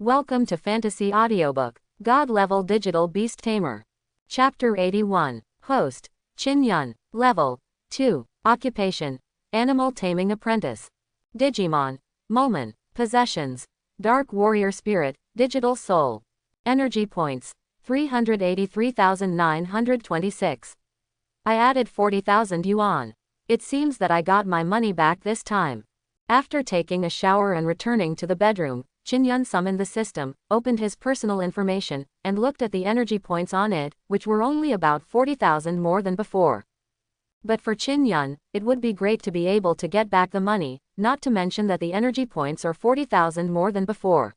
Welcome to Fantasy Audiobook, God-Level Digital Beast Tamer. Chapter 81. Host, Chin Yun. Level 2. Occupation, Animal Taming Apprentice. Digimon. Moment. Possessions, Dark Warrior Spirit, Digital Soul. Energy Points, 383,926. I added 40,000 yuan. It seems that I got my money back this time. After taking a shower and returning to the bedroom, Chin Yun summoned the system, opened his personal information, and looked at the energy points on it, which were only about 40,000 more than before. But for Chin Yun, it would be great to be able to get back the money, not to mention that the energy points are 40,000 more than before.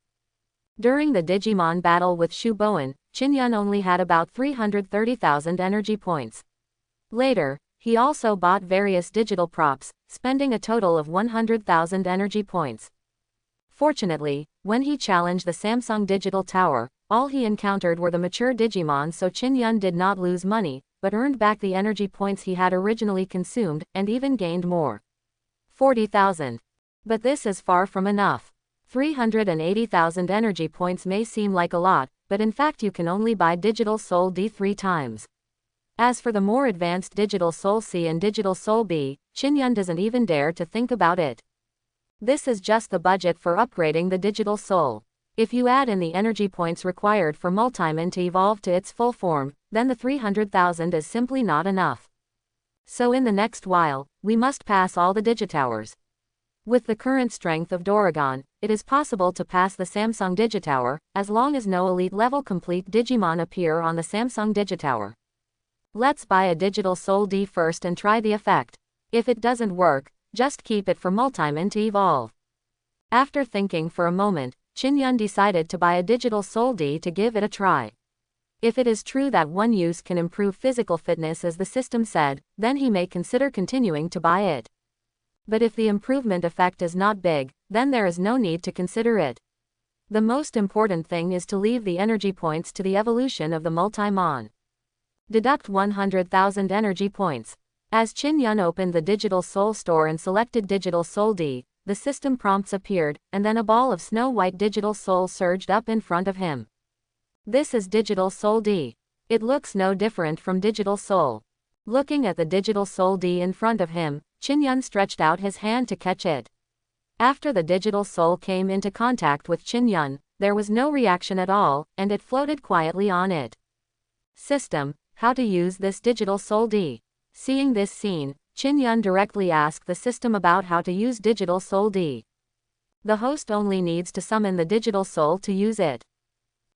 During the Digimon battle with Shu Bowen, Chin Yun only had about 330,000 energy points. Later, he also bought various digital props, spending a total of 100,000 energy points. Fortunately, when he challenged the Samsung Digital Tower, all he encountered were the mature Digimon, so Chin Yun did not lose money, but earned back the energy points he had originally consumed, and even gained more. 40,000. But this is far from enough. 380,000 energy points may seem like a lot, but in fact you can only buy Digital Soul D 3 times. As for the more advanced Digital Soul C and Digital Soul B, Chin Yun doesn't even dare to think about it. This is just the budget for upgrading the Digital Soul. If you add in the energy points required for Multimon to evolve to its full form, then the 300,000 is simply not enough. So in the next while, we must pass all the Digitowers. With the current strength of Doragon, it is possible to pass the Samsung Digitower, as long as no elite level complete Digimon appear on the Samsung Digitower. Let's buy a Digital Soul D first and try the effect. If it doesn't work, just keep it for Multimon to evolve. After thinking for a moment, Chin Yun decided to buy a Digital Soul D to give it a try. If it is true that one use can improve physical fitness as the system said, then he may consider continuing to buy it. But if the improvement effect is not big, then there is no need to consider it. The most important thing is to leave the energy points to the evolution of the Multimon. Deduct 100,000 energy points. As Chin Yun opened the Digital Soul store and selected Digital Soul D, the system prompts appeared, and then a ball of snow-white Digital Soul surged up in front of him. This is Digital Soul D. It looks no different from Digital Soul. Looking at the Digital Soul D in front of him, Chin Yun stretched out his hand to catch it. After the Digital Soul came into contact with Chin Yun, there was no reaction at all, and it floated quietly on it. System, how to use this Digital Soul D? Seeing this scene, Chin Yun directly asked the system about how to use Digital Soul D. The host only needs to summon the Digital Soul to use it.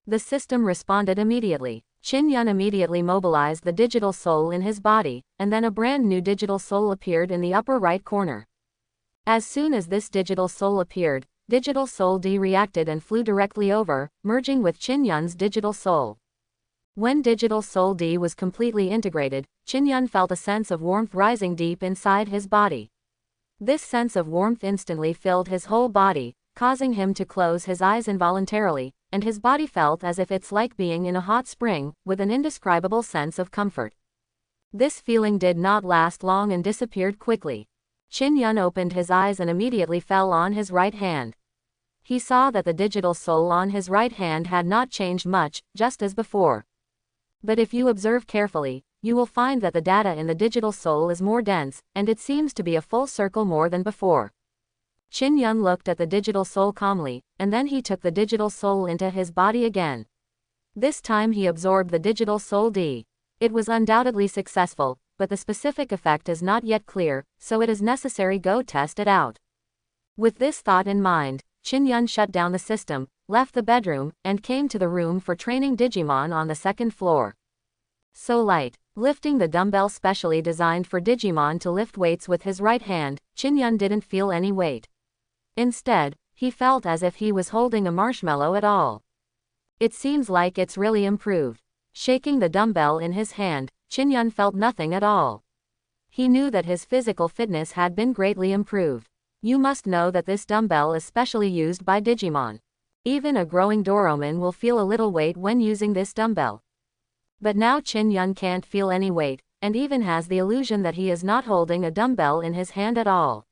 The system responded immediately. Chin Yun immediately mobilized the Digital Soul in his body, and then a brand new Digital Soul appeared in the upper right corner. As soon as this Digital Soul appeared, Digital Soul D reacted and flew directly over, merging with Chin Yun's Digital Soul. When Digital Soul D was completely integrated, Chin Yun felt a sense of warmth rising deep inside his body. This sense of warmth instantly filled his whole body, causing him to close his eyes involuntarily, and his body felt as if it's like being in a hot spring, with an indescribable sense of comfort. This feeling did not last long and disappeared quickly. Chin Yun opened his eyes and immediately fell on his right hand. He saw that the Digital Soul on his right hand had not changed much, just as before. But if you observe carefully, you will find that the data in the Digital Soul is more dense, and it seems to be a full circle more than before. Chin Yun looked at the Digital Soul calmly, and then he took the Digital Soul into his body again. This time he absorbed the Digital Soul D. It was undoubtedly successful, but the specific effect is not yet clear, so it is necessary go test it out. With this thought in mind, Chin Yun shut down the system, left the bedroom, and came to the room for training Digimon on the second floor. So light. Lifting the dumbbell specially designed for Digimon to lift weights with his right hand, Chin Yun didn't feel any weight. Instead, he felt as if he was holding a marshmallow at all. It seems like it's really improved. Shaking the dumbbell in his hand, Chin Yun felt nothing at all. He knew that his physical fitness had been greatly improved. You must know that this dumbbell is specially used by Digimon. Even a growing Doraemon will feel a little weight when using this dumbbell. But now Chin Yun can't feel any weight, and even has the illusion that he is not holding a dumbbell in his hand at all.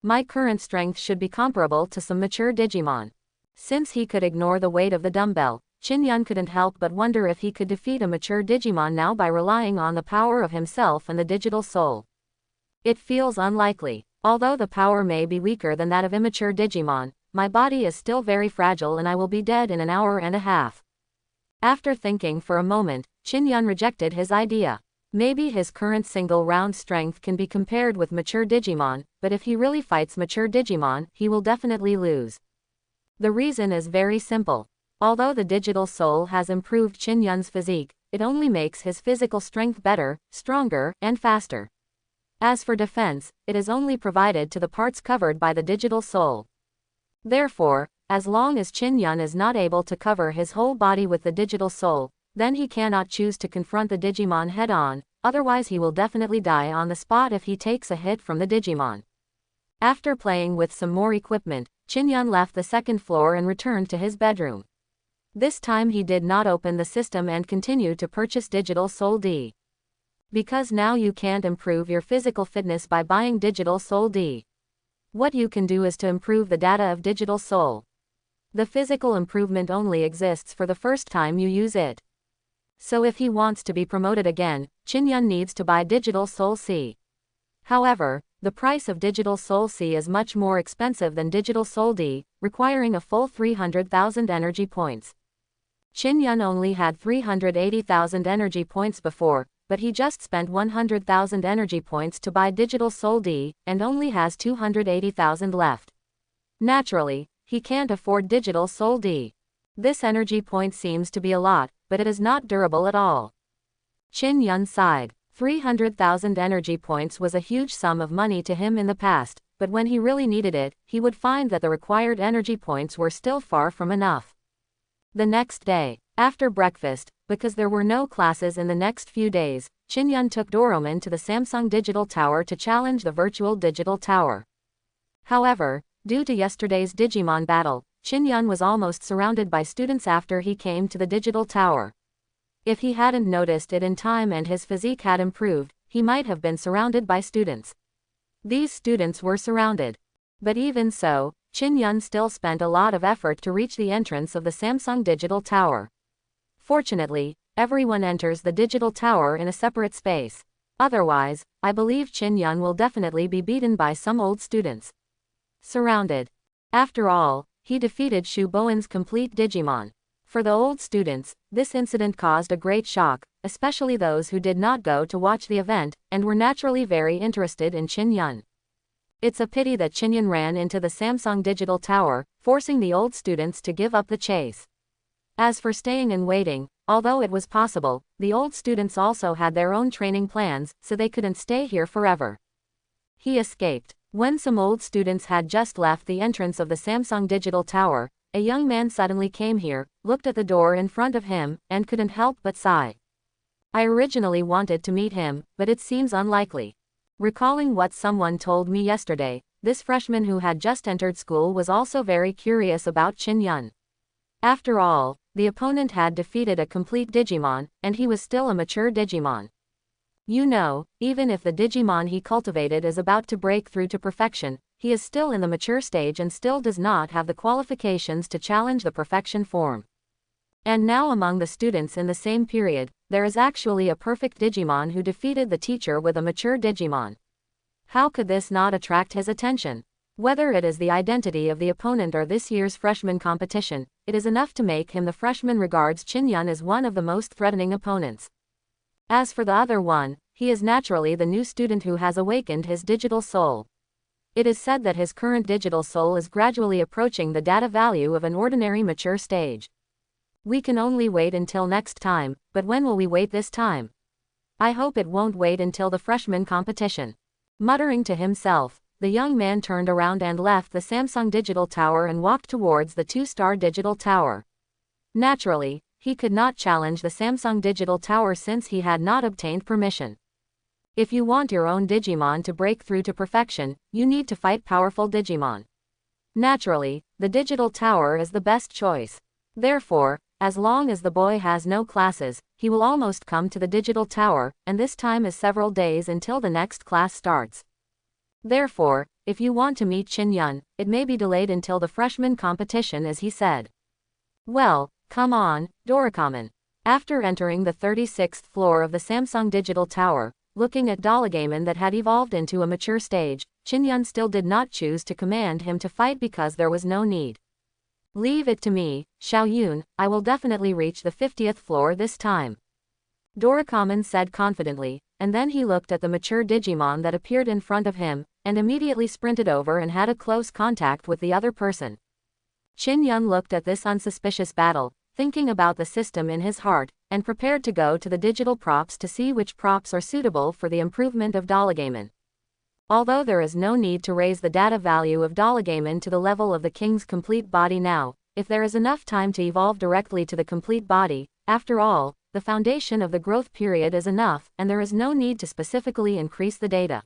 My current strength should be comparable to some mature Digimon. Since he could ignore the weight of the dumbbell, Chin-Yun couldn't help but wonder if he could defeat a mature Digimon now by relying on the power of himself and the digital soul. It feels unlikely. Although the power may be weaker than that of immature Digimon, my body is still very fragile and I will be dead in an hour and a half. After thinking for a moment, Chin-Yun rejected his idea. Maybe his current single-round strength can be compared with mature Digimon, but if he really fights mature Digimon, he will definitely lose. The reason is very simple. Although the digital soul has improved Chin-Yun's physique, it only makes his physical strength better, stronger, and faster. As for defense, it is only provided to the parts covered by the digital soul. Therefore, as long as Chin-Yun is not able to cover his whole body with the digital soul, then he cannot choose to confront the Digimon head-on, otherwise he will definitely die on the spot if he takes a hit from the Digimon. After playing with some more equipment, Chin-Yun left the second floor and returned to his bedroom. This time he did not open the system and continued to purchase Digital Soul D. Because now you can't improve your physical fitness by buying Digital Soul D. What you can do is to improve the data of Digital Soul. The physical improvement only exists for the first time you use it. So if he wants to be promoted again, Chin-Yun needs to buy Digital Soul C. However, the price of Digital Soul C is much more expensive than Digital Soul D, requiring a full 300,000 energy points. Chin-Yun only had 380,000 energy points before, but he just spent 100,000 energy points to buy Digital Soul D, and only has 280,000 left. Naturally, he can't afford Digital Soul D. This energy point seems to be a lot, but it is not durable at all. Chin-Yun sighed. 300,000 energy points was a huge sum of money to him in the past, but when he really needed it, he would find that the required energy points were still far from enough. The next day, after breakfast, because there were no classes in the next few days, Chin-Yun took Doraemon to the Samsung Digital Tower to challenge the virtual digital tower. However, due to yesterday's Digimon battle, Chin-Yun was almost surrounded by students after he came to the digital tower. If he hadn't noticed it in time and his physique had improved, he might have been surrounded by students. These students were surrounded. But even so, Chin-Yun still spent a lot of effort to reach the entrance of the Samsung Digital Tower. Fortunately, everyone enters the digital tower in a separate space. Otherwise, I believe Chin-Yun will definitely be beaten by some old students. Surrounded. After all, he defeated Shu Bowen's complete Digimon. For the old students, this incident caused a great shock, especially those who did not go to watch the event, and were naturally very interested in Chin-Yun. It's a pity that Chin-Yun ran into the Samsung Digital Tower, forcing the old students to give up the chase. As for staying and waiting, although it was possible, the old students also had their own training plans, so they couldn't stay here forever. He escaped. When some old students had just left the entrance of the Samsung Digital Tower, a young man suddenly came here, looked at the door in front of him, and couldn't help but sigh. I originally wanted to meet him, but it seems unlikely. Recalling what someone told me yesterday, this freshman who had just entered school was also very curious about Chin-Yun. After all, the opponent had defeated a complete Digimon, and he was still a mature Digimon. You know, even if the Digimon he cultivated is about to break through to perfection, he is still in the mature stage and still does not have the qualifications to challenge the perfection form. And now among the students in the same period, there is actually a perfect Digimon who defeated the teacher with a mature Digimon. How could this not attract his attention? Whether it is the identity of the opponent or this year's freshman competition, it is enough to make him the freshman regards Chin-Yun as one of the most threatening opponents. As for the other one, he is naturally the new student who has awakened his digital soul. It is said that his current digital soul is gradually approaching the data value of an ordinary mature stage. We can only wait until next time, but when will we wait this time? I hope it won't wait until the freshman competition. Muttering to himself, the young man turned around and left the Samsung Digital Tower and walked towards the 2-star Digital Tower. Naturally, he could not challenge the Samsung Digital Tower since he had not obtained permission. If you want your own Digimon to break through to perfection, you need to fight powerful Digimon. Naturally, the Digital Tower is the best choice. Therefore, as long as the boy has no classes, he will almost come to the Digital Tower, and this time is several days until the next class starts. Therefore, if you want to meet Chin-yun, it may be delayed until the freshman competition, as he said. Well, come on, Dorikamen. After entering the 36th floor of the Samsung Digital Tower, looking at Dalagamen that had evolved into a mature stage, Chin-yun still did not choose to command him to fight because there was no need. Leave it to me, Xiaoyun, I will definitely reach the 50th floor this time. Dorikamen said confidently, and then he looked at the mature Digimon that appeared in front of him, and immediately sprinted over and had a close contact with the other person. Chin-yun looked at this unsuspicious battle, thinking about the system in his heart, and prepared to go to the digital props to see which props are suitable for the improvement of Dalagamen. Although there is no need to raise the data value of Dalagamen to the level of the king's complete body now, if there is enough time to evolve directly to the complete body, after all, the foundation of the growth period is enough, and there is no need to specifically increase the data.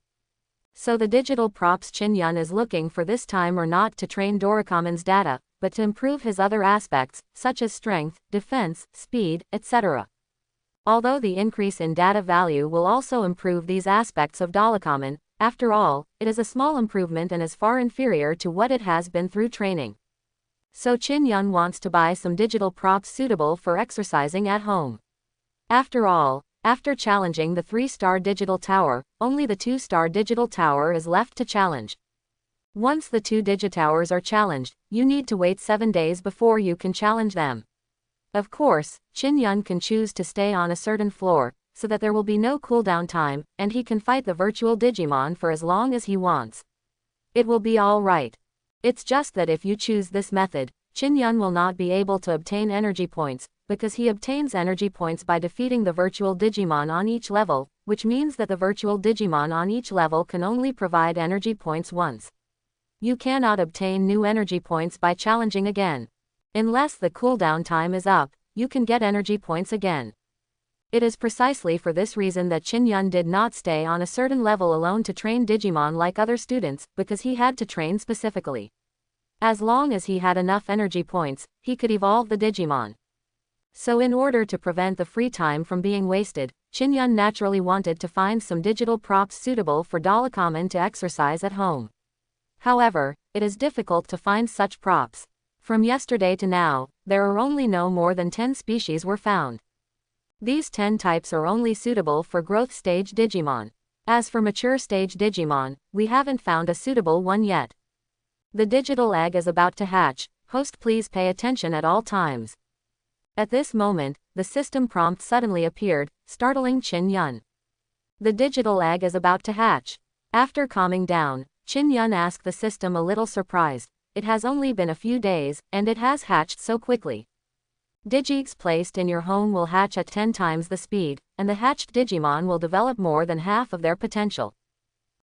So the digital props Chin-yun is looking for this time are not to train Dorikamen's data, but to improve his other aspects, such as strength, defense, speed, etc. Although the increase in data value will also improve these aspects of Dalakamen, after all, it is a small improvement and is far inferior to what it has been through training. So Chin-yun wants to buy some digital props suitable for exercising at home. After all, after challenging the 3-star digital tower, only the 2-star digital tower is left to challenge. Once the 2 digitowers are challenged, you need to wait 7 days before you can challenge them. Of course, Chin-yun can choose to stay on a certain floor, so that there will be no cooldown time, and he can fight the virtual Digimon for as long as he wants. It will be all right. It's just that if you choose this method, Chin-yun will not be able to obtain energy points, because he obtains energy points by defeating the virtual Digimon on each level, which means that the virtual Digimon on each level can only provide energy points once. You cannot obtain new energy points by challenging again. Unless the cooldown time is up, you can get energy points again. It is precisely for this reason that Chin-yun did not stay on a certain level alone to train Digimon like other students, because he had to train specifically. As long as he had enough energy points, he could evolve the Digimon. So in order to prevent the free time from being wasted, Chin-yun naturally wanted to find some digital props suitable for Dalakamen to exercise at home. However, it is difficult to find such props. From yesterday to now, there are only no more than 10 species were found. These 10 types are only suitable for growth stage Digimon. As for mature stage Digimon, we haven't found a suitable one yet. The digital egg is about to hatch, host please pay attention at all times. At this moment, the system prompt suddenly appeared, startling Chin-yun. The digital egg is about to hatch. After calming down, Chin-yun asked the system a little surprised, it has only been a few days, and it has hatched so quickly. Digieggs placed in your home will hatch at 10 times the speed, and the hatched Digimon will develop more than half of their potential.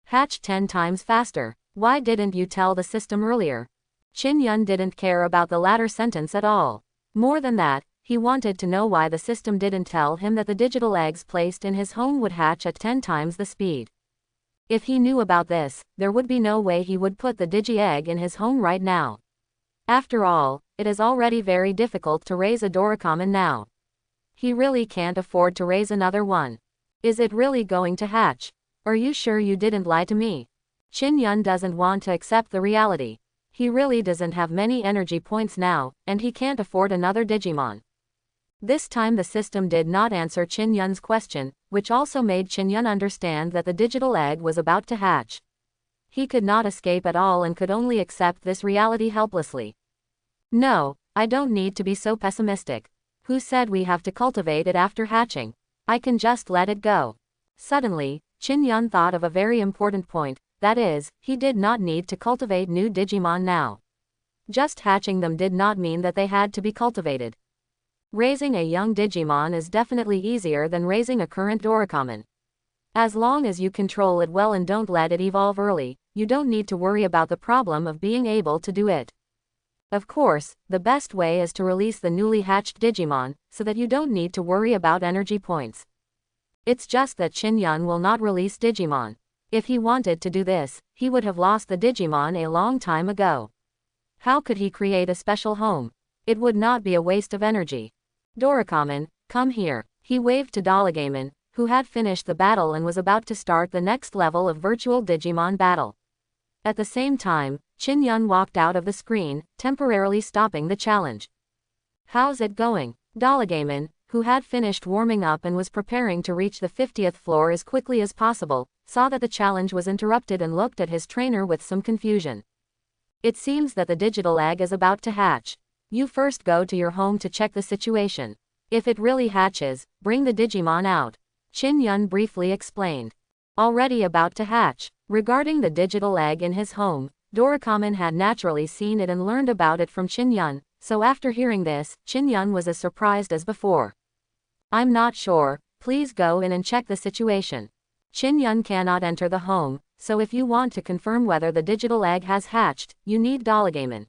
Hatch 10 times faster. Why didn't you tell the system earlier? Chin-yun didn't care about the latter sentence at all. More than that, he wanted to know why the system didn't tell him that the digital eggs placed in his home would hatch at 10 times the speed. If he knew about this, there would be no way he would put the digi-egg in his home right now. After all, it is already very difficult to raise a Dorikamen now. He really can't afford to raise another one. Is it really going to hatch? Are you sure you didn't lie to me? Chin-yun doesn't want to accept the reality. He really doesn't have many energy points now, and he can't afford another Digimon. This time the system did not answer Chin-yun's question, which also made Chin-yun understand that the digital egg was about to hatch. He could not escape at all and could only accept this reality helplessly. No, I don't need to be so pessimistic. Who said we have to cultivate it after hatching? I can just let it go. Suddenly, Chin-yun thought of a very important point, that is, he did not need to cultivate new Digimon now. Just hatching them did not mean that they had to be cultivated. Raising a young Digimon is definitely easier than raising a current Dorikamen. As long as you control it well and don't let it evolve early, you don't need to worry about the problem of being able to do it. Of course, the best way is to release the newly hatched Digimon, so that you don't need to worry about energy points. It's just that Chin-yun will not release Digimon. If he wanted to do this, he would have lost the Digimon a long time ago. How could he create a special home? It would not be a waste of energy. Dorikamen, come here. He waved to Dalagamen, who had finished the battle and was about to start the next level of virtual Digimon battle. At the same time, Chin Yun walked out of the screen, temporarily stopping the challenge. How's it going? Dalagaman, who had finished warming up and was preparing to reach the 50th floor as quickly as possible, saw that the challenge was interrupted and looked at his trainer with some confusion. It seems that the digital egg is about to hatch. You first go to your home to check the situation. If it really hatches, bring the Digimon out. Chin Yun briefly explained. Already about to hatch. Regarding the digital egg in his home, Dorakaman had naturally seen it and learned about it from Chin Yun, so after hearing this, Chin Yun was as surprised as before. I'm not sure, please go in and check the situation. Chin Yun cannot enter the home, so if you want to confirm whether the digital egg has hatched, you need Dalagaman.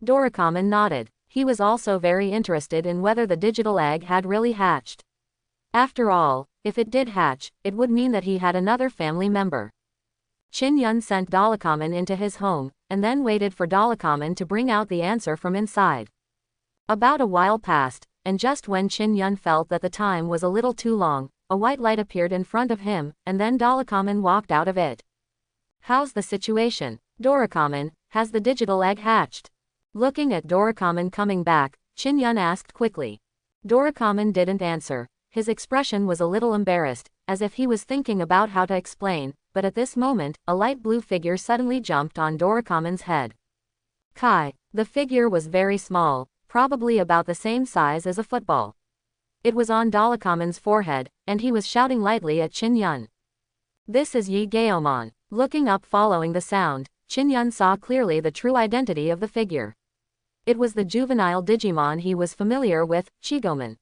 Dorakaman nodded. He was also very interested in whether the digital egg had really hatched. After all, if it did hatch, it would mean that he had another family member. Chin Yun sent Dalakaman into his home, and then waited for Dalakaman to bring out the answer from inside. About a while passed, and just when Chin Yun felt that the time was a little too long, a white light appeared in front of him, and then Dalakaman walked out of it. How's the situation? Dorakaman, has the digital egg hatched? Looking at Dorakaman coming back, Chin Yun asked quickly. Dorakaman didn't answer. His expression was a little embarrassed, as if he was thinking about how to explain, but at this moment, a light blue figure suddenly jumped on Dorakaman's head. Kai. The figure was very small, probably about the same size as a football. It was on Dalakaman's forehead, and he was shouting lightly at Chin Yun. This is Yi Gaomon. Looking up following the sound, Chin Yun saw clearly the true identity of the figure. It was the juvenile Digimon he was familiar with, Chigoman.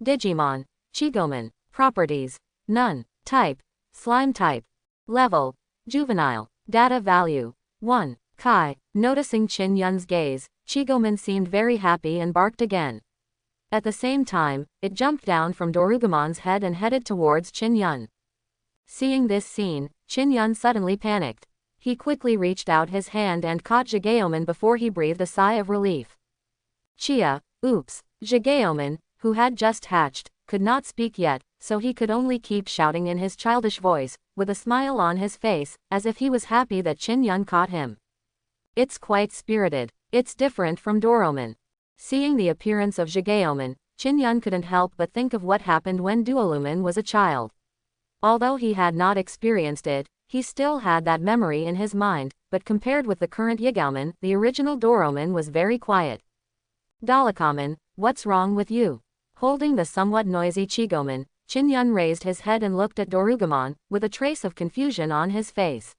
Digimon. Chigoman. Properties. None. Type. Slime type. Level. Juvenile. Data value. 1. Kai. Noticing Chin Yun's gaze, Chigoman seemed very happy and barked again. At the same time, it jumped down from Dorugamon's head and headed towards Chin Yun. Seeing this scene, Chin Yun suddenly panicked. He quickly reached out his hand and caught Jigaoman before he breathed a sigh of relief. Chia, oops. Jigaoman, who had just hatched, could not speak yet, so he could only keep shouting in his childish voice, with a smile on his face, as if he was happy that Chin Yun caught him. It's quite spirited. It's different from Doroman. Seeing the appearance of Jigaoman, Chin Yun couldn't help but think of what happened when Duoluman was a child. Although he had not experienced it, he still had that memory in his mind, but compared with the current Yigaoman, the original Doroman was very quiet. Dalakaman, what's wrong with you? Holding the somewhat noisy Chigoman, Chin Yun raised his head and looked at Dorugamon, with a trace of confusion on his face.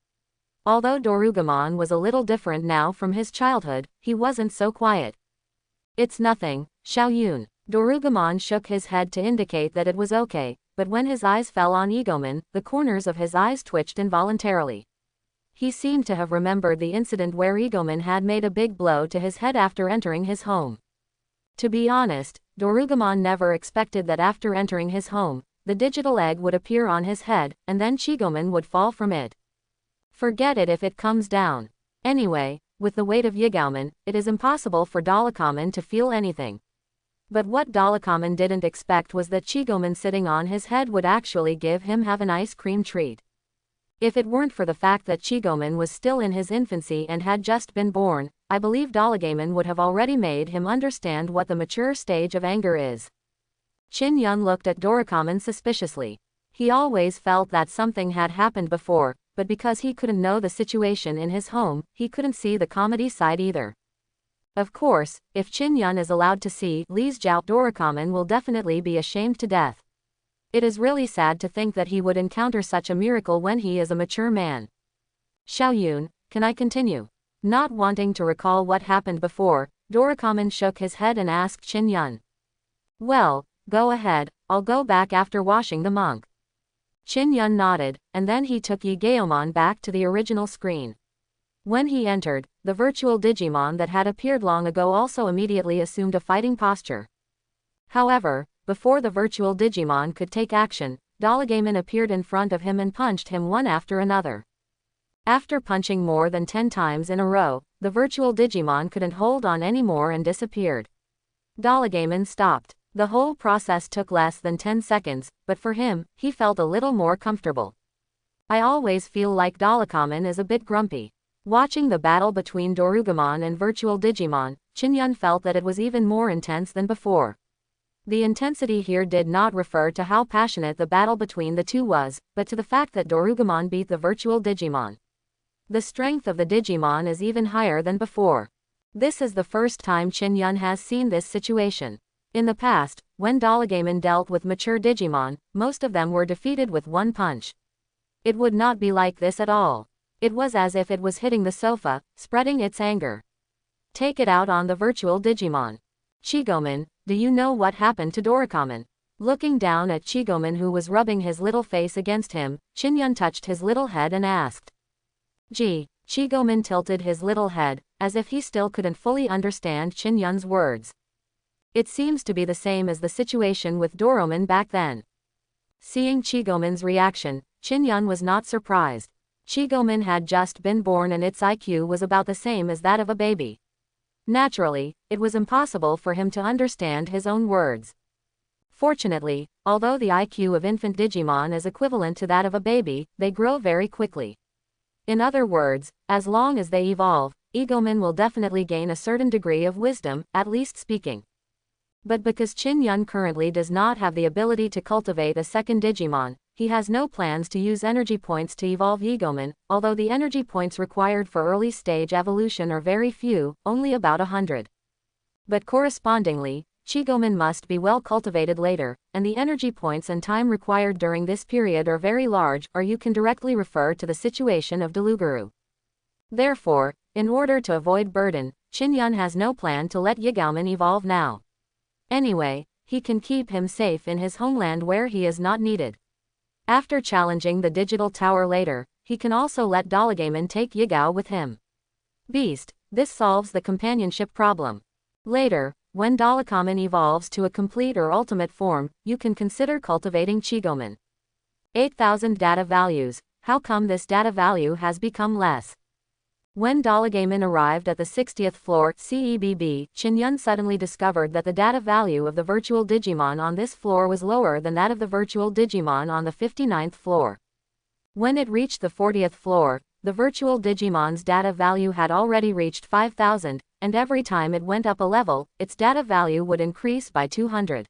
Although Dorugamon was a little different now from his childhood, he wasn't so quiet. It's nothing, Xiaoyun. Dorugamon shook his head to indicate that it was okay, but when his eyes fell on Egoman, the corners of his eyes twitched involuntarily. He seemed to have remembered the incident where Egoman had made a big blow to his head after entering his home. To be honest, Dorugamon never expected that after entering his home, the digital egg would appear on his head, and then Chigoman would fall from it. Forget it if it comes down. Anyway, with the weight of Yigaoman, it is impossible for Dalakaman to feel anything. But what Dalakaman didn't expect was that Chigoman sitting on his head would actually give him an ice cream treat. If it weren't for the fact that Chigoman was still in his infancy and had just been born, I believe Dalagaman would have already made him understand what the mature stage of anger is. Chin Yun looked at Dorakaman suspiciously. He always felt that something had happened before, but because he couldn't know the situation in his home, he couldn't see the comedy side either. Of course, if Chin Yun is allowed to see Li's Jiao, Dorakaman will definitely be ashamed to death. It is really sad to think that he would encounter such a miracle when he is a mature man. Xiaoyun, can I continue? Not wanting to recall what happened before, Dorakaman shook his head and asked Chin Yun. Well, go ahead, I'll go back after washing the monk. Chin Yun nodded, and then he took Yigaomon back to the original screen. When he entered, the virtual Digimon that had appeared long ago also immediately assumed a fighting posture. However, before the virtual Digimon could take action, Dalagaman appeared in front of him and punched him one after another. After punching more than 10 times in a row, the virtual Digimon couldn't hold on anymore and disappeared. Dalagaman stopped. The whole process took less than 10 seconds, but for him, he felt a little more comfortable. I always feel like Dalakaman is a bit grumpy. Watching the battle between Dorugamon and virtual Digimon, Chingyun felt that it was even more intense than before. The intensity here did not refer to how passionate the battle between the two was, but to the fact that Dorugamon beat the virtual Digimon. The strength of the Digimon is even higher than before. This is the first time Chingyun has seen this situation. In the past, when Dorugamon dealt with mature Digimon, most of them were defeated with one punch. It would not be like this at all. It was as if it was hitting the sofa, spreading its anger. Take it out on the virtual Digimon. Chigomon, do you know what happened to Dorugamon? Looking down at Chigomon, who was rubbing his little face against him, Chingyun touched his little head and asked. Gee, Chigomon tilted his little head, as if he still couldn't fully understand Chingyun's words. It seems to be the same as the situation with Doromon back then. Seeing Chigomon's reaction, Chingyun was not surprised. Chigomon had just been born and its IQ was about the same as that of a baby. Naturally, it was impossible for him to understand his own words. Fortunately, although the IQ of infant Digimon is equivalent to that of a baby, they grow very quickly. In other words, as long as they evolve, Egomon will definitely gain a certain degree of wisdom, at least speaking. But because Chingyun currently does not have the ability to cultivate a second Digimon, he has no plans to use energy points to evolve Egomon, although the energy points required for early stage evolution are very few, only about 100. But correspondingly, Chigomon must be well cultivated later, and the energy points and time required during this period are very large, or you can directly refer to the situation of Deluguru. Therefore, in order to avoid burden, Chingyun has no plan to let Egomon evolve now. Anyway, he can keep him safe in his homeland where he is not needed. After challenging the digital tower later, he can also let Dorugamon take Yigao with him. Beast, this solves the companionship problem. Later, when Dorugamon evolves to a complete or ultimate form, you can consider cultivating Chigomon. 8,000 data values. How come this data value has become less? When Dorugamon arrived at the 60th floor CEBB, Chingyun suddenly discovered that the data value of the virtual Digimon on this floor was lower than that of the virtual Digimon on the 59th floor. When it reached the 40th floor, the virtual Digimon's data value had already reached 5,000, and every time it went up a level, its data value would increase by 200.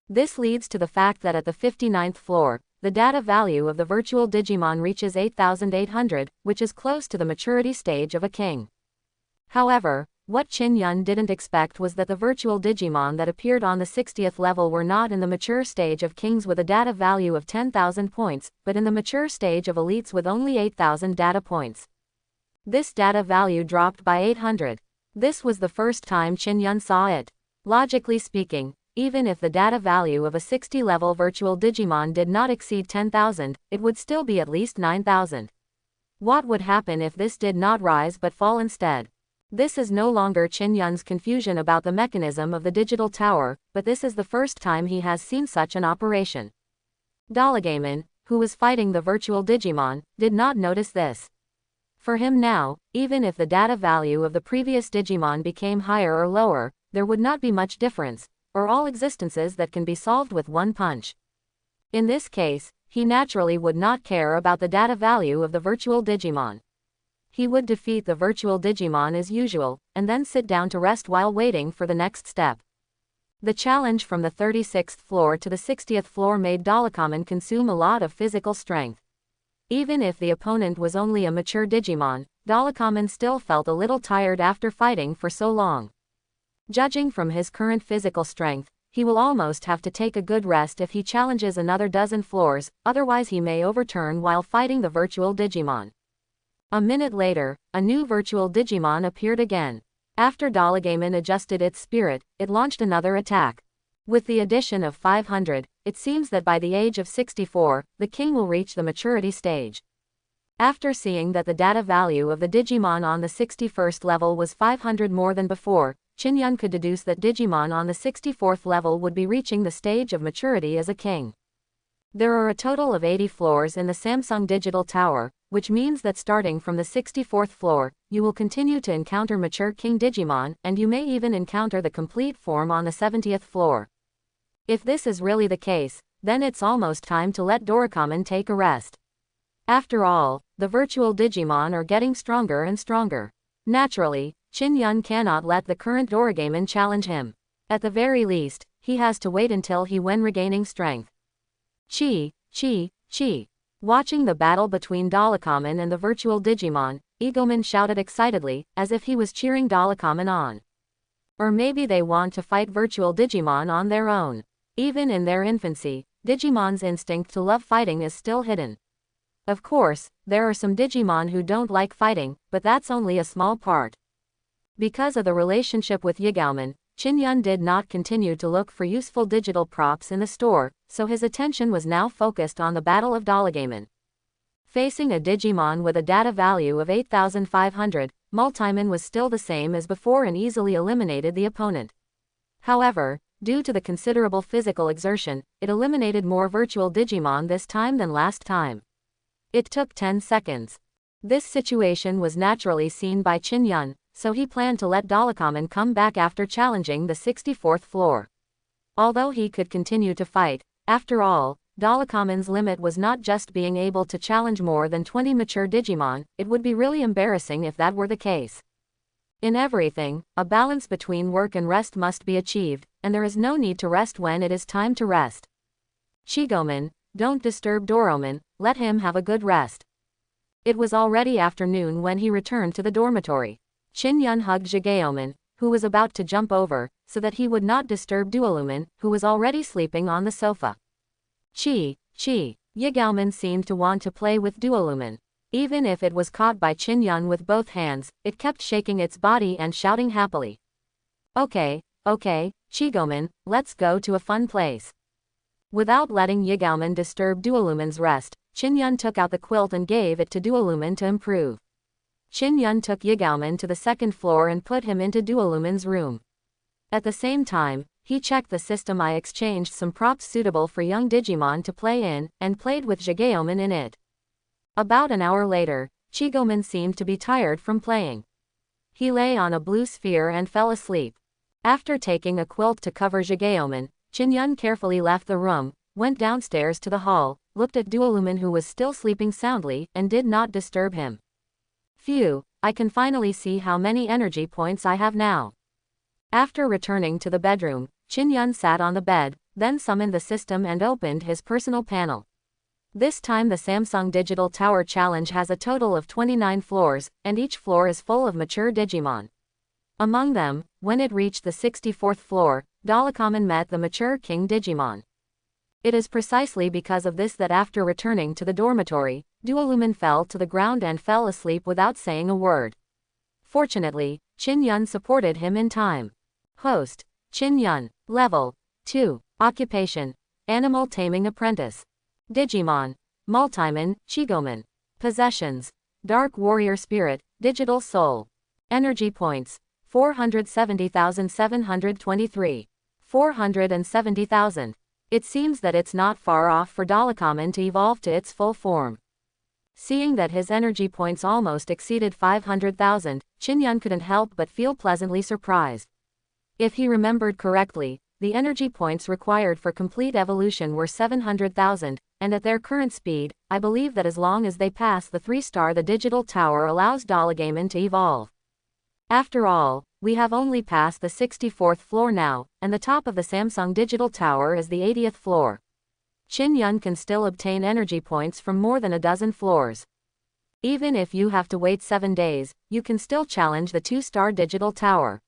This leads to the fact that at the 59th floor, the data value of the virtual Digimon reaches 8,800, which is close to the maturity stage of a king. However, what Chingyun didn't expect was that the virtual Digimon that appeared on the 60th level were not in the mature stage of kings with a data value of 10,000 points, but in the mature stage of elites with only 8,000 data points. This data value dropped by 800. This was the first time Chingyun saw it. Logically speaking, even if the data value of a 60-level virtual Digimon did not exceed 10,000, it would still be at least 9,000. What would happen if this did not rise but fall instead? This is no longer Chingyun's confusion about the mechanism of the digital tower, but this is the first time he has seen such an operation. Dorugamon, who was fighting the virtual Digimon, did not notice this. For him now, even if the data value of the previous Digimon became higher or lower, there would not be much difference, or all existences that can be solved with one punch. In this case, he naturally would not care about the data value of the virtual Digimon. He would defeat the virtual Digimon as usual, and then sit down to rest while waiting for the next step. The challenge from the 36th floor to the 60th floor made Dorugamon consume a lot of physical strength. Even if the opponent was only a mature Digimon, Dorugamon still felt a little tired after fighting for so long. Judging from his current physical strength, he will almost have to take a good rest if he challenges another dozen floors, otherwise he may overturn while fighting the virtual Digimon. A minute later, a new virtual Digimon appeared again. After Dorugamon adjusted its spirit, it launched another attack. With the addition of 500, it seems that by the age of 64, the king will reach the maturity stage. After seeing that the data value of the Digimon on the 61st level was 500 more than before, Chingyun could deduce that Digimon on the 64th level would be reaching the stage of maturity as a king. There are a total of 80 floors in the Samsung Digital Tower, which means that starting from the 64th floor, you will continue to encounter mature King Digimon, and you may even encounter the complete form on the 70th floor. If this is really the case, then it's almost time to let Dorugamon take a rest. After all, the virtual Digimon are getting stronger and stronger. Naturally, Qin Yun cannot let the current Dorogamon challenge him. At the very least, he has to wait until he when regaining strength. Chi, Chi, Chi. Watching the battle between Dolicommon and the virtual Digimon, Egomon shouted excitedly, as if he was cheering Dolicommon on. Or maybe they want to fight virtual Digimon on their own. Even in their infancy, Digimon's instinct to love fighting is still hidden. Of course, there are some Digimon who don't like fighting, but that's only a small part. Because of the relationship with Yigaomon, Qin Yun did not continue to look for useful digital props in the store, so his attention was now focused on the Battle of Doligamon. Facing a Digimon with a data value of 8,500, Multimon was still the same as before and easily eliminated the opponent. However, due to the considerable physical exertion, it eliminated more virtual Digimon this time than last time. It took 10 seconds. This situation was naturally seen by Qin Yun, so he planned to let Dolicommon come back after challenging the 64th floor. Although he could continue to fight, after all, Dolicommon's limit was not just being able to challenge more than 20 mature Digimon, it would be really embarrassing if that were the case. In everything, a balance between work and rest must be achieved, and there is no need to rest when it is time to rest. Shigomon, don't disturb Doromon, let him have a good rest. It was already afternoon when he returned to the dormitory. Qin Yun hugged Shigeomon, who was about to jump over, so that he would not disturb Duolumon, who was already sleeping on the sofa. Chi, Yigaomon seemed to want to play with Duolumon. Even if it was caught by Qin Yun with both hands, it kept shaking its body and shouting happily. Okay, Shigomon, let's go to a fun place. Without letting Yigaomon disturb Duolumon's rest, Qin Yun took out the quilt and gave it to Duolumon to improve. Qin Yun took Yigaomon to the second floor and put him into Duolumon's room. At the same time, he checked the system. I exchanged some props suitable for young Digimon to play in, and played with Shigeomon in it. About an hour later, Shigomon seemed to be tired from playing. He lay on a blue sphere and fell asleep. After taking a quilt to cover Shigeomon, Qin Yun carefully left the room, went downstairs to the hall, looked at Duolumon who was still sleeping soundly, and did not disturb him. Phew, I can finally see how many energy points I have now. After returning to the bedroom, Qin Yun sat on the bed, then summoned the system and opened his personal panel. This time the Samsung Digital Tower Challenge has a total of 29 floors, and each floor is full of mature Digimon. Among them, when it reached the 64th floor, Dolicommon met the mature King Digimon. It is precisely because of this that after returning to the dormitory, Duolumon fell to the ground and fell asleep without saying a word. Fortunately, Qin Yun supported him in time. Host, Qin Yun. Level 2. Occupation, Animal Taming Apprentice. Digimon, Multimon, Shigomon. Possessions, Dark Warrior Spirit, Digital Soul. Energy Points, 470,723. 470,000. It seems that it's not far off for Dolicommon to evolve to its full form. Seeing that his energy points almost exceeded 500,000, Qin Yun couldn't help but feel pleasantly surprised. If he remembered correctly, the energy points required for complete evolution were 700,000, and at their current speed, I believe that as long as they pass the 3-star, the digital tower allows Doligamon to evolve. After all, we have only passed the 64th floor now, and the top of the Samsung Digital Tower is the 80th floor. Qin Yun can still obtain energy points from more than a dozen floors. Even if you have to wait 7 days, you can still challenge the 2-star Digital Tower.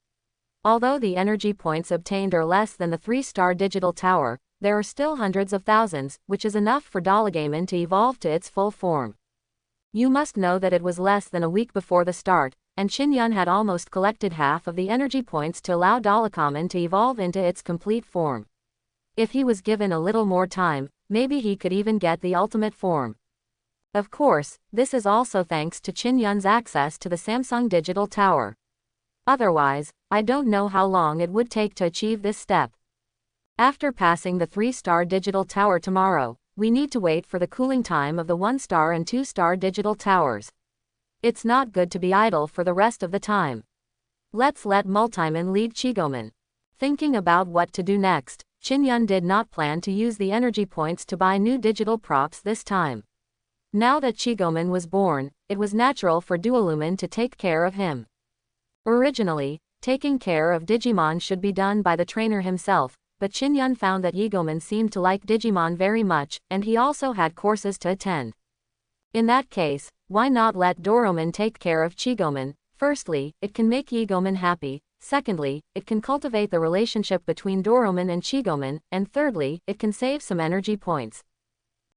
Although the energy points obtained are less than the 3-star Digital Tower, there are still hundreds of thousands, which is enough for Doligamon to evolve to its full form. You must know that it was less than a week before the start, and Qin Yun had almost collected half of the energy points to allow Dolicommon to evolve into its complete form. If he was given a little more time, maybe he could even get the ultimate form. Of course, this is also thanks to Qin Yun's access to the Samsung Digital Tower. Otherwise, I don't know how long it would take to achieve this step. After passing the 3-star Digital Tower tomorrow, we need to wait for the cooling time of the 1-star and 2-star Digital Towers. It's not good to be idle for the rest of the time. Let's let Multimon lead Shigomon. Thinking about what to do next, Qin Yun did not plan to use the energy points to buy new digital props this time. Now that Chigoman was born, it was natural for Dualumin to take care of him. Originally, taking care of Digimon should be done by the trainer himself, but Chinyan found that Yigoman seemed to like Digimon very much, and he also had courses to attend. In that case, why not let Doroman take care of Chigoman? Firstly, it can make Yigoman happy, secondly, it can cultivate the relationship between Doroman and Chigoman, and thirdly, it can save some energy points.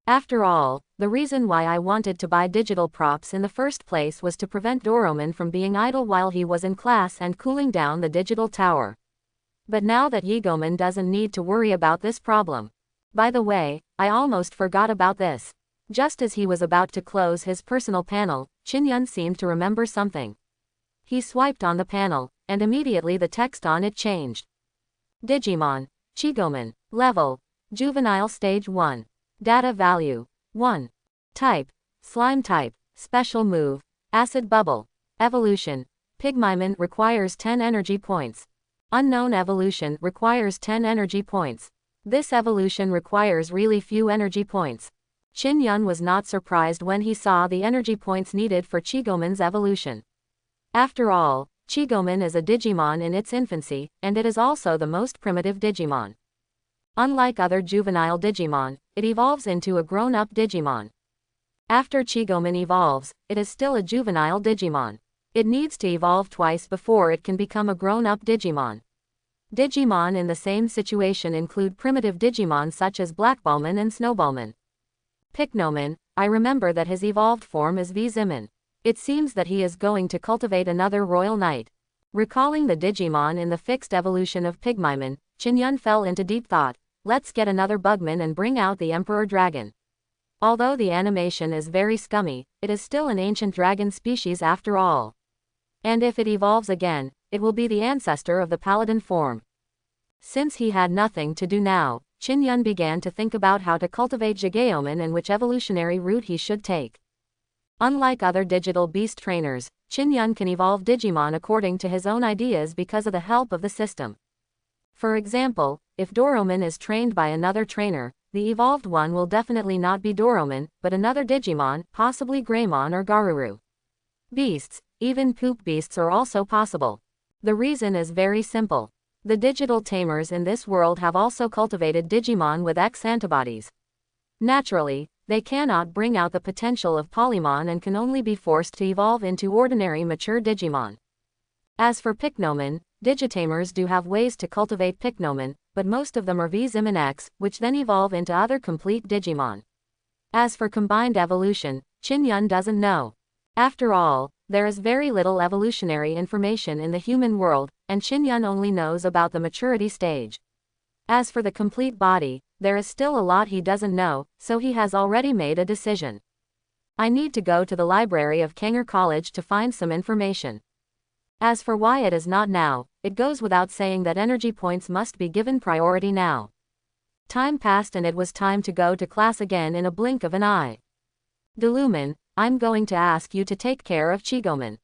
After all, the reason why I wanted to buy digital props in the first place was to prevent Doroman from being idle while he was in class and cooling down the digital tower. But now that Yigoman doesn't need to worry about this problem. By the way, I almost forgot about this. Just as he was about to close his personal panel, Chinyan seemed to remember something. He swiped on the panel, and immediately the text on it changed. Digimon, Chigoman, Level, Juvenile Stage 1. Data Value, 1. Type, Slime Type, Special Move, Acid Bubble. Evolution, Pygmymon requires 10 energy points. Unknown Evolution requires 10 energy points. This evolution requires really few energy points. Chinyan was not surprised when he saw the energy points needed for Chigoman's evolution. After all, Chigoman is a Digimon in its infancy, and it is also the most primitive Digimon. Unlike other juvenile Digimon, it evolves into a grown-up Digimon. After Chigoman evolves, it is still a juvenile Digimon. It needs to evolve twice before it can become a grown-up Digimon. Digimon in the same situation include primitive Digimon such as Blackballman and Snowballman. Pyknoman, I remember that his evolved form is Vzimon. It seems that he is going to cultivate another Royal Knight. Recalling the Digimon in the fixed evolution of Pygmymon, Chinyan fell into deep thought. Let's get another Bugman and bring out the Emperor Dragon. Although the animation is very scummy, it is still an ancient dragon species after all. And if it evolves again, it will be the ancestor of the Paladin form. Since he had nothing to do now, Chinyan began to think about how to cultivate Jigaoman and which evolutionary route he should take. Unlike other digital beast trainers, Chinyan can evolve Digimon according to his own ideas because of the help of the system. For example, if Doroman is trained by another trainer, the evolved one will definitely not be Doroman, but another Digimon, possibly Greymon or Garuru. Beasts, even poop beasts are also possible. The reason is very simple. The digital tamers in this world have also cultivated Digimon with X antibodies. Naturally, they cannot bring out the potential of Polymon and can only be forced to evolve into ordinary mature Digimon. As for Pyknoman, Digitamers do have ways to cultivate Pyknoman, but most of them are Vzimon X, which then evolve into other complete Digimon. As for combined evolution, Chinyan doesn't know. After all, there is very little evolutionary information in the human world, and Chinyan only knows about the maturity stage. As for the complete body, there is still a lot he doesn't know, so he has already made a decision. I need to go to the library of Kanger College to find some information. As for why it is not now, it goes without saying that energy points must be given priority now. Time passed and it was time to go to class again in a blink of an eye. Deluman, I'm going to ask you to take care of Chigoman.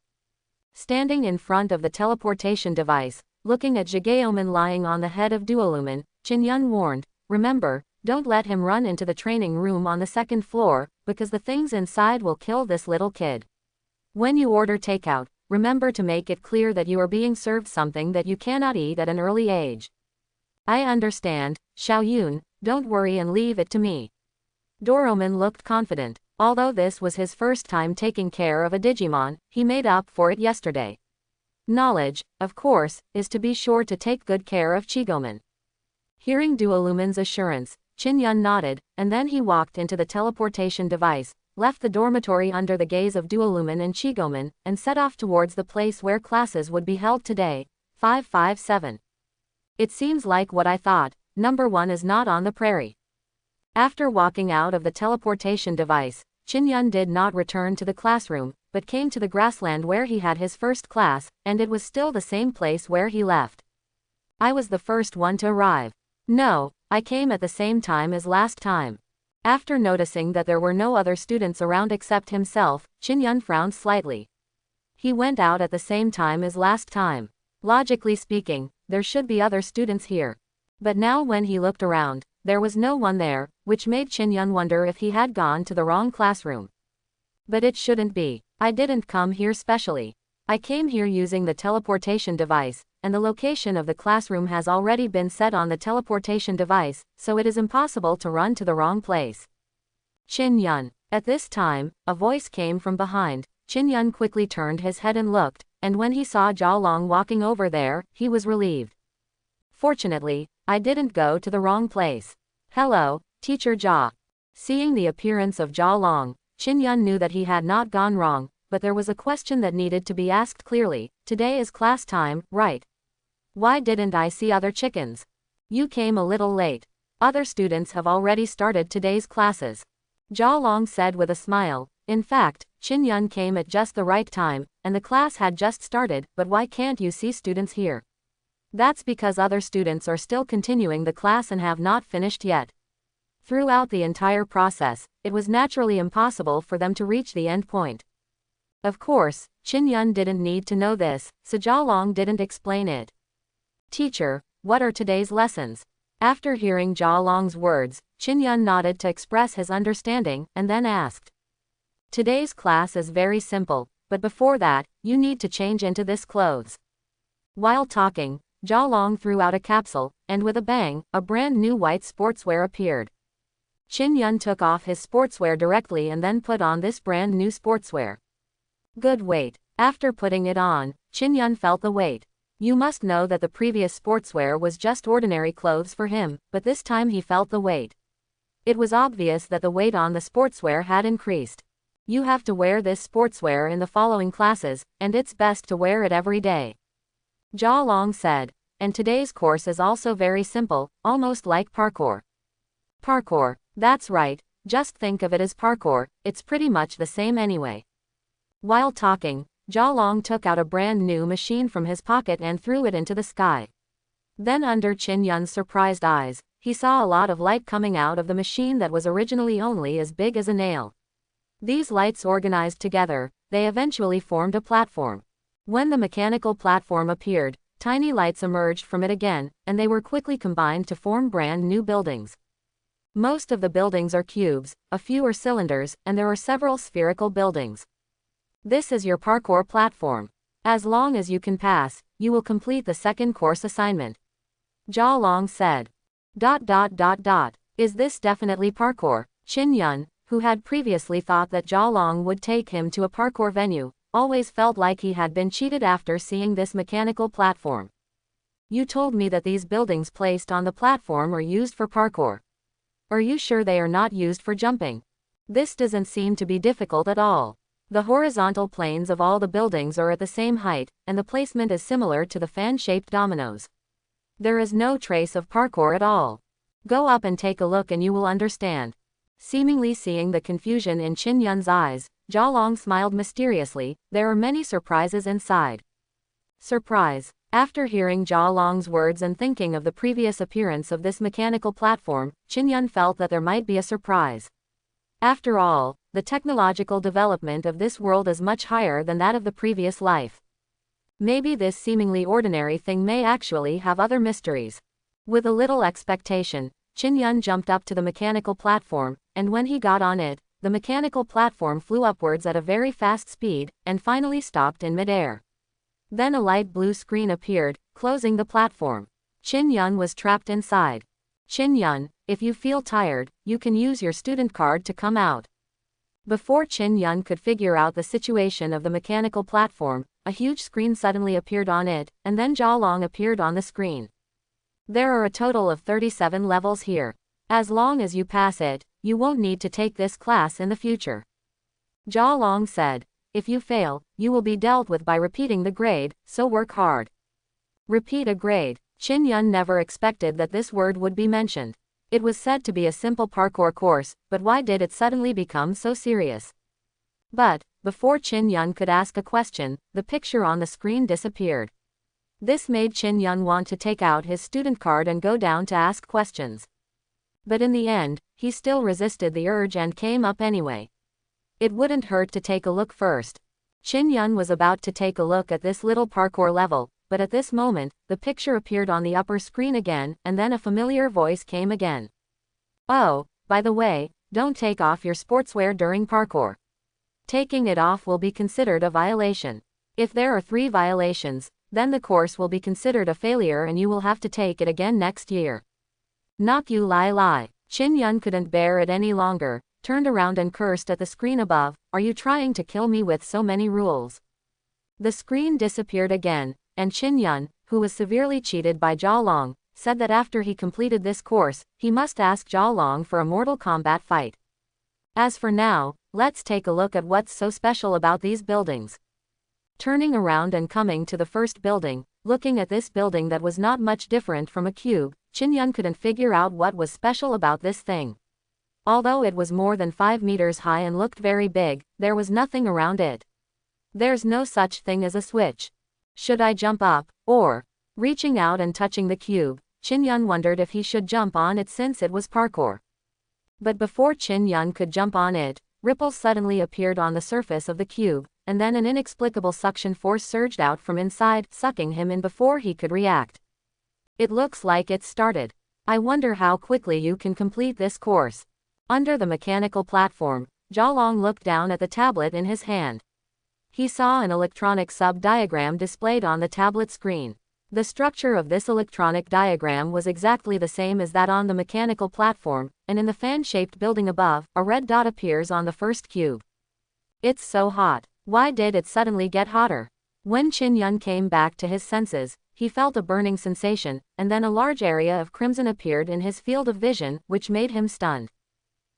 Standing in front of the teleportation device, looking at Jigaoman lying on the head of Dualuman, Chinyan warned, remember, don't let him run into the training room on the second floor, because the things inside will kill this little kid. When you order takeout, remember to make it clear that you are being served something that you cannot eat at an early age. I understand, Xiaoyun, don't worry and leave it to me. Doroman looked confident. Although this was his first time taking care of a Digimon, he made up for it yesterday. Knowledge, of course, is to be sure to take good care of Chigoman. Hearing Dualuman's assurance, Chinyan nodded, and then he walked into the teleportation device, left the dormitory under the gaze of Dualuman and Chigoman, and set off towards the place where classes would be held today, 557. It seems like what I thought, number 1 is not on the prairie. After walking out of the teleportation device, Chinyan did not return to the classroom, but came to the grassland where he had his first class, and it was still the same place where he left. I was the first one to arrive. No, I came at the same time as last time. After noticing that there were no other students around except himself, Chinyan frowned slightly. He went out at the same time as last time. Logically speaking, there should be other students here. But now when he looked around, there was no one there, which made Chinyan wonder if he had gone to the wrong classroom. But it shouldn't be. I didn't come here specially. I came here using the teleportation device, and the location of the classroom has already been set on the teleportation device, so it is impossible to run to the wrong place. Chin Yun. At this time, a voice came from behind. Chin Yun quickly turned his head and looked, and when he saw Jia Long walking over there, he was relieved. Fortunately, I didn't go to the wrong place. Hello, Teacher Jia. Seeing the appearance of Jia Long, Chin Yun knew that he had not gone wrong, but there was a question that needed to be asked clearly. Today is class time, right? Why didn't I see other chickens? You came a little late. Other students have already started today's classes. Jia Long said with a smile. In fact, Chin Yun came at just the right time, and the class had just started, but why can't you see students here? That's because other students are still continuing the class and have not finished yet. Throughout the entire process, it was naturally impossible for them to reach the end point. Of course, Chin Yun didn't need to know this, so Jia Long didn't explain it. Teacher, what are today's lessons? After hearing Jia Long's words, Chin Yun nodded to express his understanding, and then asked. Today's class is very simple, but before that, you need to change into this clothes. While talking, Jia Long threw out a capsule, and with a bang, a brand new white sportswear appeared. Chin Yun took off his sportswear directly and then put on this brand new sportswear. Good weight. After putting it on, Chin Yun felt the weight. You must know that the previous sportswear was just ordinary clothes for him, but this time he felt the weight. It was obvious that the weight on the sportswear had increased. You have to wear this sportswear in the following classes, and it's best to wear it every day. Jia Long said, and today's course is also very simple, almost like parkour. Parkour, that's right, just think of it as parkour, it's pretty much the same anyway. While talking, Jia Long took out a brand new machine from his pocket and threw it into the sky. Then under Chin Yun's surprised eyes, he saw a lot of light coming out of the machine that was originally only as big as a nail. These lights organized together, they eventually formed a platform. When the mechanical platform appeared, tiny lights emerged from it again, and they were quickly combined to form brand new buildings. Most of the buildings are cubes, a few are cylinders, and there are several spherical buildings. This is your parkour platform. As long as you can pass, you will complete the second course assignment. Jia Long said. Is this definitely parkour? Chin Yun, who had previously thought that Jia Long would take him to a parkour venue, always felt like he had been cheated after seeing this mechanical platform. You told me that these buildings placed on the platform are used for parkour. Are you sure they are not used for jumping? This doesn't seem to be difficult at all. The horizontal planes of all the buildings are at the same height, and the placement is similar to the fan-shaped dominoes. There is no trace of parkour at all. Go up and take a look and you will understand. Seemingly seeing the confusion in Chin Yun's eyes, Jia Long smiled mysteriously. There are many surprises inside. Surprise. After hearing Jia Long's words and thinking of the previous appearance of this mechanical platform, Chin Yun felt that there might be a surprise. After all, the technological development of this world is much higher than that of the previous life. Maybe this seemingly ordinary thing may actually have other mysteries. With a little expectation, Chin Yun jumped up to the mechanical platform, and when he got on it, the mechanical platform flew upwards at a very fast speed, and finally stopped in midair. Then a light blue screen appeared, closing the platform. Chin Yun was trapped inside. Chin Yun, if you feel tired, you can use your student card to come out. Before Chin Yun could figure out the situation of the mechanical platform, a huge screen suddenly appeared on it, and then Jia Long appeared on the screen. There are a total of 37 levels here. As long as you pass it, you won't need to take this class in the future. Jia Long said, if you fail, you will be dealt with by repeating the grade, so work hard. Repeat a grade. Chin Yun never expected that this word would be mentioned. It was said to be a simple parkour course, but why did it suddenly become so serious? But, before Chin Yun could ask a question, the picture on the screen disappeared. This made Chin Yun want to take out his student card and go down to ask questions. But in the end, he still resisted the urge and came up anyway. It wouldn't hurt to take a look first. Chin Yun was about to take a look at this little parkour level, but at this moment, the picture appeared on the upper screen again, and then a familiar voice came again. Oh, by the way, don't take off your sportswear during parkour. Taking it off will be considered a violation. If there are 3 violations, then the course will be considered a failure and you will have to take it again next year. Knock you lie. Chin Yun couldn't bear it any longer, turned around and cursed at the screen above. Are you trying to kill me with so many rules? The screen disappeared again, and Chin Yun, who was severely cheated by Jia Long, said that after he completed this course, he must ask Jia Long for a Mortal Kombat fight. As for now, let's take a look at what's so special about these buildings. Turning around and coming to the first building, looking at this building that was not much different from a cube, Chin Yun couldn't figure out what was special about this thing. Although it was more than 5 meters high and looked very big, there was nothing around it. There's no such thing as a switch. Should I jump up, or? Reaching out and touching the cube, Chin Yun wondered if he should jump on it since it was parkour. But before Chin Yun could jump on it, ripples suddenly appeared on the surface of the cube, and then an inexplicable suction force surged out from inside, sucking him in before he could react. It looks like it started. I wonder how quickly you can complete this course. Under the mechanical platform, Jia Long looked down at the tablet in his hand. He saw an electronic sub-diagram displayed on the tablet screen. The structure of this electronic diagram was exactly the same as that on the mechanical platform, and in the fan-shaped building above, a red dot appears on the first cube. It's so hot. Why did it suddenly get hotter? When Chin Yun came back to his senses, he felt a burning sensation, and then a large area of crimson appeared in his field of vision, which made him stunned.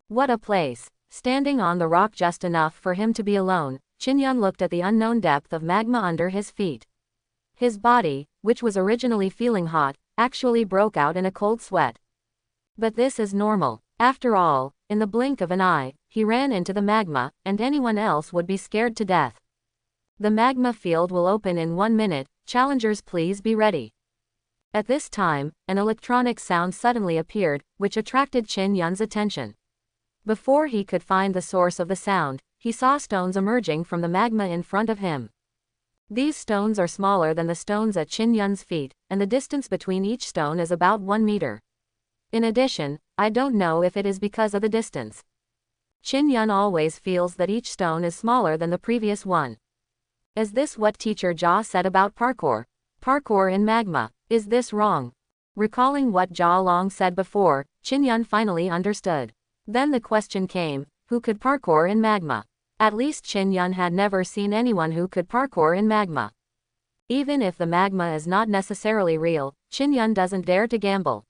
What a place! Standing on the rock just enough for him to be alone, Chin Yun looked at the unknown depth of magma under his feet. His body, which was originally feeling hot, actually broke out in a cold sweat. But this is normal. After all, in the blink of an eye, he ran into the magma, and anyone else would be scared to death. The magma field will open in 1 minute, challengers please be ready. At this time, an electronic sound suddenly appeared, which attracted Chin Yun's attention. Before he could find the source of the sound, he saw stones emerging from the magma in front of him. These stones are smaller than the stones at Chin Yun's feet, and the distance between each stone is about 1 meter. In addition, I don't know if it is because of the distance. Chin Yun always feels that each stone is smaller than the previous one. Is this what Teacher Jia said about parkour? Parkour in magma. Is this wrong? Recalling what Jia Long said before, Chin Yun finally understood. Then the question came, who could parkour in magma? At least Chin Yun had never seen anyone who could parkour in magma. Even if the magma is not necessarily real, Chin Yun doesn't dare to gamble.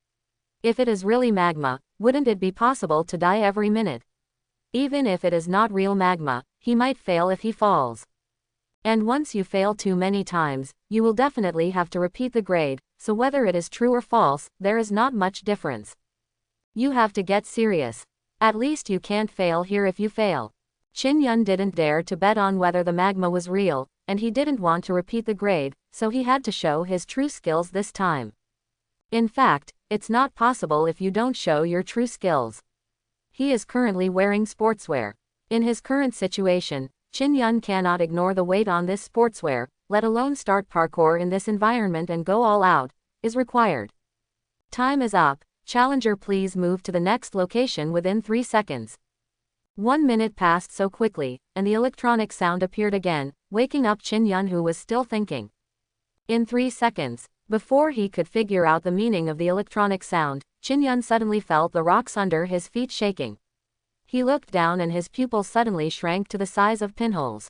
If it is really magma, wouldn't it be possible to die every minute? Even if it is not real magma, he might fail if he falls. And once you fail too many times, you will definitely have to repeat the grade, so whether it is true or false, there is not much difference. You have to get serious. At least you can't fail here if you fail. Chin Yun didn't dare to bet on whether the magma was real, and he didn't want to repeat the grade, so he had to show his true skills this time. In fact, it's not possible if you don't show your true skills. He is currently wearing sportswear. In his current situation, Chin Yun cannot ignore the weight on this sportswear, let alone start parkour in this environment and go all out, is required. Time is up. Challenger please move to the next location within 3 seconds. 1 minute passed so quickly, and the electronic sound appeared again, waking up Chin Yun who was still thinking. In 3 seconds, before he could figure out the meaning of the electronic sound, Chin Yun suddenly felt the rocks under his feet shaking. He looked down and his pupils suddenly shrank to the size of pinholes.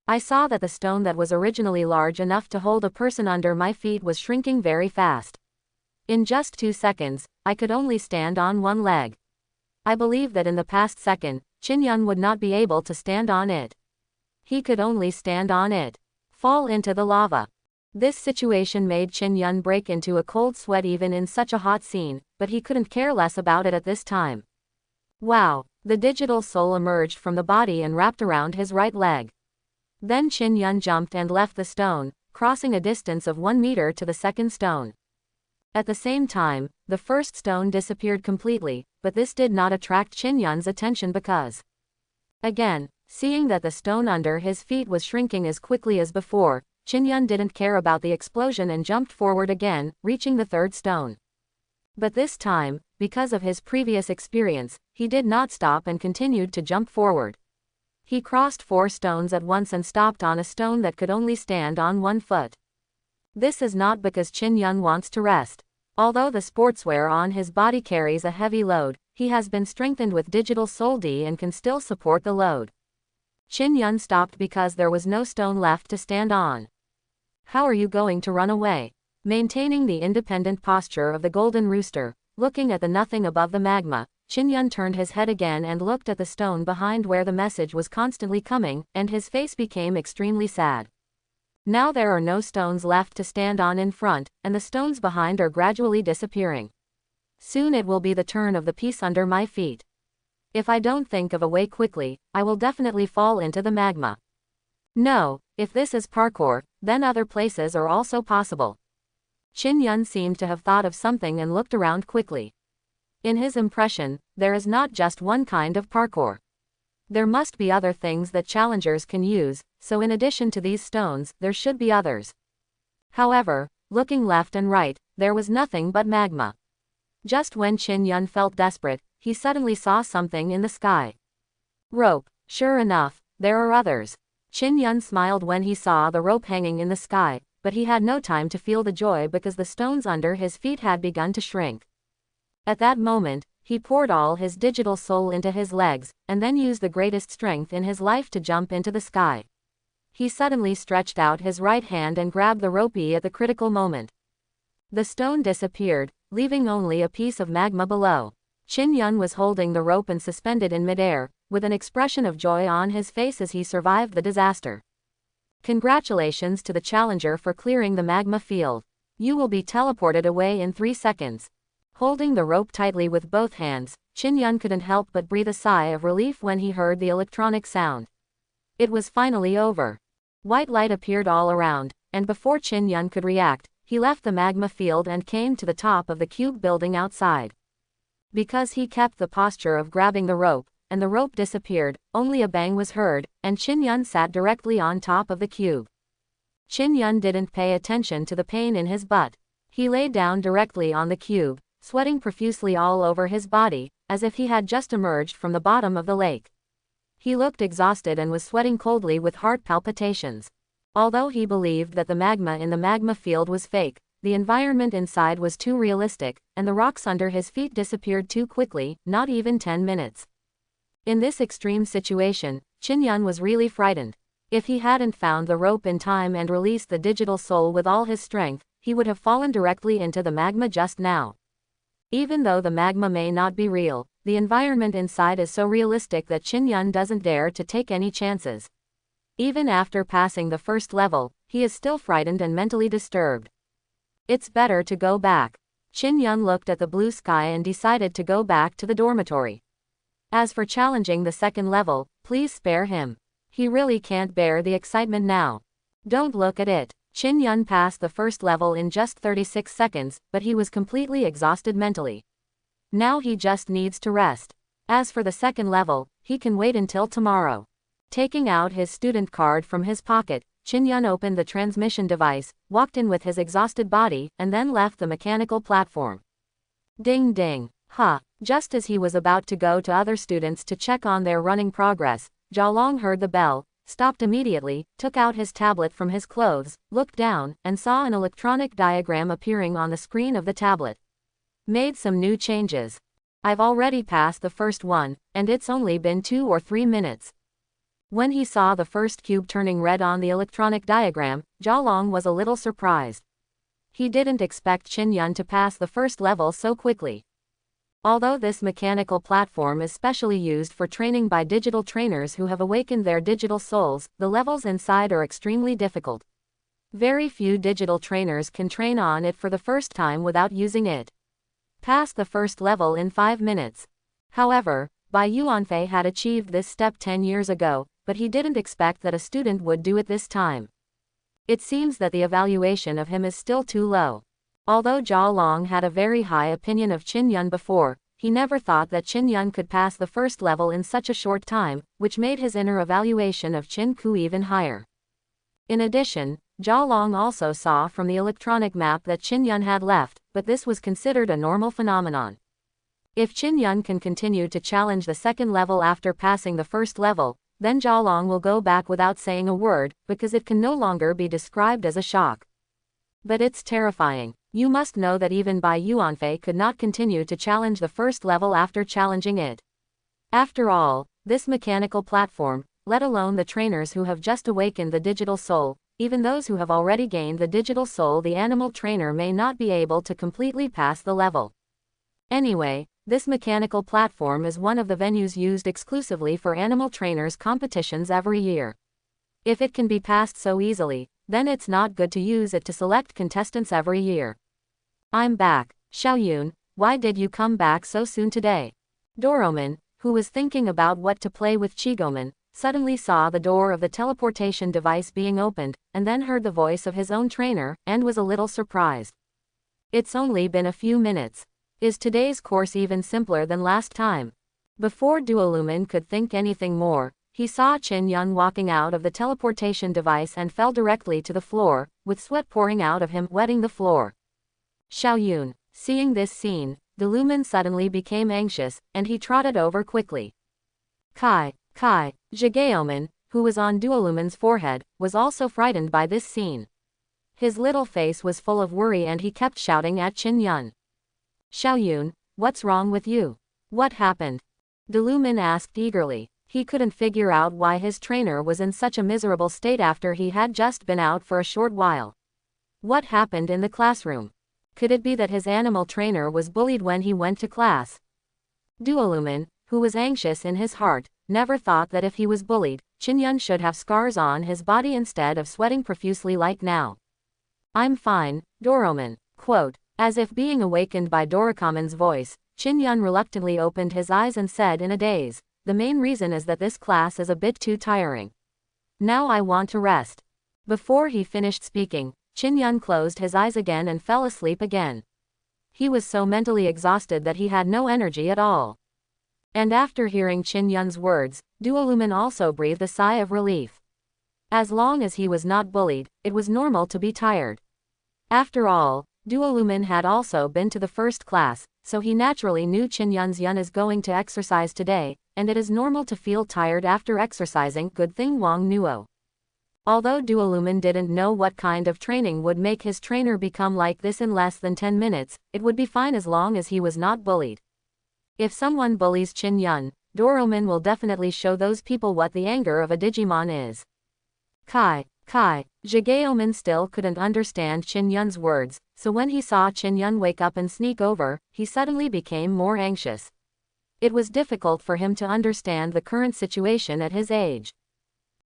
I saw that the stone that was originally large enough to hold a person under my feet was shrinking very fast. In just 2 seconds, I could only stand on 1 leg. I believe that in the past second, Chin Yun would not be able to stand on it. He could only stand on it. Fall into the lava. This situation made Chin Yun break into a cold sweat even in such a hot scene, but he couldn't care less about it at this time. Wow! The digital soul emerged from the body and wrapped around his right leg. Then Chin Yun jumped and left the stone, crossing a distance of 1 meter to the second stone. At the same time, the first stone disappeared completely, but this did not attract Chin Yun's attention because, again, seeing that the stone under his feet was shrinking as quickly as before, Chin Yun didn't care about the explosion and jumped forward again, reaching the third stone. But this time, because of his previous experience, he did not stop and continued to jump forward. He crossed 4 stones at once and stopped on a stone that could only stand on 1 foot. This is not because Chin Yun wants to rest. Although the sportswear on his body carries a heavy load, he has been strengthened with Digital Soul D and can still support the load. Chin Yun stopped because there was no stone left to stand on. How are you going to run away? Maintaining the independent posture of the golden rooster, looking at the nothing above the magma, Chin Yun turned his head again and looked at the stone behind where the message was constantly coming, and his face became extremely sad. Now there are no stones left to stand on in front, and the stones behind are gradually disappearing. Soon it will be the turn of the piece under my feet. If I don't think of a way quickly, I will definitely fall into the magma. No, if this is parkour, then other places are also possible. Chin Yun seemed to have thought of something and looked around quickly. In his impression, there is not just one kind of parkour. There must be other things that challengers can use, so in addition to these stones, there should be others. However, looking left and right, there was nothing but magma. Just when Chin Yun felt desperate, he suddenly saw something in the sky. Rope. Sure enough, there are others. Chin Yun smiled when he saw the rope hanging in the sky, but he had no time to feel the joy because the stones under his feet had begun to shrink. At that moment, he poured all his digital soul into his legs, and then used the greatest strength in his life to jump into the sky. He suddenly stretched out his right hand and grabbed the ropey at the critical moment. The stone disappeared, leaving only a piece of magma below. Chin Yun was holding the rope and suspended in midair, with an expression of joy on his face as he survived the disaster. Congratulations to the challenger for clearing the magma field. You will be teleported away in 3 seconds. Holding the rope tightly with both hands, Chin Yun couldn't help but breathe a sigh of relief when he heard the electronic sound. It was finally over. White light appeared all around, and before Chin Yun could react, he left the magma field and came to the top of the cube building outside. Because he kept the posture of grabbing the rope, and the rope disappeared, only a bang was heard, and Chin Yun sat directly on top of the cube. Chin Yun didn't pay attention to the pain in his butt. He lay down directly on the cube, sweating profusely all over his body, as if he had just emerged from the bottom of the lake. He looked exhausted and was sweating coldly with heart palpitations. Although he believed that the magma in the magma field was fake, the environment inside was too realistic, and the rocks under his feet disappeared too quickly, not even 10 minutes. In this extreme situation, Chin Yun was really frightened. If he hadn't found the rope in time and released the digital soul with all his strength, he would have fallen directly into the magma just now. Even though the magma may not be real, the environment inside is so realistic that Chin Yun doesn't dare to take any chances. Even after passing the first level, he is still frightened and mentally disturbed. It's better to go back. Chin Yun looked at the blue sky and decided to go back to the dormitory. As for challenging the second level, please spare him. He really can't bear the excitement now. Don't look at it. Chin Yun passed the first level in just 36 seconds, but he was completely exhausted mentally. Now he just needs to rest. As for the second level, he can wait until tomorrow. Taking out his student card from his pocket, Chin Yun opened the transmission device, walked in with his exhausted body, and then left the mechanical platform. Ding ding. Just as he was about to go to other students to check on their running progress, Jialong heard the bell, stopped immediately, took out his tablet from his clothes, looked down, and saw an electronic diagram appearing on the screen of the tablet. Made some new changes. I've already passed the first one, and it's only been 2 or 3 minutes. When he saw the first cube turning red on the electronic diagram, Jialong was a little surprised. He didn't expect Chin Yun to pass the first level so quickly. Although this mechanical platform is specially used for training by digital trainers who have awakened their digital souls, the levels inside are extremely difficult. Very few digital trainers can train on it for the first time without using it. Pass the first level in 5 minutes. However, Bai Yuanfei had achieved this step 10 years ago, but he didn't expect that a student would do it this time. It seems that the evaluation of him is still too low. Although Zhao Long had a very high opinion of Chin Yun before, he never thought that Chin Yun could pass the first level in such a short time, which made his inner evaluation of Chin Ku even higher. In addition, Zhao Long also saw from the electronic map that Chin Yun had left, but this was considered a normal phenomenon. If Chin Yun can continue to challenge the second level after passing the first level, then Jialong will go back without saying a word, because it can no longer be described as a shock. But it's terrifying. You must know that even Bai Yuanfei could not continue to challenge the first level after challenging it. After all, this mechanical platform, let alone the trainers who have just awakened the digital soul, even those who have already gained the digital soul, the animal trainer may not be able to completely pass the level. Anyway, this mechanical platform is one of the venues used exclusively for animal trainers competitions every year. If it can be passed so easily, then it's not good to use it to select contestants every year. I'm back. Xiaoyun, why did you come back so soon today? Doroman, who was thinking about what to play with Chigoman, suddenly saw the door of the teleportation device being opened, and then heard the voice of his own trainer, and was a little surprised. It's only been a few minutes. Is today's course even simpler than last time? Before Duolumin could think anything more, he saw Qin Yun walking out of the teleportation device and fell directly to the floor, with sweat pouring out of him, wetting the floor. Xiaoyun, seeing this scene, Duolumin suddenly became anxious, and he trotted over quickly. Kai, Jigaoman, who was on Duolumin's forehead, was also frightened by this scene. His little face was full of worry and he kept shouting at Qin Yun. Xiaoyun, what's wrong with you? What happened? Duolumin asked eagerly. He couldn't figure out why his trainer was in such a miserable state after he had just been out for a short while. What happened in the classroom? Could it be that his animal trainer was bullied when he went to class? Duolumin, who was anxious in his heart, never thought that if he was bullied, Qin Yun should have scars on his body instead of sweating profusely like now. I'm fine, Doroman. Quote, as if being awakened by Dorakaman's voice, Qin Yun reluctantly opened his eyes and said in a daze, the main reason is that this class is a bit too tiring. Now I want to rest. Before he finished speaking, Qin Yun closed his eyes again and fell asleep again. He was so mentally exhausted that he had no energy at all. And after hearing Qin Yun's words, Duolumin also breathed a sigh of relief. As long as he was not bullied, it was normal to be tired. After all, Duolumin had also been to the first class, so he naturally knew Qin Yun is going to exercise today, and it is normal to feel tired after exercising. Good thing Wang Nuo. Although Duolumin didn't know what kind of training would make his trainer become like this in less than 10 minutes, it would be fine as long as he was not bullied. If someone bullies Qin Yun, Doroman will definitely show those people what the anger of a Digimon is. Kai, Jigaoman still couldn't understand Qin Yun's words, so when he saw Qin Yun wake up and sneak over, he suddenly became more anxious. It was difficult for him to understand the current situation at his age.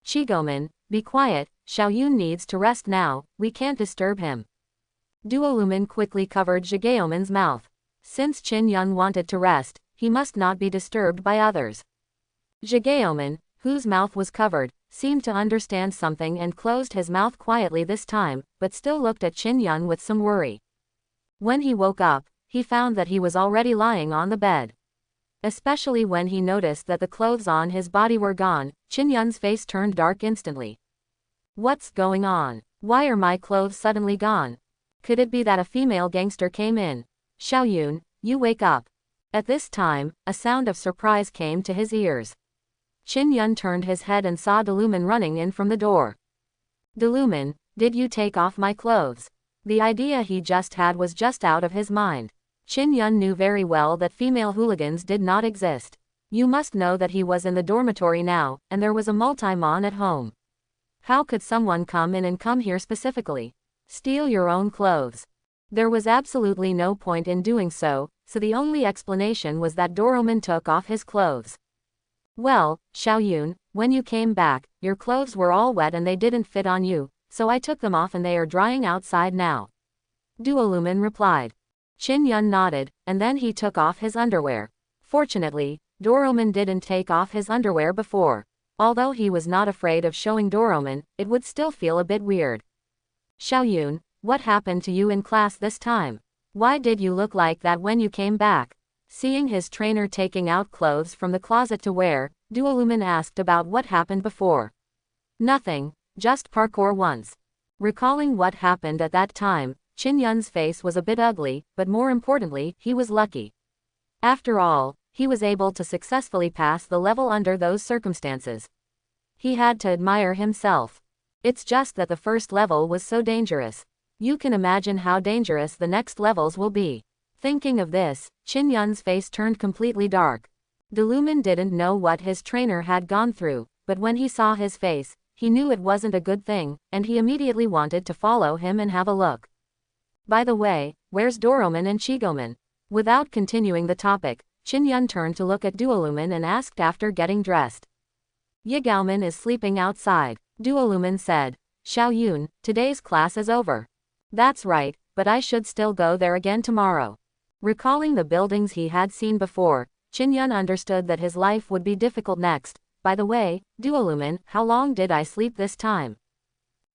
Chigoman, be quiet, Xiaoyun needs to rest now, we can't disturb him. Duolumin quickly covered Jigaoman's mouth. Since Qin Yun wanted to rest, he must not be disturbed by others. Jigaoman, whose mouth was covered, seemed to understand something and closed his mouth quietly this time, but still looked at Qin Yun with some worry. When he woke up, he found that he was already lying on the bed. Especially when he noticed that the clothes on his body were gone, Qin Yun's face turned dark instantly. What's going on? Why are my clothes suddenly gone? Could it be that a female gangster came in? Xiaoyun, you wake up. At this time, a sound of surprise came to his ears. Qin Yun turned his head and saw Duolumin running in from the door. Duolumin, did you take off my clothes? The idea he just had was just out of his mind. Qin Yun knew very well that female hooligans did not exist. You must know that he was in the dormitory now, and there was a multi-mon at home. How could someone come in and come here specifically? Steal your own clothes. There was absolutely no point in doing so, so the only explanation was that Doroman took off his clothes. Well, Xiaoyun, when you came back, your clothes were all wet and they didn't fit on you, so I took them off and they are drying outside now. Duolumin replied. Qin Yun nodded, and then he took off his underwear. Fortunately, Doroman didn't take off his underwear before. Although he was not afraid of showing Doroman, it would still feel a bit weird. Xiaoyun, what happened to you in class this time? Why did you look like that when you came back? Seeing his trainer taking out clothes from the closet to wear, Duolumin asked about what happened before. Nothing, just parkour once. Recalling what happened at that time, Qin Yun's face was a bit ugly, but more importantly, he was lucky. After all, he was able to successfully pass the level under those circumstances. He had to admire himself. It's just that the first level was so dangerous. You can imagine how dangerous the next levels will be. Thinking of this, Qin Yun's face turned completely dark. Delumin didn't know what his trainer had gone through, but when he saw his face, he knew it wasn't a good thing, and he immediately wanted to follow him and have a look. By the way, where's Doroman and Chigoman? Without continuing the topic, Qin Yun turned to look at Duolumin and asked after getting dressed. Yigauman is sleeping outside, Duolumin said. Xiao Yun, today's class is over. That's right, but I should still go there again tomorrow. Recalling the buildings he had seen before, Qin Yun understood that his life would be difficult next. By the way, Duolumin, how long did I sleep this time?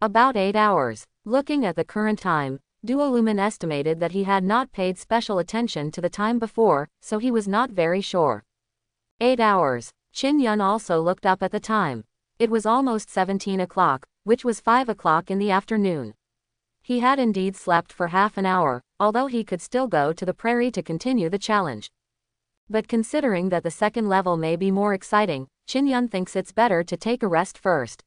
About 8 hours. Looking at the current time, Duolumin estimated that he had not paid special attention to the time before, so he was not very sure. 8 hours. Qin Yun also looked up at the time. It was almost 17 o'clock, which was 5 o'clock in the afternoon. He had indeed slept for half an hour, although he could still go to the prairie to continue the challenge. But considering that the second level may be more exciting, Qin Yun thinks it's better to take a rest first.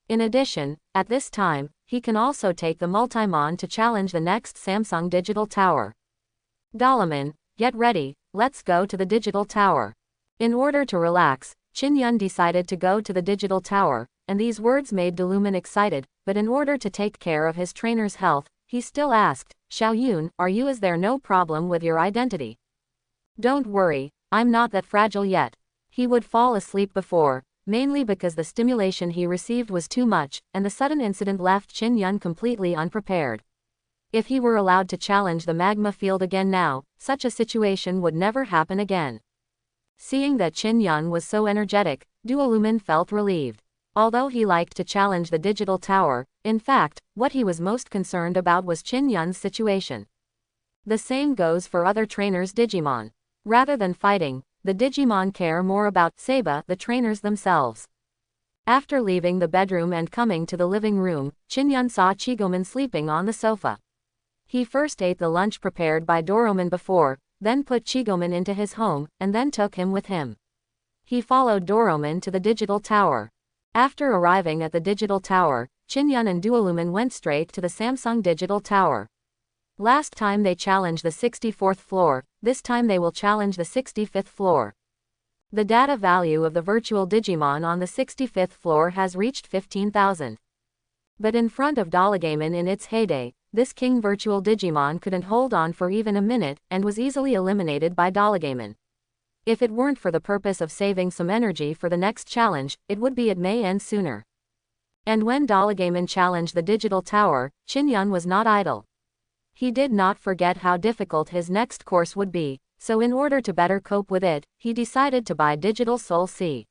In addition, at this time, he can also take the Multimon to challenge the next Samsung Digital Tower. Dalaman, get ready, let's go to the Digital Tower. In order to relax, Qin Yun decided to go to the Digital Tower, and these words made Delumin excited, but in order to take care of his trainer's health, he still asked, Xiao Yun, is there no problem with your identity? Don't worry, I'm not that fragile yet. He would fall asleep before, mainly because the stimulation he received was too much, and the sudden incident left Qin Yun completely unprepared. If he were allowed to challenge the magma field again now, such a situation would never happen again. Seeing that Qin Yun was so energetic, Duolumin felt relieved. Although he liked to challenge the Digital Tower, in fact, what he was most concerned about was Qin Yun's situation. The same goes for other trainers' Digimon. Rather than fighting, the Digimon care more about Seba, the trainers themselves. After leaving the bedroom and coming to the living room, Qin Yun saw Chigoman sleeping on the sofa. He first ate the lunch prepared by Doroman before, then put Chigoman into his home, and then took him with him. He followed Doroman to the Digital Tower. After arriving at the Digital Tower, Qin Yun and Duolumin went straight to the Samsung Digital Tower. Last time they challenged the 64th floor, this time they will challenge the 65th floor. The data value of the virtual Digimon on the 65th floor has reached 15,000. But in front of Dalagamon in its heyday, this king virtual Digimon couldn't hold on for even a minute, and was easily eliminated by Dalagamon. If it weren't for the purpose of saving some energy for the next challenge, it may end sooner. And when Dalagamon challenged the Digital Tower, Qin Yun was not idle. He did not forget how difficult his next course would be, so in order to better cope with it, he decided to buy Digital Soul C.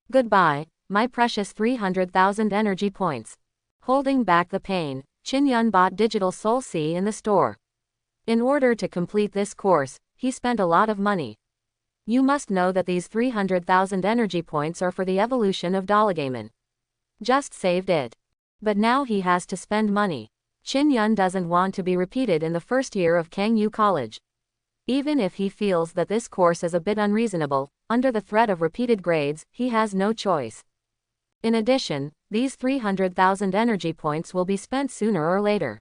Goodbye, my precious 300,000 energy points. Holding back the pain, Qin Yun bought Digital Soul C in the store. In order to complete this course, he spent a lot of money. You must know that these 300,000 energy points are for the evolution of Dalagamon. Just saved it. But now he has to spend money. Qin Yun doesn't want to be repeated in the first year of Kangyu College. Even if he feels that this course is a bit unreasonable, under the threat of repeated grades, he has no choice. In addition, these 300,000 energy points will be spent sooner or later.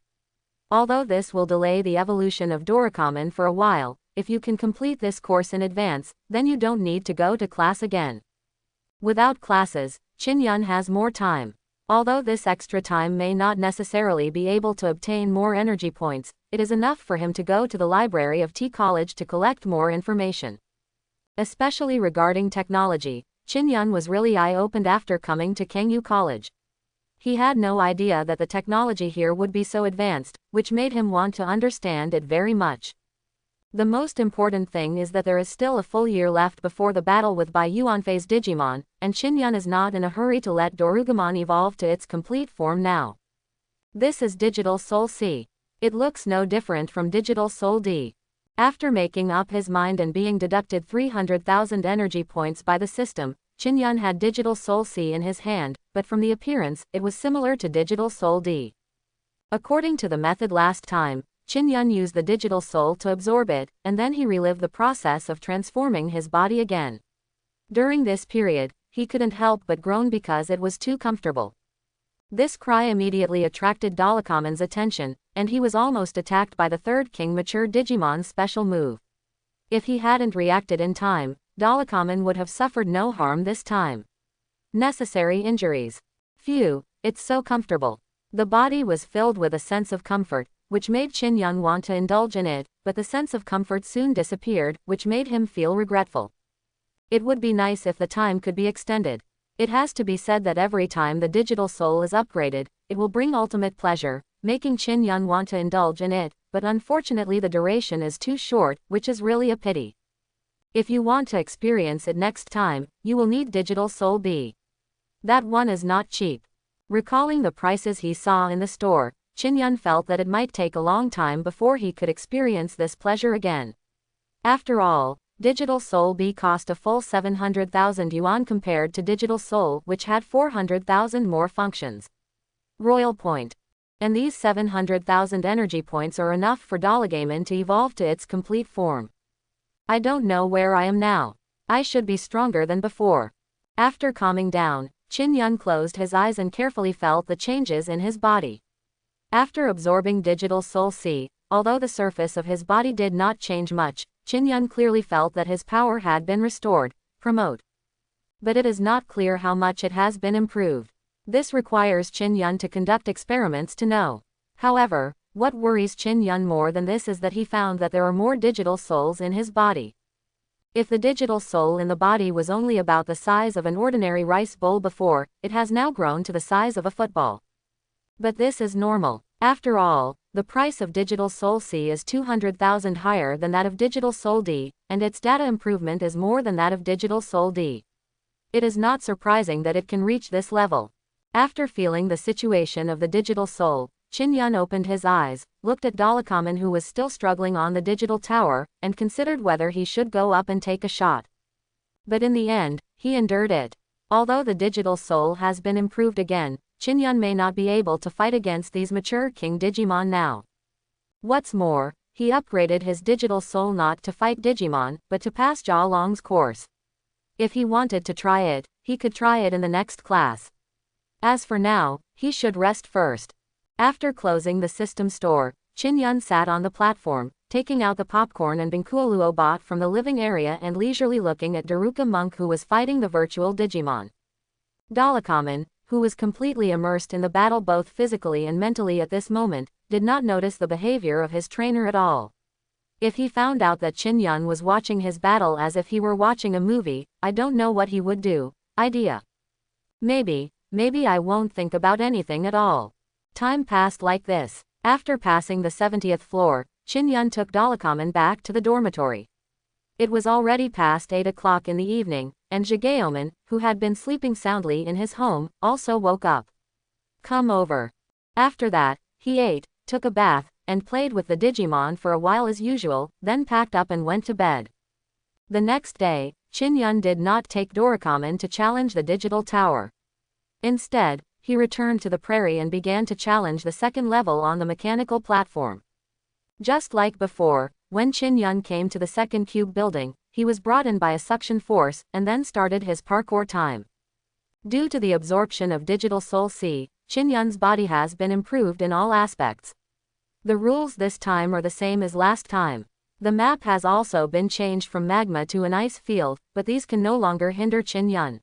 Although this will delay the evolution of Doracommon for a while, if you can complete this course in advance, then you don't need to go to class again. Without classes, Qin Yun has more time. Although this extra time may not necessarily be able to obtain more energy points, it is enough for him to go to the library of T College to collect more information. Especially regarding technology, Qin Yun was really eye-opened after coming to Kangyu College. He had no idea that the technology here would be so advanced, which made him want to understand it very much. The most important thing is that there is still a full year left before the battle with Bai Yuanfei's Digimon, and Qin Yun is not in a hurry to let Dorugamon evolve to its complete form now. This is Digital Soul C. It looks no different from Digital Soul D. After making up his mind and being deducted 300,000 energy points by the system, Qin Yun had Digital Soul C in his hand, but from the appearance, it was similar to Digital Soul D. According to the method last time, Qin Yun used the Digital Soul to absorb it, and then he relived the process of transforming his body again. During this period, he couldn't help but groan because it was too comfortable. This cry immediately attracted Dalakaman's attention, and he was almost attacked by the third King Mature Digimon's special move. If he hadn't reacted in time, Dalakaman would have suffered no harm this time. Necessary injuries. Phew, it's so comfortable. The body was filled with a sense of comfort, which made Qin Yun want to indulge in it, but the sense of comfort soon disappeared, which made him feel regretful. It would be nice if the time could be extended. It has to be said that every time the digital soul is upgraded, it will bring ultimate pleasure, making Qin Yun want to indulge in it, but unfortunately the duration is too short, which is really a pity. If you want to experience it next time, you will need Digital Soul B. That one is not cheap. Recalling the prices he saw in the store, Qin Yun felt that it might take a long time before he could experience this pleasure again. After all, Digital Soul B cost a full 700,000 yuan compared to Digital Soul, which had 400,000 more functions. Royal Point. And these 700,000 energy points are enough for Dalagaman to evolve to its complete form. I don't know where I am now. I should be stronger than before. After calming down, Qin Yun closed his eyes and carefully felt the changes in his body. After absorbing Digital Soul C, although the surface of his body did not change much, Qin Yun clearly felt that his power had been restored. Promote. But it is not clear how much it has been improved. This requires Qin Yun to conduct experiments to know. However, what worries Qin Yun more than this is that he found that there are more digital souls in his body. If the digital soul in the body was only about the size of an ordinary rice bowl before, it has now grown to the size of a football. But this is normal. After all, the price of Digital Soul C is 200,000 higher than that of Digital Soul D, and its data improvement is more than that of Digital Soul D. It is not surprising that it can reach this level. After feeling the situation of the digital soul, Qin Yun opened his eyes, looked at Dalakaman who was still struggling on the digital tower, and considered whether he should go up and take a shot. But in the end, he endured it. Although the digital soul has been improved again, Qin Yun may not be able to fight against these mature King Digimon now. What's more, he upgraded his digital soul not to fight Digimon, but to pass Jia Long's course. If he wanted to try it, he could try it in the next class. As for now, he should rest first. After closing the system store, Qin Yun sat on the platform, taking out the popcorn and Binkuoluo bot from the living area and leisurely looking at Daruka Monk who was fighting the virtual Digimon. Dalakaman, who was completely immersed in the battle both physically and mentally at this moment, did not notice the behavior of his trainer at all. If he found out that Qin Yun was watching his battle as if he were watching a movie, I don't know what he would do. Idea. Maybe I won't think about anything at all. Time passed like this. After passing the 70th floor, Qin Yun took Dalakaman back to the dormitory. It was already past 8 o'clock in the evening, and Jigaoman, who had been sleeping soundly in his home, also woke up. Come over. After that, he ate, took a bath, and played with the Digimon for a while as usual, then packed up and went to bed. The next day, Qin Yun did not take Dalakaman to challenge the digital tower. Instead, he returned to the prairie and began to challenge the second level on the mechanical platform. Just like before, when Qin Yun came to the second cube building, he was brought in by a suction force, and then started his parkour time. Due to the absorption of Digital Soul C, Qin Yun's body has been improved in all aspects. The rules this time are the same as last time. The map has also been changed from magma to an ice field, but these can no longer hinder Qin Yun.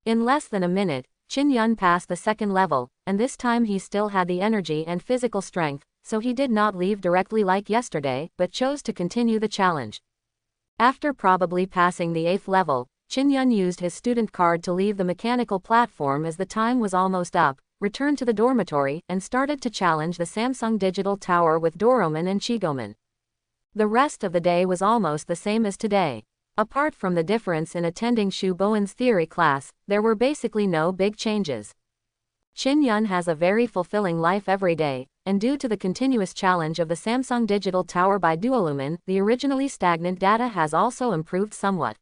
In less than a minute, Qin Yun passed the second level, and this time he still had the energy and physical strength, so he did not leave directly like yesterday, but chose to continue the challenge. After probably passing the 8th level, Qin Yun used his student card to leave the mechanical platform as the time was almost up, returned to the dormitory, and started to challenge the Samsung Digital Tower with Doroman and Chigoman. The rest of the day was almost the same as today. Apart from the difference in attending Shu Bowen's theory class, there were basically no big changes. Qin Yun has a very fulfilling life every day, and due to the continuous challenge of the Samsung Digital Tower by Duolumin, the originally stagnant data has also improved somewhat.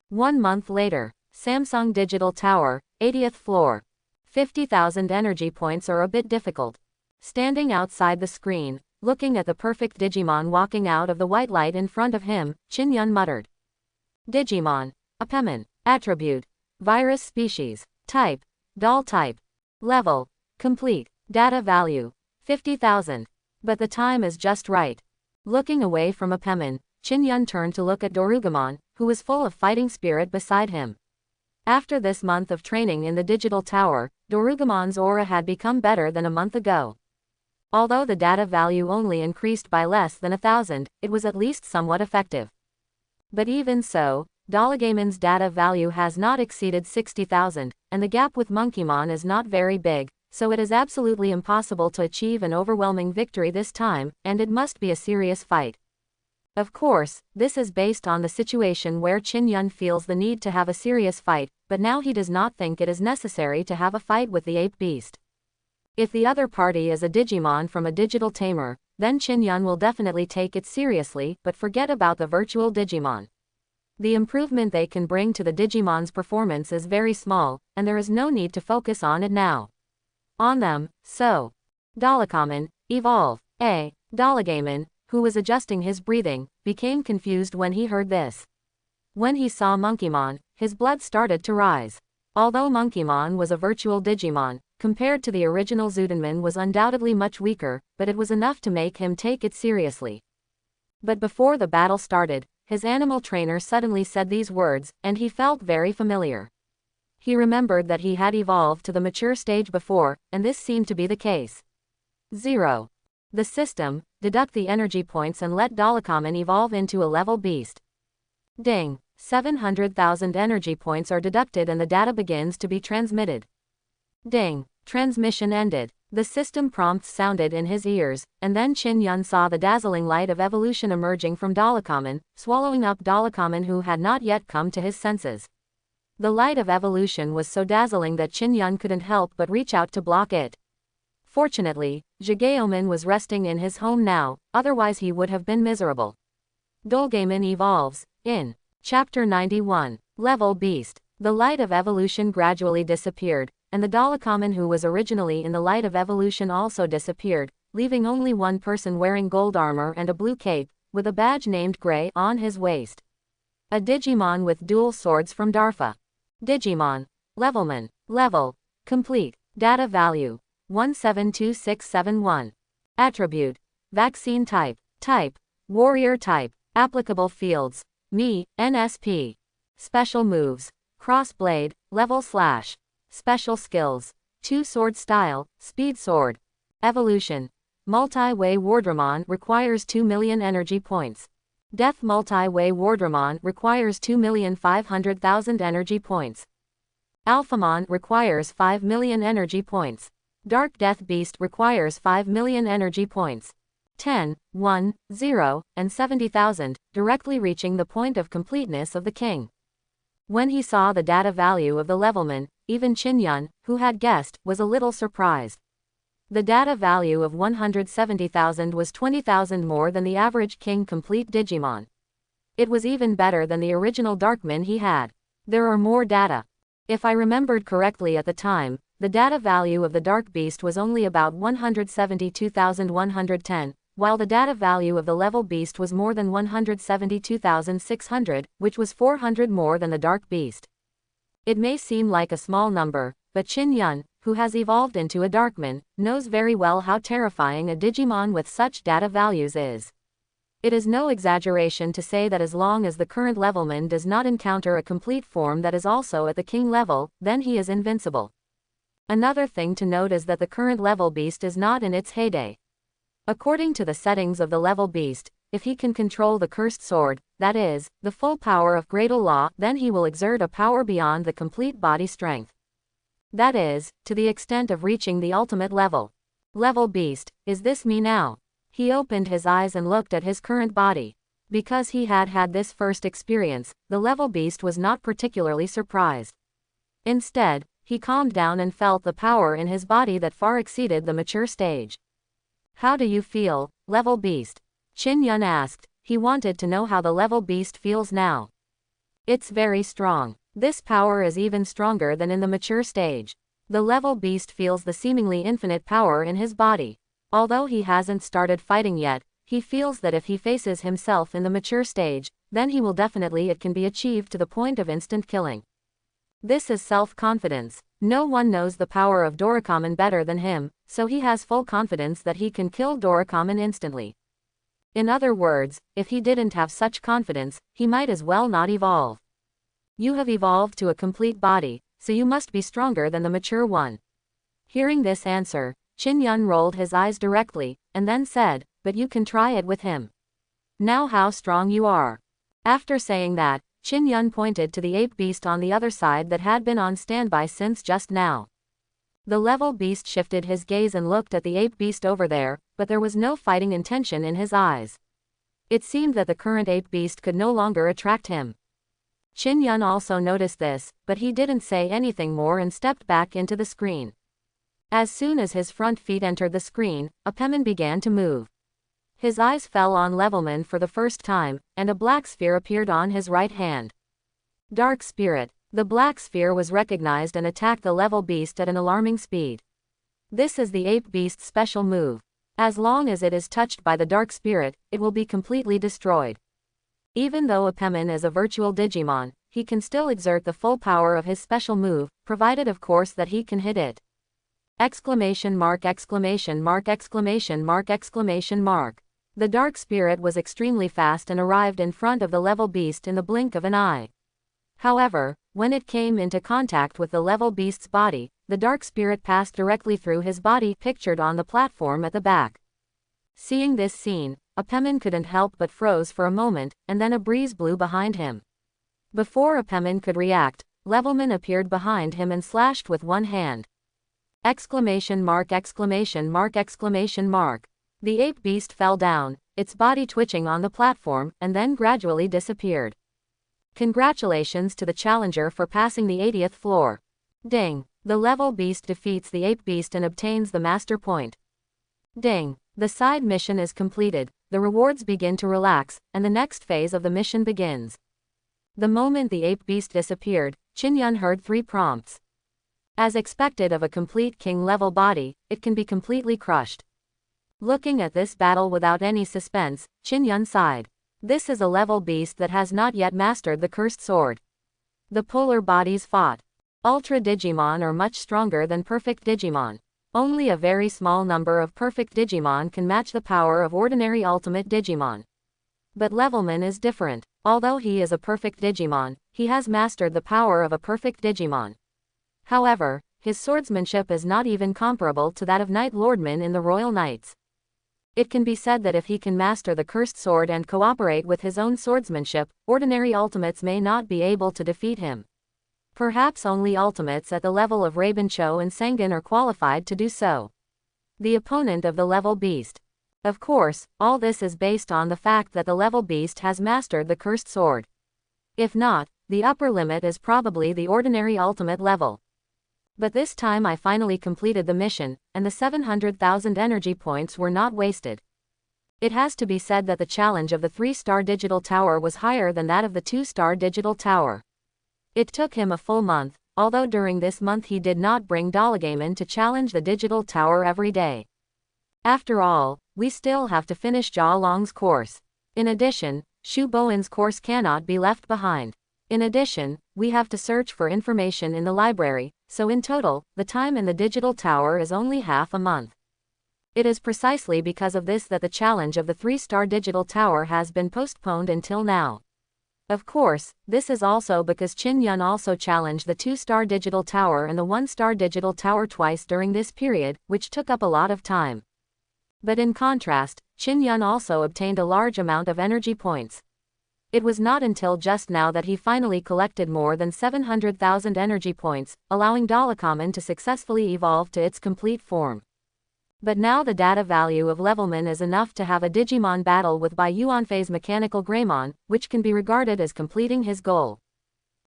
1 month later, Samsung Digital Tower, 80th floor. 50,000 energy points are a bit difficult. Standing outside the screen, looking at the perfect Digimon walking out of the white light in front of him, Qin Yun muttered. Digimon. Apemon. Attribute. Virus species. Type. Doll type. Level. Complete. Data value. 50,000. But the time is just right. Looking away from Apeman, Chin-yun turned to look at Dorugamon, who was full of fighting spirit beside him. After this month of training in the digital tower, Dorugamon's aura had become better than a month ago. Although the data value only increased by less than 1,000, it was at least somewhat effective. But even so, Dollagamon's data value has not exceeded 60,000, and the gap with Monkeymon is not very big, so it is absolutely impossible to achieve an overwhelming victory this time, and it must be a serious fight. Of course, this is based on the situation where Chin-yun feels the need to have a serious fight, but now he does not think it is necessary to have a fight with the ape beast. If the other party is a Digimon from a digital tamer, then Chin-yun will definitely take it seriously, but forget about the virtual Digimon. The improvement they can bring to the Digimon's performance is very small, and there is no need to focus on it now. On them, so. Dollacommon, evolve. Dollagamon, who was adjusting his breathing, became confused when he heard this. When he saw Monkeymon, his blood started to rise. Although Monkeymon was a virtual Digimon, compared to the original Zudanmon was undoubtedly much weaker, but it was enough to make him take it seriously. But before the battle started, his animal trainer suddenly said these words, and he felt very familiar. He remembered that he had evolved to the mature stage before, and this seemed to be the case. 0. The system, deduct the energy points and let Dollacommon evolve into a level beast. Ding. 700,000 energy points are deducted and the data begins to be transmitted. Ding. Transmission ended. The system prompts sounded in his ears, and then Chin-yun saw the dazzling light of evolution emerging from Dollacommon, swallowing up Dollacommon, who had not yet come to his senses. The light of evolution was so dazzling that Chin-yun couldn't help but reach out to block it. Fortunately, Jigaomon was resting in his home now, otherwise he would have been miserable. Dollgamon evolves. In Chapter 91, Level Beast. The light of evolution gradually disappeared, and the Dollacommon who was originally in the light of evolution also disappeared, leaving only one person wearing gold armor and a blue cape, with a badge named Grey on his waist. A Digimon with dual swords from Darfa. Digimon. Levelman. Level. Complete. Data value. 172671. Attribute. Vaccine type. Type. Warrior type. Applicable fields. Me, NSP. Special moves. Crossblade, level slash. Special skills. 2-sword style, speed sword. Evolution. Multi-way Wardramon requires 2 million energy points. Death Multi-way Wardramon requires 2,500,000 energy points. Alphamon requires 5 million energy points. Dark Death Beast requires 5 million energy points. 10, 1, 0, and 70,000, directly reaching the point of completeness of the king. When he saw the data value of the levelman, even Chin-yun, who had guessed, was a little surprised. The data value of 170,000 was 20,000 more than the average king complete Digimon. It was even better than the original Darkman he had. There are more data. If I remembered correctly at the time, the data value of the Dark Beast was only about 172,110, while the data value of the Level Beast was more than 172,600, which was 400 more than the Dark Beast. It may seem like a small number, but Chin-yun, who has evolved into a Darkman, knows very well how terrifying a Digimon with such data values is. It is no exaggeration to say that as long as the current levelman does not encounter a complete form that is also at the king level, then he is invincible. Another thing to note is that the current level beast is not in its heyday. According to the settings of the level beast, if he can control the cursed sword, that is, the full power of Gradle Law, then he will exert a power beyond the complete body strength. That is, to the extent of reaching the ultimate level. Level beast, is this me now? He opened his eyes and looked at his current body. Because he had had this first experience, the level beast was not particularly surprised. Instead, he calmed down and felt the power in his body that far exceeded the mature stage. How do you feel, level beast? Chin-yun asked. He wanted to know how the level beast feels now. It's very strong. This power is even stronger than in the mature stage. The level beast feels the seemingly infinite power in his body. Although he hasn't started fighting yet, he feels that if he faces himself in the mature stage, then he will definitely it can be achieved to the point of instant killing. This is self-confidence. No one knows the power of Dorikamen better than him, so he has full confidence that he can kill Dorikamen instantly. In other words, if he didn't have such confidence, he might as well not evolve. You have evolved to a complete body, so you must be stronger than the mature one. Hearing this answer, Qin rolled his eyes directly, and then said, but you can try it with him. Now how strong you are. After saying that, Qin pointed to the ape beast on the other side that had been on standby since just now. The level beast shifted his gaze and looked at the ape beast over there, but there was no fighting intention in his eyes. It seemed that the current ape beast could no longer attract him. Qin also noticed this, but he didn't say anything more and stepped back into the screen. As soon as his front feet entered the screen, Apeman began to move. His eyes fell on Levelman for the first time, and a black sphere appeared on his right hand. Dark Spirit. The black sphere was recognized and attacked the level beast at an alarming speed. This is the ape beast's special move. As long as it is touched by the Dark Spirit, it will be completely destroyed. Even though Apeman is a virtual Digimon, he can still exert the full power of his special move, provided of course that he can hit it. Exclamation mark exclamation mark exclamation mark exclamation mark. The Dark Spirit was extremely fast and arrived in front of the level beast in the blink of an eye. However, when it came into contact with the level beast's body, the Dark Spirit passed directly through his body pictured on the platform at the back. Seeing this scene, Apeman couldn't help but froze for a moment, and then a breeze blew behind him. Before Apeman could react, Levelman appeared behind him and slashed with one hand. Exclamation mark exclamation mark exclamation mark. The ape beast fell down, its body twitching on the platform, and then gradually disappeared. Congratulations to the challenger for passing the 80th floor. Ding. The level beast defeats the ape beast and obtains the master point. Ding. The side mission is completed, the rewards begin to relax, and the next phase of the mission begins. The moment the ape beast disappeared, Qin heard 3 prompts. As expected of a complete king-level body, it can be completely crushed. Looking at this battle without any suspense, Qin sighed. This is a level beast that has not yet mastered the cursed sword. The polar bodies fought. Ultra Digimon are much stronger than perfect Digimon. Only a very small number of perfect Digimon can match the power of ordinary ultimate Digimon. But Levelman is different. Although he is a perfect Digimon, he has mastered the power of a perfect Digimon. However, his swordsmanship is not even comparable to that of Knight Lordman in the Royal Knights. It can be said that if he can master the cursed sword and cooperate with his own swordsmanship, ordinary ultimates may not be able to defeat him. Perhaps only ultimates at the level of Rabencho and Sengen are qualified to do so. The opponent of the level beast. Of course, all this is based on the fact that the level beast has mastered the cursed sword. If not, the upper limit is probably the ordinary ultimate level. But this time I finally completed the mission, and the 700,000 energy points were not wasted. It has to be said that the challenge of the 3-star digital tower was higher than that of the 2-star digital tower. It took him a full month, although during this month he did not bring Dollagamen to challenge the digital tower every day. After all, we still have to finish Jia Long's course. In addition, Shu Bowen's course cannot be left behind. In addition, we have to search for information in the library, so in total, the time in the digital tower is only half a month. It is precisely because of this that the challenge of the 3-star digital tower has been postponed until now. Of course, this is also because Qin also challenged the 2-star digital tower and the 1-star digital tower twice during this period, which took up a lot of time. But in contrast, Qin also obtained a large amount of energy points. It was not until just now that he finally collected more than 700,000 energy points, allowing Dollagamen to successfully evolve to its complete form. But now the data value of Levelman is enough to have a Digimon battle with Bai Yuanfei's mechanical Greymon, which can be regarded as completing his goal.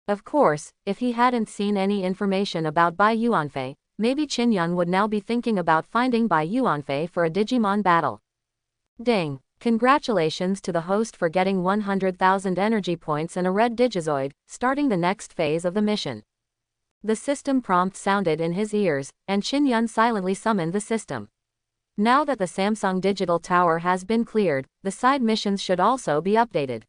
Of course, if he hadn't seen any information about Bai Yuanfei, maybe Qin would now be thinking about finding Bai Yuanfei for a Digimon battle. Ding! Congratulations to the host for getting 100,000 energy points and a red Digizoid, starting the next phase of the mission. The system prompt sounded in his ears, and Qin silently summoned the system. Now that the Samsung Digital Tower has been cleared, the side missions should also be updated.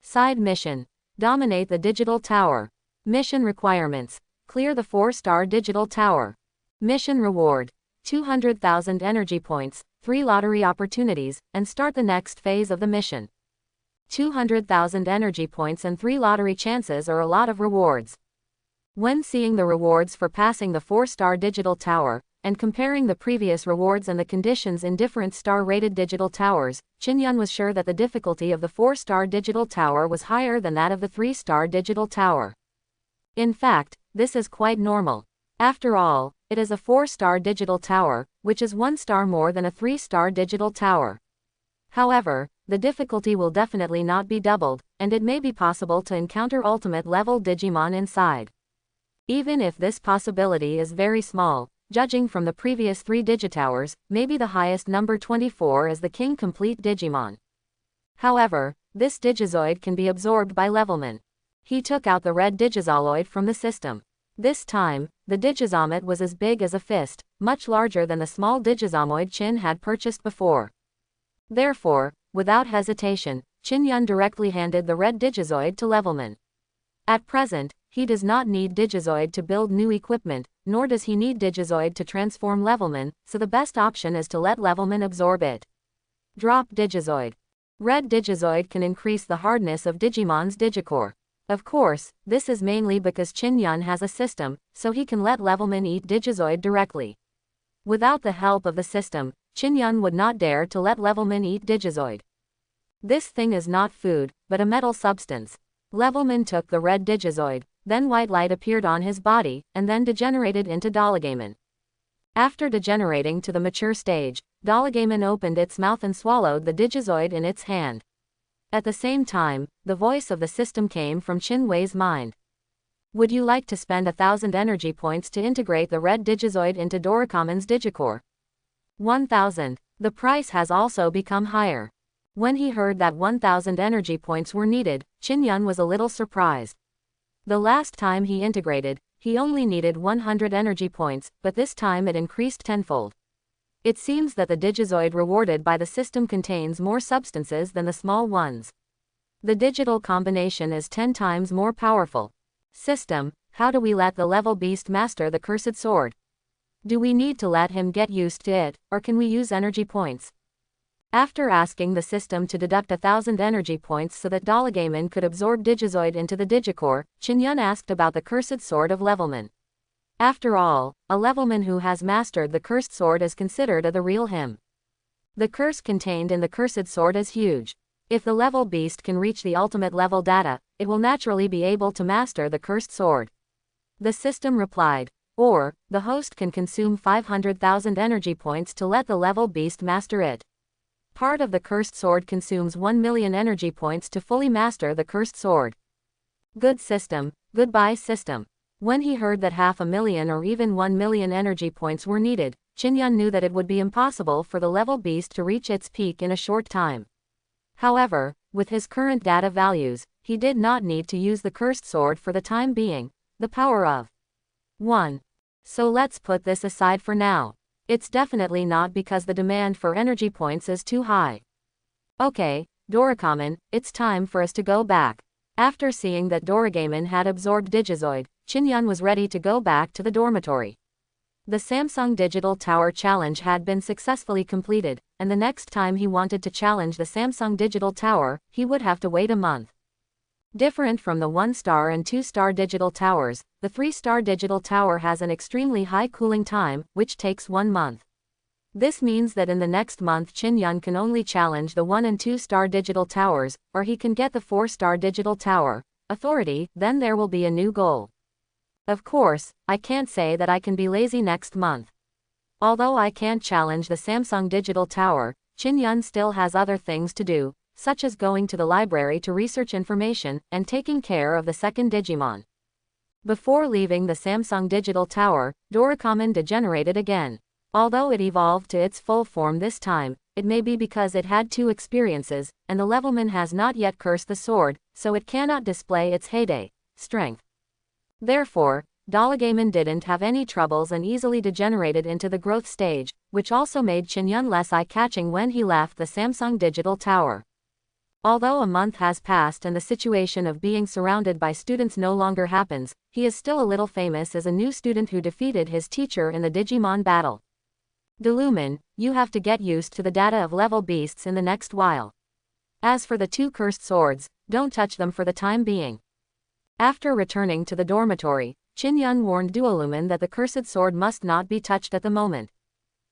Side mission. Dominate the Digital Tower. Mission requirements. Clear the 4-star digital tower. Mission reward. 200,000 energy points, 3 lottery opportunities, and start the next phase of the mission. 200,000 energy points and 3 lottery chances are a lot of rewards. When seeing the rewards for passing the 4-star digital tower, and comparing the previous rewards and the conditions in different star-rated digital towers, Chin-yun was sure that the difficulty of the 4-star digital tower was higher than that of the 3-star digital tower. In fact, this is quite normal. After all, it is a 4-star digital tower, which is 1 star more than a 3-star digital tower. However, the difficulty will definitely not be doubled, and it may be possible to encounter ultimate level Digimon inside. Even if this possibility is very small, judging from the previous 3 Digitowers, maybe the highest number 24 is the King Complete Digimon. However, this Digizoid can be absorbed by Levelman. He took out the red Digizoloid from the system. This time, the Digizomet was as big as a fist, much larger than the small Digizomoid Chin had purchased before. Therefore, without hesitation, Chin-yun directly handed the red Digizoid to Levelman. At present, he does not need Digizoid to build new equipment, nor does he need Digizoid to transform Levelman, so the best option is to let Levelman absorb it. Drop Digizoid. Red Digizoid can increase the hardness of Digimon's Digicore. Of course, this is mainly because Chin-yun has a system, so he can let Levelman eat Digizoid directly. Without the help of the system, Chin-yun would not dare to let Levelman eat Digizoid. This thing is not food, but a metal substance. Levelman took the red Digizoid, then white light appeared on his body, and then degenerated into Dollagaemon. After degenerating to the mature stage, Dollagaemon opened its mouth and swallowed the Digizoid in its hand. At the same time, the voice of the system came from Chin-wei's mind. Would you like to spend 1,000 energy points to integrate the red Digizoid into Doricamen's Digicore? 1,000. The price has also become higher. When he heard that 1,000 energy points were needed, Chin-yun was a little surprised. The last time he integrated, he only needed 100 energy points, but this time it increased tenfold. It seems that the Digizoid rewarded by the system contains more substances than the small ones. The digital combination is 10 times more powerful. System, how do we let the level beast master the cursed sword? Do we need to let him get used to it, or can we use energy points? After asking the system to deduct 1,000 energy points so that Dollagaemon could absorb Digizoid into the Digicore, Chin-yun asked about the cursed sword of Levelman. After all, a Levelman who has mastered the cursed sword is considered the real him. The curse contained in the cursed sword is huge. If the level beast can reach the ultimate level data, it will naturally be able to master the cursed sword. The system replied, or, the host can consume 500,000 energy points to let the level beast master it. Part of the cursed sword consumes 1 million energy points to fully master the cursed sword. Good system, goodbye system. When he heard that 500,000 or even 1 million energy points were needed, Chin-yun knew that it would be impossible for the level beast to reach its peak in a short time. However, with his current data values, he did not need to use the cursed sword for the time being, the power of 1. So let's put this aside for now. It's definitely not because the demand for energy points is too high. Okay, Doricamenon, it's time for us to go back. After seeing that Dollagaemon had absorbed Digizoid, Chin-yun was ready to go back to the dormitory. The Samsung Digital Tower Challenge had been successfully completed, and the next time he wanted to challenge the Samsung Digital Tower, he would have to wait a month. Different from the 1-star and 2-star digital towers, the 3-star digital tower has an extremely high cooling time, which takes 1 month. This means that in the next month Chin-yun can only challenge the 1 and 2-star digital towers, or he can get the 4-star digital tower authority, then there will be a new goal. Of course, I can't say that I can be lazy next month. Although I can't challenge the Samsung Digital Tower, Chin-yun still has other things to do, such as going to the library to research information, and taking care of the second Digimon. Before leaving the Samsung Digital Tower, Doricamenon degenerated again. Although it evolved to its full form this time, it may be because it had 2 experiences, and the Levelman has not yet cursed the sword, so it cannot display its heyday strength. Therefore, Dollagaemon didn't have any troubles and easily degenerated into the growth stage, which also made Chin-yun less eye-catching when he left the Samsung Digital Tower. Although a month has passed and the situation of being surrounded by students no longer happens, he is still a little famous as a new student who defeated his teacher in the Digimon battle. Delumin, you have to get used to the data of level beasts in the next while. As for the 2 cursed swords, don't touch them for the time being. After returning to the dormitory, Qin warned Duolumin that the cursed sword must not be touched at the moment.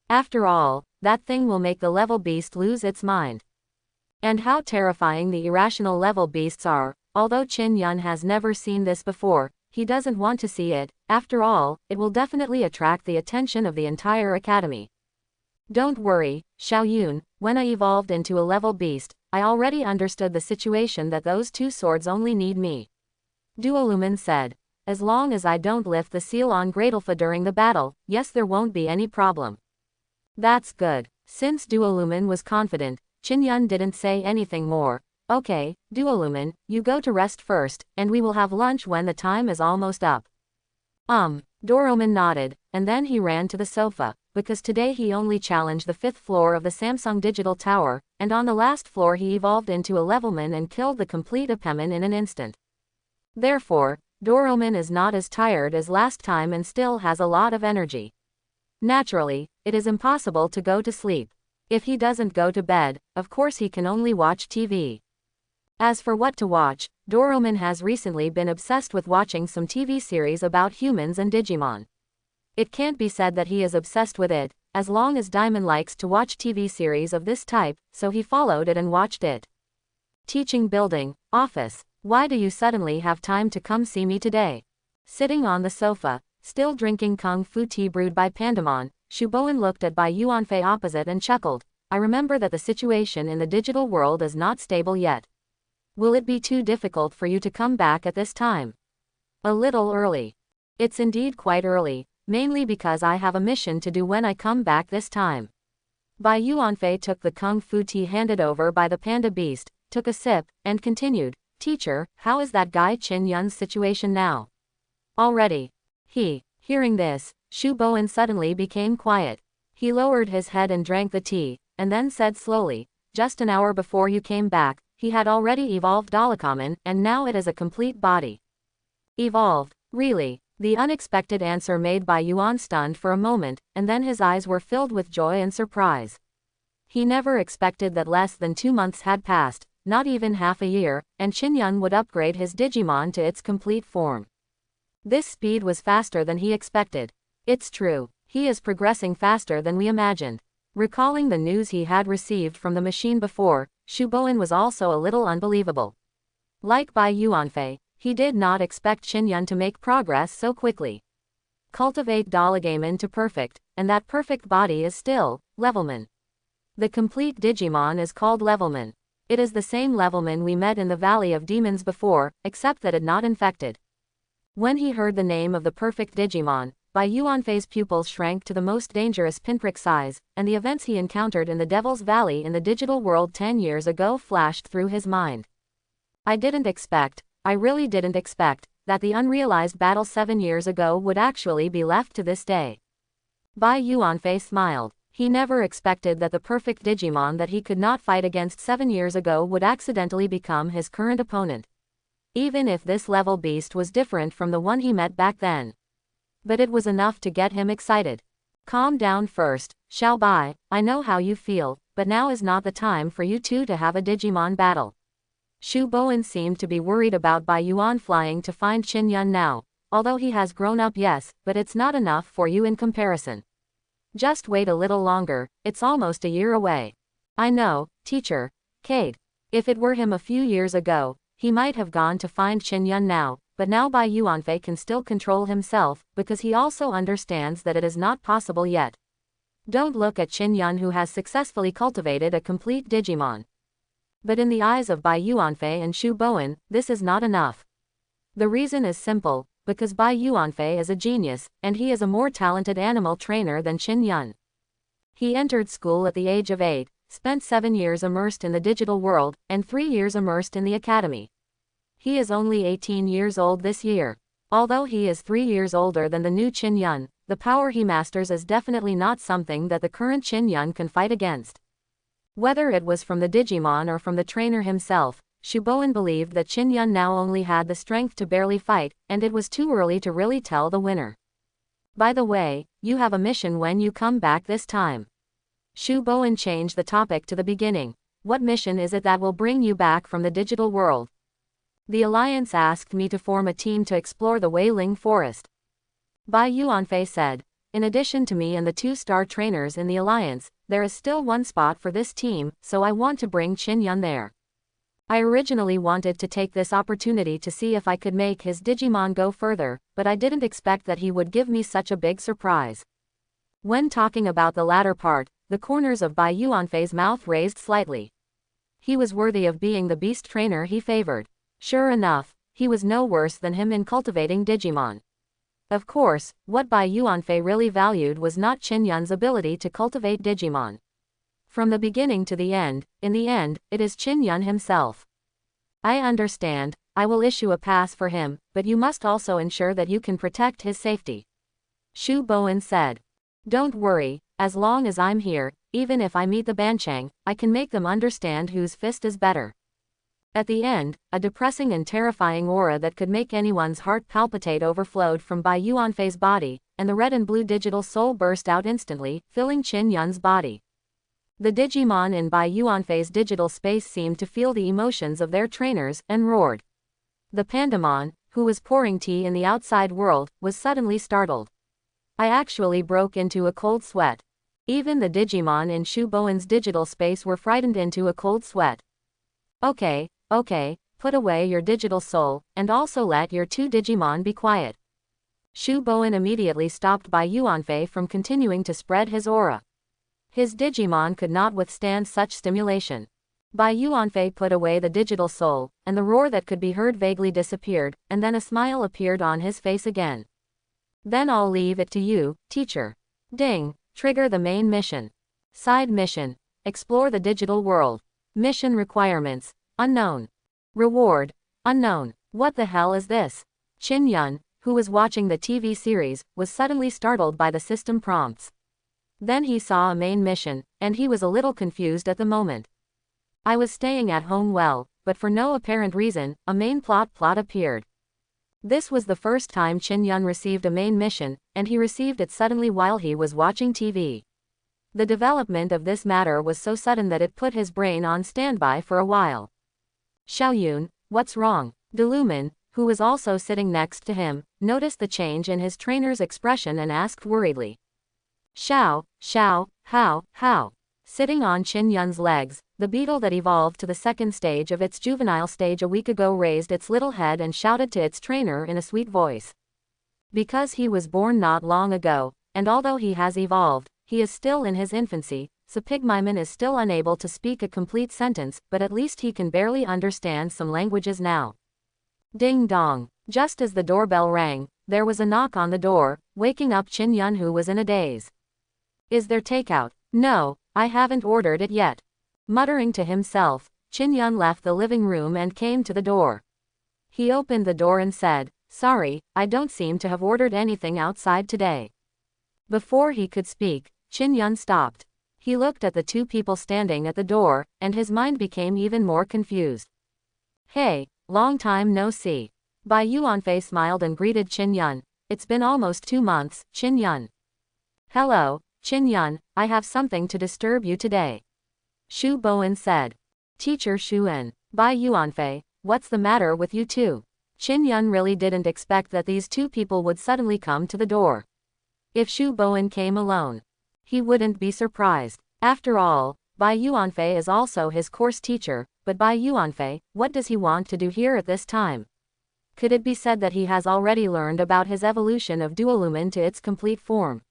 After all, that thing will make the level beast lose its mind. And how terrifying the irrational level beasts are. Although Qin has never seen this before, he doesn't want to see it. After all, it will definitely attract the attention of the entire academy. Don't worry, Xiaoyun, when I evolved into a level beast, I already understood the situation that those 2 swords only need me. Duolumin said. As long as I don't lift the seal on Greatelfa during the battle, yes, there won't be any problem. That's good. Since Duolumin was confident, Qin didn't say anything more. Okay, Duolumin, you go to rest first, and we will have lunch when the time is almost up. Duolumin nodded, and then he ran to the sofa, because today he only challenged the 5th floor of the Samsung Digital Tower, and on the last floor he evolved into a Levelman and killed the complete Apeman in an instant. Therefore, Duolumin is not as tired as last time and still has a lot of energy. Naturally, it is impossible to go to sleep. If he doesn't go to bed, of course he can only watch TV. As for what to watch, Duolumin has recently been obsessed with watching some TV series about humans and Digimon. It can't be said that he is obsessed with it, as long as Diamond likes to watch TV series of this type, so he followed it and watched it. Teaching building, office. Why do you suddenly have time to come see me today? Sitting on the sofa, still drinking kung fu tea brewed by Pandamon, Shuboen looked at Bai Yuanfei opposite and chuckled. I remember that the situation in the digital world is not stable yet. Will it be too difficult for you to come back at this time? A little early. It's indeed quite early, mainly because I have a mission to do when I come back this time. Bai Yuanfei took the kung fu tea handed over by the panda beast, took a sip, and continued, Teacher, how is that guy Qin situation now? Already. Hearing this, Shuboen suddenly became quiet. He lowered his head and drank the tea, and then said slowly, just an hour before you came back, he had already evolved Dalacommon, and now it is a complete body. Evolved, really? The unexpected answer made Bai Yuan stunned for a moment, and then his eyes were filled with joy and surprise. He never expected that less than 2 months had passed, not even half a year, and Qin would upgrade his Digimon to its complete form. This speed was faster than he expected. It's true, he is progressing faster than we imagined. Recalling the news he had received from the machine before, Shuboen was also a little unbelievable. Like Bai Yuanfei, he did not expect Qin to make progress so quickly. Cultivate Dalagamon to perfect, and that perfect body is still Levelman. The complete Digimon is called Levelman. It is the same Levelman we met in the Valley of Demons before, except that it not infected. When he heard the name of the perfect Digimon, Bai Yuanfei's pupils shrank to the most dangerous pinprick size, and the events he encountered in the Devil's Valley in the digital world 10 years ago flashed through his mind. I really didn't expect, that the unrealized battle 7 years ago would actually be left to this day. Bai Yuanfei smiled. He never expected that the perfect Digimon that he could not fight against 7 years ago would accidentally become his current opponent. Even if this level beast was different from the one he met back then. But it was enough to get him excited. Calm down first, Xiao Bai, I know how you feel, but now is not the time for you two to have a Digimon battle. Shuboen seemed to be worried about Bai Yuan flying to find Qin now, although he has grown up, yes, but it's not enough for you in comparison. Just wait a little longer, it's almost a year away. I know, teacher, Kate. If it were him a few years ago, he might have gone to find Qin now, but now Bai Yuanfei can still control himself, because he also understands that it is not possible yet. Don't look at Qin who has successfully cultivated a complete Digimon. But in the eyes of Bai Yuanfei and Shuboen, this is not enough. The reason is simple, because Bai Yuanfei is a genius, and he is a more talented animal trainer than Qin. He entered school at the age of 8, spent 7 years immersed in the digital world, and 3 years immersed in the academy. He is only 18 years old this year. Although he is 3 years older than the new Qin, the power he masters is definitely not something that the current Qin can fight against. Whether it was from the Digimon or from the trainer himself, Shu Bowen believed that Qin Yun now only had the strength to barely fight, and it was too early to really tell the winner. By the way, you have a mission when you come back this time. Shu Bowen changed the topic to the beginning. What mission is it that will bring you back from the digital world? The Alliance asked me to form a team to explore the Weiling Forest. Bai Yuanfei said. In addition to me and the 2-star trainers in the Alliance, there is still one spot for this team, so I want to bring Qin Yun there. I originally wanted to take this opportunity to see if I could make his Digimon go further, but I didn't expect that he would give me such a big surprise. When talking about the latter part, the corners of Bai Yuanfei's mouth raised slightly. He was worthy of being the beast trainer he favored. Sure enough, he was no worse than him in cultivating Digimon. Of course, what Bai Yuanfei really valued was not Qin Yun's ability to cultivate Digimon. From the beginning to the end, in the end, it is Qin Yun himself. I understand, I will issue a pass for him, but you must also ensure that you can protect his safety. Shu Bowen said. Don't worry, as long as I'm here, even if I meet the Banchang, I can make them understand whose fist is better. At the end, a depressing and terrifying aura that could make anyone's heart palpitate overflowed from Bai Yuanfei's body, and the red and blue digital soul burst out instantly, filling Qin Yun's body. The Digimon in Bai Yuanfei's digital space seemed to feel the emotions of their trainers, and roared. The Pandamon, who was pouring tea in the outside world, was suddenly startled. I actually broke into a cold sweat. Even the Digimon in Shu Bowen's digital space were frightened into a cold sweat. Okay, put away your digital soul, and also let your 2 Digimon be quiet. Shu Bowen immediately stopped Bai Yuanfei from continuing to spread his aura. His Digimon could not withstand such stimulation. Bai Yuanfei put away the digital soul, and the roar that could be heard vaguely disappeared, and then a smile appeared on his face again. Then I'll leave it to you, teacher. Ding, trigger the main mission. Side mission, explore the digital world. Mission requirements. Unknown. Reward. Unknown. What the hell is this? Qin Yun, who was watching the TV series, was suddenly startled by the system prompts. Then he saw a main mission, and he was a little confused at the moment. I was staying at home but for no apparent reason, a main plot appeared. This was the first time Qin Yun received a main mission, and he received it suddenly while he was watching TV. The development of this matter was so sudden that it put his brain on standby for a while. Xiaoyun, what's wrong? Delumen, who was also sitting next to him, noticed the change in his trainer's expression and asked worriedly. How? Sitting on Qin Yun's legs, the beetle that evolved to the second stage of its juvenile stage a week ago raised its little head and shouted to its trainer in a sweet voice. Because he was born not long ago, and although he has evolved, he is still in his infancy, so Pygmyman is still unable to speak a complete sentence, but at least he can barely understand some languages now. Ding dong. Just as the doorbell rang, there was a knock on the door, waking up Qin Yun, who was in a daze. Is there takeout? No, I haven't ordered it yet. Muttering to himself, Qin Yun left the living room and came to the door. He opened the door and said, Sorry, I don't seem to have ordered anything outside today. Before he could speak, Qin Yun stopped. He looked at the 2 people standing at the door, and his mind became even more confused. Hey, long time no see. Bai Yuanfei smiled and greeted Qin Yun. It's been almost 2 months, Qin Yun. Hello, Qin Yun, I have something to disturb you today. Shu Bowen said. Teacher Shuan. Bai Yuanfei, what's the matter with you two? Qin Yun really didn't expect that these 2 people would suddenly come to the door. If Shu Bowen came alone, he wouldn't be surprised. After all, Bai Yuanfei is also his course teacher, but Bai Yuanfei, what does he want to do here at this time? Could it be said that he has already learned about his evolution of Dualumin to its complete form?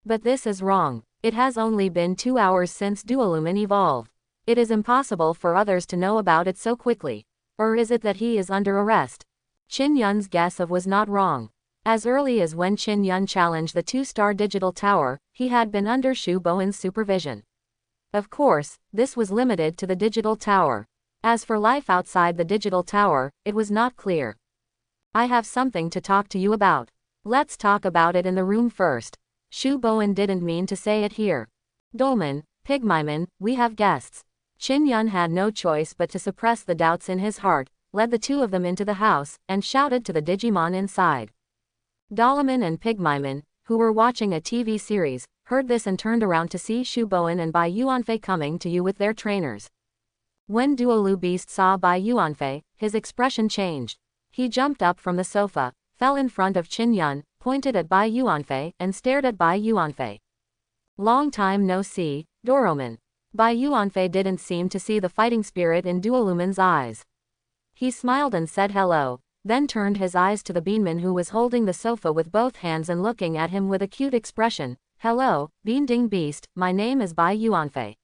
But this is wrong. It has only been 2 hours since Dualumin evolved. It is impossible for others to know about it so quickly. Or is it that he is under arrest? Qin Yun's guess was not wrong. As early as when Qin Yun challenged the 2-star digital tower, he had been under Shu Bowen's supervision. Of course, this was limited to the digital tower. As for life outside the digital tower, it was not clear. I have something to talk to you about. Let's talk about it in the room first. Shu Bowen didn't mean to say it here. Dolmen, Pigmyman, we have guests. Qin Yun had no choice but to suppress the doubts in his heart, led the two of them into the house, and shouted to the Digimon inside. Dalaman and Pigmyman, who were watching a TV series, heard this and turned around to see Shu Bowen and Bai Yuanfei coming to you with their trainers. When Duolu Beast saw Bai Yuanfei, his expression changed. He jumped up from the sofa, fell in front of Qin Yun, pointed at Bai Yuanfei, and stared at Bai Yuanfei. Long time no see, Doroman. Bai Yuanfei didn't seem to see the fighting spirit in Duoluman's eyes. He smiled and said hello, then turned his eyes to the beanman who was holding the sofa with both hands and looking at him with a cute expression. Hello, Bean Ding Beast, my name is Bai Yuanfei.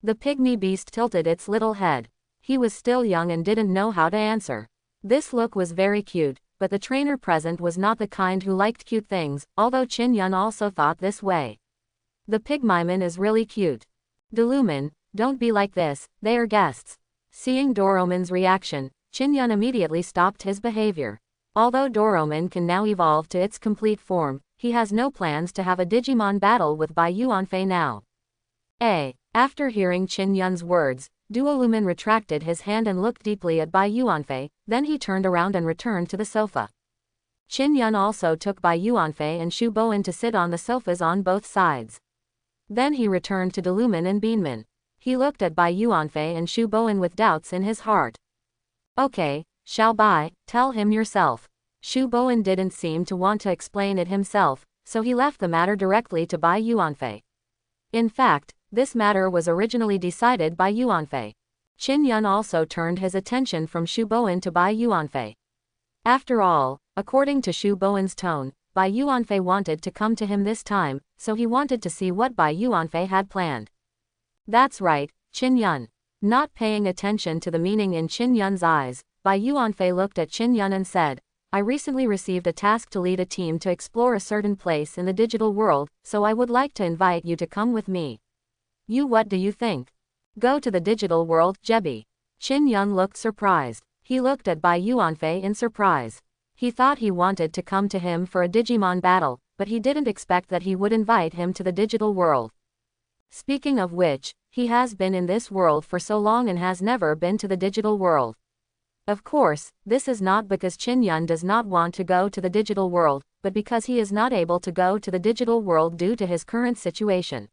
The pygmy beast tilted its little head. He was still young and didn't know how to answer. This look was very cute, but the trainer present was not the kind who liked cute things, although Qin Yun also thought this way. The Pigmyman is really cute. Duluman, don't be like this, they are guests. Seeing Doroman's reaction, Qin Yun immediately stopped his behavior. Although Doroman can now evolve to its complete form, he has no plans to have a Digimon battle with Bai Yuanfei now. After hearing Qin Yun's words, Duoluman retracted his hand and looked deeply at Bai Yuanfei, then he turned around and returned to the sofa. Qin Yun also took Bai Yuanfei and Shu Bowen to sit on the sofas on both sides. Then he returned to Duluman and Beanman. He looked at Bai Yuanfei and Shu Bowen with doubts in his heart. Okay, Xiao Bai, tell him yourself. Shu Bowen didn't seem to want to explain it himself, so he left the matter directly to Bai Yuanfei. In fact, this matter was originally decided by Yuanfei. Qin Yun also turned his attention from Shu Bowen to Bai Yuanfei. After all, according to Shu Bowen's tone, Bai Yuanfei wanted to come to him this time, so he wanted to see what Bai Yuanfei had planned. That's right, Qin Yun. Not paying attention to the meaning in Qin Yun's eyes, Bai Yuanfei looked at Qin Yun and said, I recently received a task to lead a team to explore a certain place in the digital world, so I would like to invite you to come with me. What do you think? Go to the digital world, Jebi. Qin Yun looked surprised. He looked at Bai Yuanfei in surprise. He thought he wanted to come to him for a Digimon battle, but he didn't expect that he would invite him to the digital world. Speaking of which, he has been in this world for so long and has never been to the digital world. Of course, this is not because Qin Yun does not want to go to the digital world, but because he is not able to go to the digital world due to his current situation.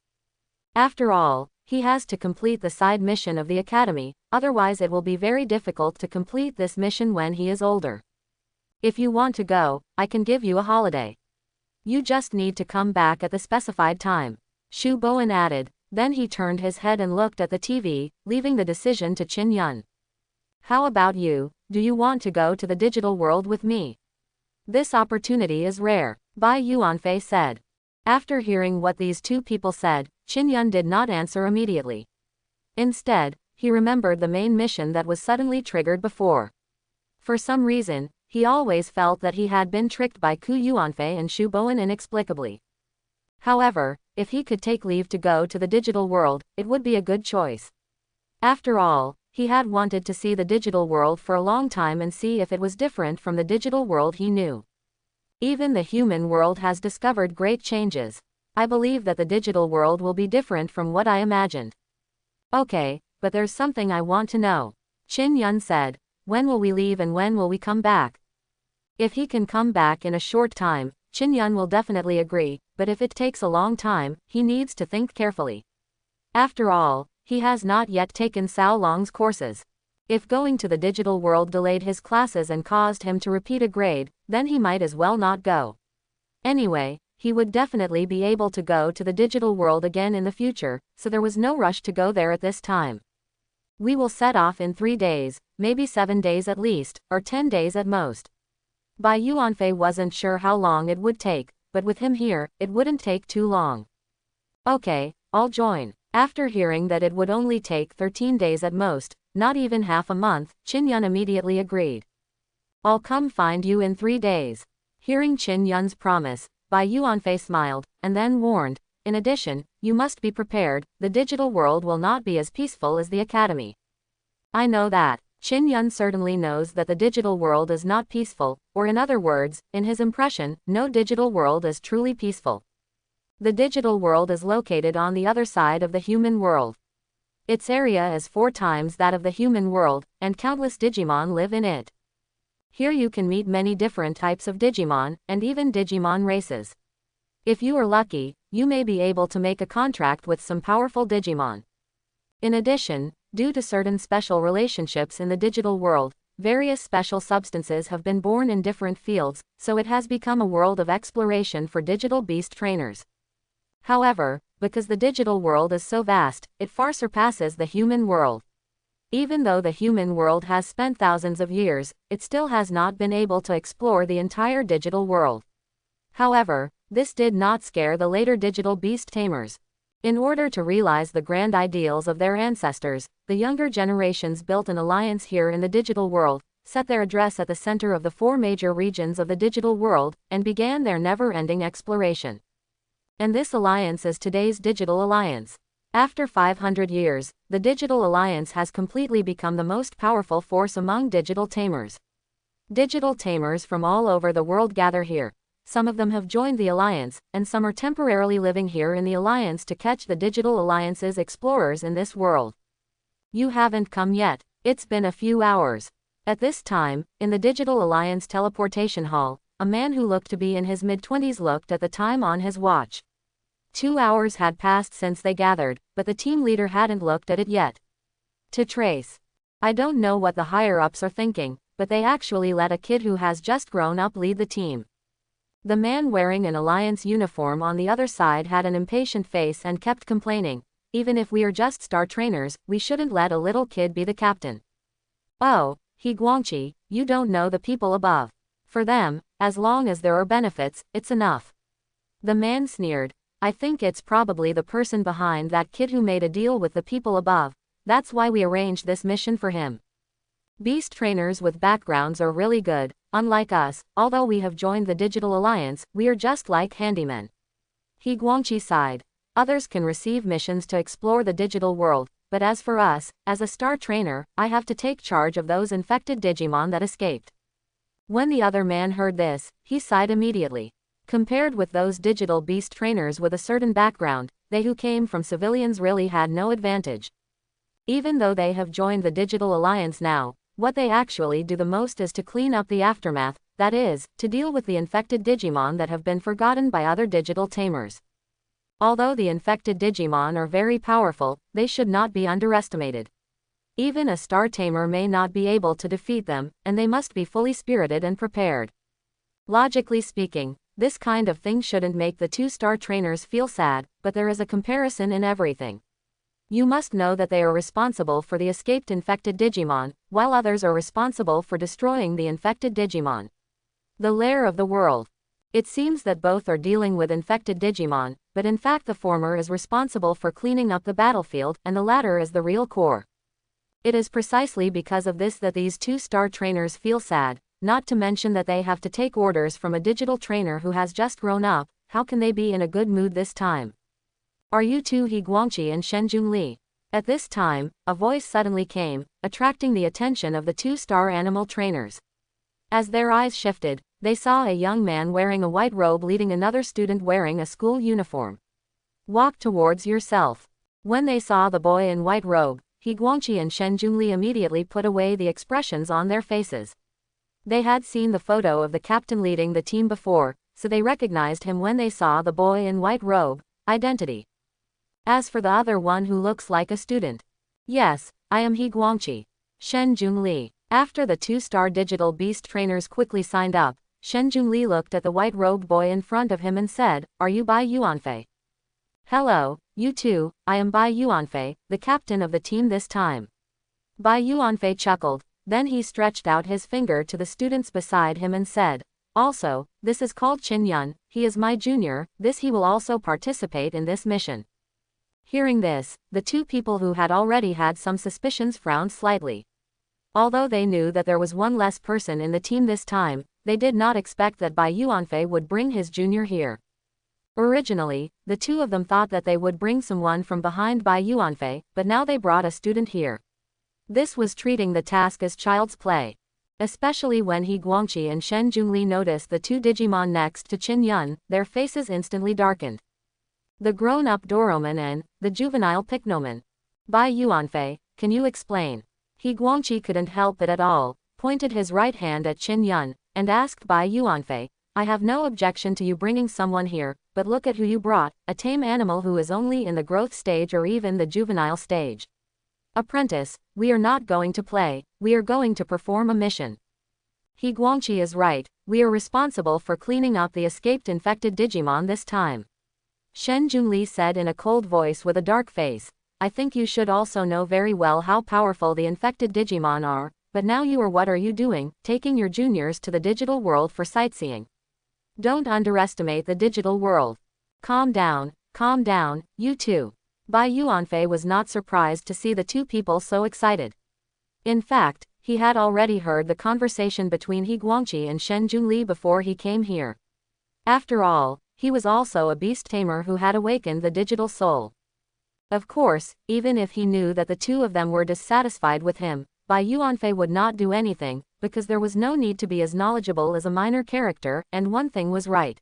After all, he has to complete the side mission of the academy, otherwise it will be very difficult to complete this mission when he is older. If you want to go, I can give you a holiday. You just need to come back at the specified time. Shu Bowen added, then he turned his head and looked at the TV, leaving the decision to Qin Yun. How about you, do you want to go to the digital world with me? This opportunity is rare, Bai Yuanfei said. After hearing what these two people said, Qin Yun did not answer immediately. Instead, he remembered the main mission that was suddenly triggered before. For some reason, he always felt that he had been tricked by Ku Yuanfei and Shu Bowen inexplicably. However, if he could take leave to go to the digital world, it would be a good choice. After all, he had wanted to see the digital world for a long time and see if it was different from the digital world he knew. Even the human world has discovered great changes. I believe that the digital world will be different from what I imagined. Okay, but there's something I want to know. Qin Yun said, when will we leave and when will we come back? If he can come back in a short time, Qin Yun will definitely agree, but if it takes a long time, he needs to think carefully. After all, he has not yet taken Sao Long's courses. If going to the digital world delayed his classes and caused him to repeat a grade, then he might as well not go. Anyway, he would definitely be able to go to the digital world again in the future, so there was no rush to go there at this time. We will set off in 3 days, maybe 7 days at least, or 10 days at most. Bai Yuanfei wasn't sure how long it would take, but with him here, it wouldn't take too long. Okay, I'll join. After hearing that it would only take 13 days at most, not even half a month, Qin Yun immediately agreed. I'll come find you in 3 days. Hearing Qin Yun's promise, Bai Yuanfei smiled, and then warned, in addition, you must be prepared, the digital world will not be as peaceful as the academy. I know that. Qin Yun certainly knows that the digital world is not peaceful, or in other words, in his impression, no digital world is truly peaceful. The digital world is located on the other side of the human world. Its area is 4 times that of the human world, and countless Digimon live in it. Here you can meet many different types of Digimon, and even Digimon races. If you are lucky, you may be able to make a contract with some powerful Digimon. In addition, due to certain special relationships in the digital world, various special substances have been born in different fields, so it has become a world of exploration for digital beast trainers. However, because the digital world is so vast, it far surpasses the human world. Even though the human world has spent thousands of years, it still has not been able to explore the entire digital world. However, this did not scare the later digital beast tamers. In order to realize the grand ideals of their ancestors, the younger generations built an alliance here in the digital world, set their address at the center of the 4 major regions of the digital world, and began their never-ending exploration. And this alliance is today's Digital Alliance. After 500 years, the Digital Alliance has completely become the most powerful force among digital tamers. Digital tamers from all over the world gather here. Some of them have joined the Alliance, and some are temporarily living here in the Alliance to catch the Digital Alliance's explorers in this world. You haven't come yet. It's been a few hours. At this time, in the Digital Alliance teleportation hall, a man who looked to be in his mid-20s looked at the time on his watch. 2 hours had passed since they gathered, but the team leader hadn't looked at it yet. To trace. I don't know what the higher-ups are thinking, but they actually let a kid who has just grown up lead the team. The man wearing an Alliance uniform on the other side had an impatient face and kept complaining, even if we are just star trainers, we shouldn't let a little kid be the captain. Oh, He Guangqi, you don't know the people above. For them, as long as there are benefits, it's enough. The man sneered. I think it's probably the person behind that kid who made a deal with the people above. That's why we arranged this mission for him. Beast trainers with backgrounds are really good. Unlike us, although we have joined the Digital Alliance, we are just like handymen. He Guangqi sighed. Others can receive missions to explore the digital world, but as for us, as a star trainer, I have to take charge of those infected Digimon that escaped. When the other man heard this, he sighed immediately. Compared with those digital beast trainers with a certain background, they who came from civilians really had no advantage. Even though they have joined the Digital Alliance now, what they actually do the most is to clean up the aftermath, that is, to deal with the infected Digimon that have been forgotten by other digital tamers. Although the infected Digimon are very powerful, they should not be underestimated. Even a star tamer may not be able to defeat them, and they must be fully spirited and prepared. Logically speaking, this kind of thing shouldn't make the 2-star trainers feel sad, but there is a comparison in everything. You must know that they are responsible for the escaped infected Digimon, while others are responsible for destroying the infected Digimon. The lair of the world. It seems that both are dealing with infected Digimon, but in fact the former is responsible for cleaning up the battlefield and the latter is the real core. It is precisely because of this that these 2-star trainers feel sad, not to mention that they have to take orders from a digital trainer who has just grown up. How can they be in a good mood this time? Are you two He Guangqi and Shenjun Li? At this time, a voice suddenly came, attracting the attention of the 2-star animal trainers. As their eyes shifted, they saw a young man wearing a white robe leading another student wearing a school uniform. Walk towards yourself. When they saw the boy in white robe, He Guangqi and Shenjun Li immediately put away the expressions on their faces. They had seen the photo of the captain leading the team before, so they recognized him when they saw the boy in white robe. Identity. As for the other one who looks like a student. Yes, I am He Guangqi. Shenjun Li. After the 2-star digital beast trainers quickly signed up, Shenjun Li looked at the white-robed boy in front of him and said, Are you Bai Yuanfei? Hello, you two, I am Bai Yuanfei, the captain of the team this time. Bai Yuanfei chuckled, then he stretched out his finger to the students beside him and said, Also, this is called Qin Yun, he is my junior, he will also participate in this mission. Hearing this, the 2 people who had already had some suspicions frowned slightly. Although they knew that there was one less person in the team this time, they did not expect that Bai Yuanfei would bring his junior here. Originally, the 2 of them thought that they would bring someone from behind Bai Yuanfei, but now they brought a student here. This was treating the task as child's play. Especially when He Guangqi and Shenjun Li noticed the 2 Digimon next to Qin Yun, their faces instantly darkened. The grown-up Doroman and the juvenile Picnoman. Bai Yuanfei, can you explain? He Guangqi couldn't help it at all, pointed his right hand at Qin Yun, and asked Bai Yuanfei, I have no objection to you bringing someone here, but look at who you brought, a tame animal who is only in the growth stage or even the juvenile stage. Apprentice, we are not going to play, we are going to perform a mission. He Guangqi is right, we are responsible for cleaning up the escaped infected Digimon this time. Shen Junli said in a cold voice with a dark face, I think you should also know very well how powerful the infected Digimon are, but now what are you doing, taking your juniors to the digital world for sightseeing? Don't underestimate the digital world. Calm down, you two. Bai Yuanfei was not surprised to see the two people so excited. In fact, he had already heard the conversation between He Guangqi and Shen Junli before he came here. After all, he was also a beast tamer who had awakened the digital soul. Of course, even if he knew that the two of them were dissatisfied with him, Bai Yuanfei would not do anything, because there was no need to be as knowledgeable as a minor character, and one thing was right.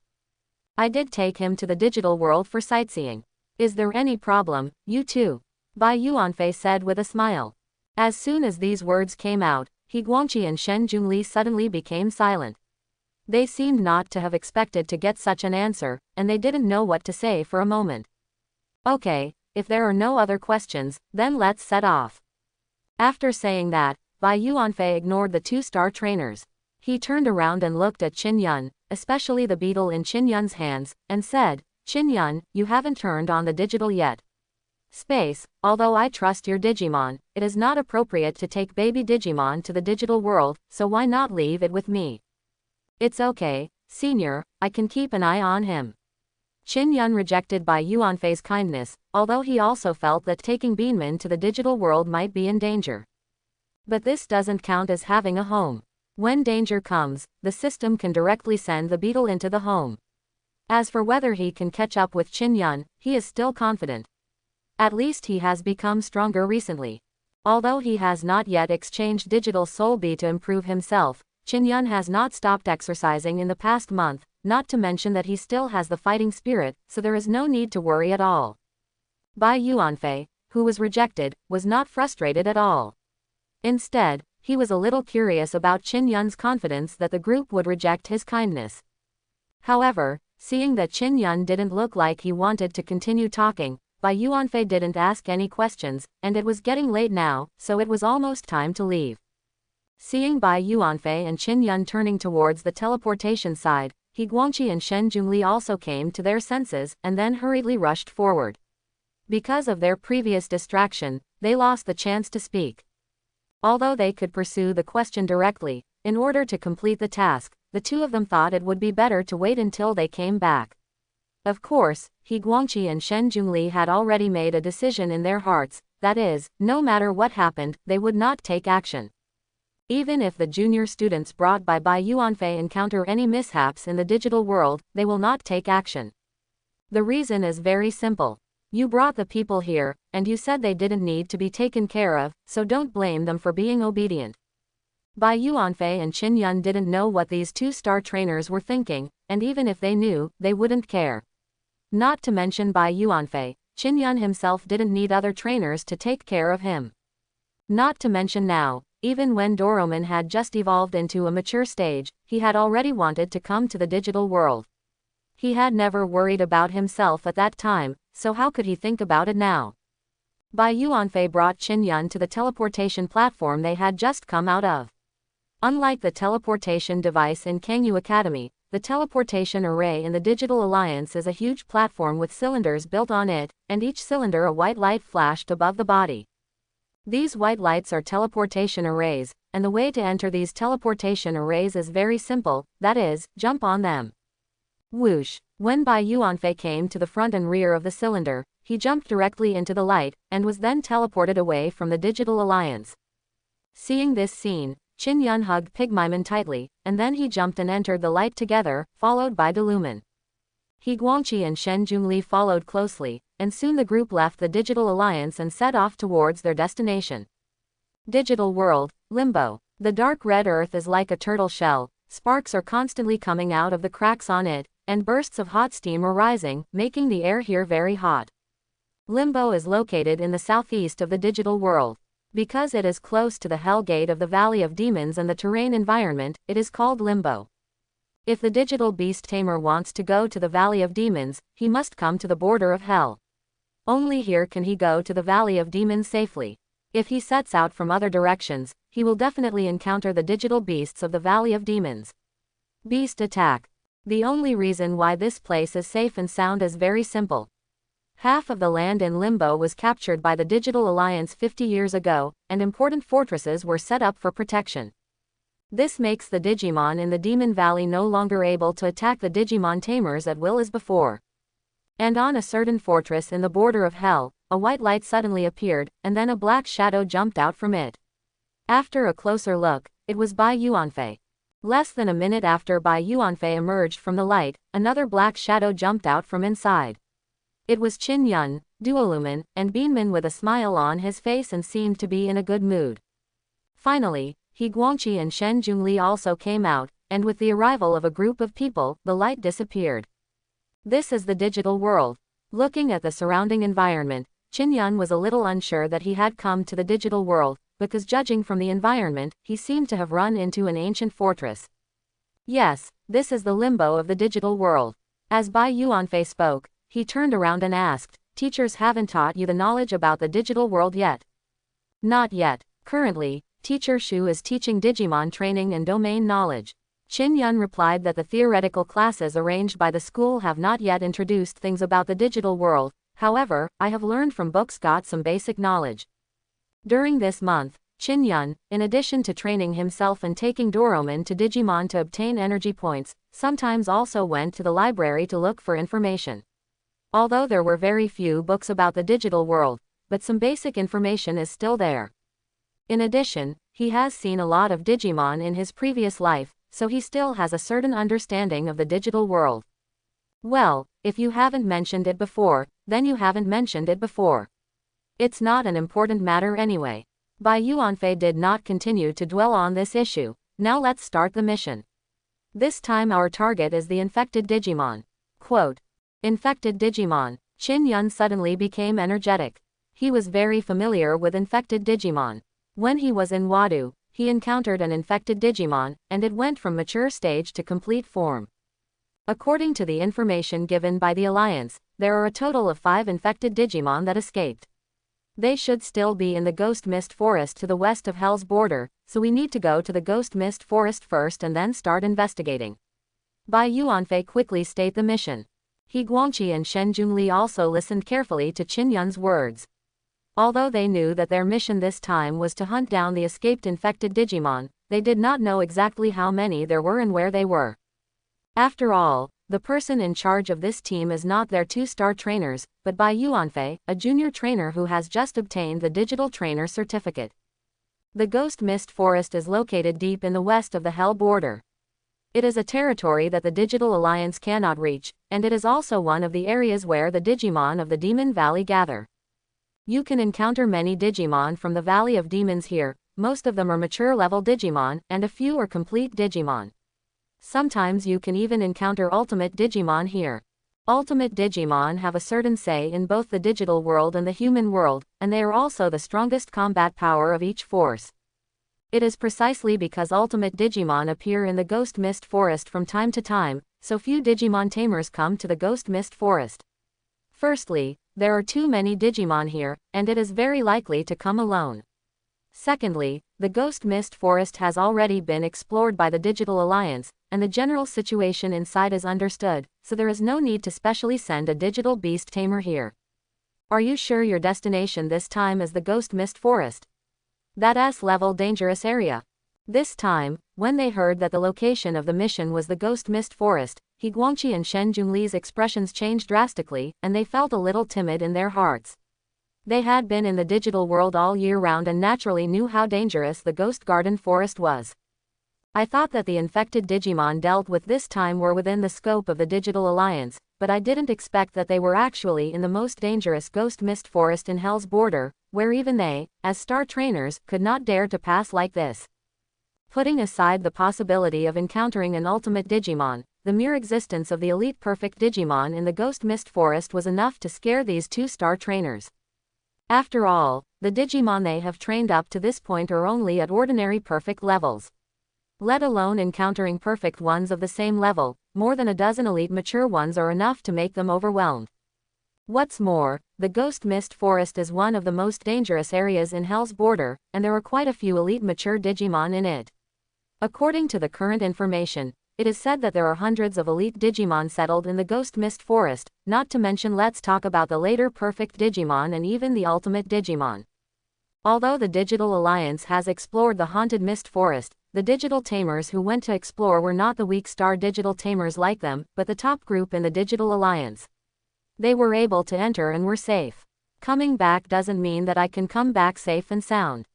I did take him to the digital world for sightseeing. Is there any problem, you two? Bai Yuanfei said with a smile. As soon as these words came out, He Guangqi and Shen Junli suddenly became silent. They seemed not to have expected to get such an answer, and they didn't know what to say for a moment. Okay, if there are no other questions, then let's set off. After saying that, Bai Yuanfei ignored the two-star trainers. He turned around and looked at Qin Yun, especially the beetle in Qin Yun's hands, and said, Qin Yun, you haven't turned on the digital yet. Space, although I trust your Digimon, it is not appropriate to take baby Digimon to the digital world, so why not leave it with me? It's okay, senior, I can keep an eye on him. Qin Yun rejected Bai Yuanfei's kindness, although he also felt that taking Beanman to the digital world might be in danger. But this doesn't count as having a home. When danger comes, the system can directly send the beetle into the home. As for whether he can catch up with Qin Yun, he is still confident. At least he has become stronger recently. Although he has not yet exchanged digital soul B to improve himself, Qin Yun has not stopped exercising in the past month, not to mention that he still has the fighting spirit, so there is no need to worry at all. Bai Yuanfei, who was rejected, was not frustrated at all. Instead, he was a little curious about Qin Yun's confidence that the group would reject his kindness. However, seeing that Qin Yun didn't look like he wanted to continue talking, Bai Yuanfei didn't ask any questions, and it was getting late now, so it was almost time to leave. Seeing Bai Yuanfei and Qin Yun turning towards the teleportation side, He Guangqi and Shen Junli also came to their senses, and then hurriedly rushed forward. Because of their previous distraction, they lost the chance to speak. Although they could pursue the question directly, in order to complete the task, the two of them thought it would be better to wait until they came back. Of course, He Guangqi and Shen Junli had already made a decision in their hearts, that is, no matter what happened, they would not take action. Even if the junior students brought by Bai Yuanfei encounter any mishaps in the digital world, they will not take action. The reason is very simple. You brought the people here, and you said they didn't need to be taken care of, so don't blame them for being obedient. Bai Yuanfei and Qin Yun didn't know what these two-star trainers were thinking, and even if they knew, they wouldn't care. Not to mention Bai Yuanfei, Qin Yun himself didn't need other trainers to take care of him. Not to mention now, even when Doroman had just evolved into a mature stage, he had already wanted to come to the digital world. He had never worried about himself at that time, so how could he think about it now? Bai Yuanfei brought Qin Yun to the teleportation platform they had just come out of. Unlike the teleportation device in Kangyu Academy, the teleportation array in the Digital Alliance is a huge platform with cylinders built on it, and each cylinder a white light flashed above the body. These white lights are teleportation arrays, and the way to enter these teleportation arrays is very simple, that is, jump on them. Whoosh! When Bai Yuanfei came to the front and rear of the cylinder, he jumped directly into the light, and was then teleported away from the Digital Alliance. Seeing this scene, Qin Yun hugged Pigmaiman tightly, and then he jumped and entered the light together, followed by Deluman. He Guangqi and Shen Junli followed closely, and soon the group left the Digital Alliance and set off towards their destination. Digital World, Limbo. The dark red earth is like a turtle shell, sparks are constantly coming out of the cracks on it, and bursts of hot steam are rising, making the air here very hot. Limbo is located in the southeast of the digital world. Because it is close to the Hell Gate of the Valley of Demons and the terrain environment, it is called Limbo. If the digital beast Tamer wants to go to the Valley of Demons, he must come to the border of Hell. Only here can he go to the Valley of Demons safely. If he sets out from other directions, he will definitely encounter the digital beasts of the Valley of Demons. Beast attack. The only reason why this place is safe and sound is very simple. Half of the land in Limbo was captured by the Digital Alliance 50 years ago, and important fortresses were set up for protection. This makes the Digimon in the Demon Valley no longer able to attack the Digimon Tamers at will as before. And on a certain fortress in the border of Hell, a white light suddenly appeared, and then a black shadow jumped out from it. After a closer look, it was Bai Yuanfei. Less than a minute after Bai Yuanfei emerged from the light, another black shadow jumped out from inside. It was Qin Yun, Duolumin, and Beanman with a smile on his face and seemed to be in a good mood. Finally, He Guangqi and Shen Junli also came out, and with the arrival of a group of people, the light disappeared. This is the digital world. Looking at the surrounding environment, Qin Yun was a little unsure that he had come to the digital world, because judging from the environment, he seemed to have run into an ancient fortress. Yes, this is the Limbo of the digital world. As Bai Yuanfei spoke, he turned around and asked, "Teachers haven't taught you the knowledge about the digital world yet?" "Not yet. Currently, Teacher Shu is teaching Digimon training and domain knowledge." Qin Yun replied that the theoretical classes arranged by the school have not yet introduced things about the digital world. However, I have learned from books, got some basic knowledge. During this month, Qin Yun, in addition to training himself and taking Doroman to Digimon to obtain energy points, sometimes also went to the library to look for information. Although there were very few books about the digital world, but some basic information is still there. In addition, he has seen a lot of Digimon in his previous life, so he still has a certain understanding of the digital world. Well, if you haven't mentioned it before, then you haven't mentioned it before. It's not an important matter anyway. Bai Yuanfei did not continue to dwell on this issue. Now let's start the mission. This time our target is the infected Digimon. Quote, "Infected Digimon." Qin Yun suddenly became energetic. He was very familiar with infected Digimon. When he was in Wadu, he encountered an infected Digimon, and it went from mature stage to complete form. According to the information given by the Alliance, there are a total of 5 infected Digimon that escaped. They should still be in the Ghost Mist Forest to the west of Hell's border, so we need to go to the Ghost Mist Forest first and then start investigating. Bai Yuanfei quickly state the mission. He Guangqi and Shen Junli also listened carefully to Qin Yun's words. Although they knew that their mission this time was to hunt down the escaped infected Digimon, they did not know exactly how many there were and where they were. After all, the person in charge of this team is not their 2-star trainers, but Bai Yuanfei, a junior trainer who has just obtained the digital trainer certificate. The Ghost Mist Forest is located deep in the west of the Hell border. It is a territory that the Digital Alliance cannot reach, and it is also one of the areas where the Digimon of the Demon Valley gather. You can encounter many Digimon from the Valley of Demons here. Most of them are mature level Digimon, and a few are complete Digimon. Sometimes you can even encounter Ultimate Digimon here. Ultimate Digimon have a certain say in both the digital world and the human world, and they are also the strongest combat power of each force. It is precisely because Ultimate Digimon appear in the Ghost Mist Forest from time to time, so few Digimon tamers come to the Ghost Mist Forest. Firstly, there are too many Digimon here, and it is very likely to come alone. Secondly, the Ghost Mist Forest has already been explored by the Digital Alliance, and the general situation inside is understood, so there is no need to specially send a digital beast tamer here. Are you sure your destination this time is the Ghost Mist Forest? That S-level dangerous area. This time, when they heard that the location of the mission was the Ghost Mist Forest, He Guangqi and Shen Junli's expressions changed drastically, and they felt a little timid in their hearts. They had been in the digital world all year round and naturally knew how dangerous the Ghost Garden Forest was. I thought that the infected Digimon dealt with this time were within the scope of the Digital Alliance, but I didn't expect that they were actually in the most dangerous Ghost Mist Forest in Hell's border, where even they, as star trainers, could not dare to pass like this. Putting aside the possibility of encountering an ultimate Digimon, the mere existence of the elite perfect Digimon in the Ghost Mist Forest was enough to scare these 2-star trainers. After all, the Digimon they have trained up to this point are only at ordinary perfect levels. Let alone encountering perfect ones of the same level, more than a dozen elite mature ones are enough to make them overwhelmed. What's more, the Ghost Mist Forest is one of the most dangerous areas in Hell's Border, and there are quite a few elite mature Digimon in it. According to the current information, it is said that there are hundreds of elite Digimon settled in the Ghost Mist Forest, not to mention let's talk about the later perfect Digimon and even the ultimate Digimon. Although the Digital Alliance has explored the haunted Mist Forest, the digital tamers who went to explore were not the weak star digital tamers like them, but the top group in the Digital Alliance. They were able to enter and were safe. Coming back doesn't mean that I can come back safe and sound.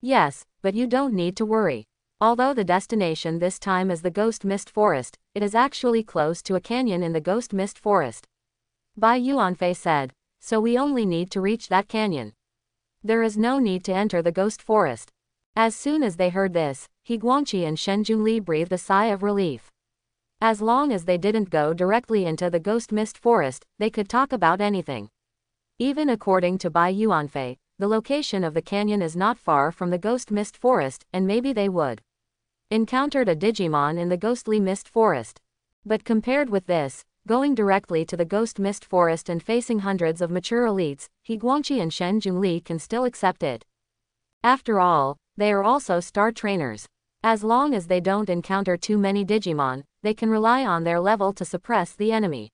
Yes, but you don't need to worry. Although the destination this time is the Ghost Mist Forest, it is actually close to a canyon in the Ghost Mist Forest. Bai Yuanfei said, so we only need to reach that canyon. There is no need to enter the Ghost Forest. As soon as they heard this, He Guangqi and Shen Junli breathed a sigh of relief. As long as they didn't go directly into the Ghost Mist Forest, they could talk about anything. Even according to Bai Yuanfei, the location of the canyon is not far from the Ghost Mist Forest, and maybe they would encountered a Digimon in the Ghostly Mist Forest. But compared with this, going directly to the Ghost Mist Forest and facing hundreds of mature elites, He Guangqi and Shen Junli can still accept it. After all, they are also star trainers. As long as they don't encounter too many Digimon, they can rely on their level to suppress the enemy.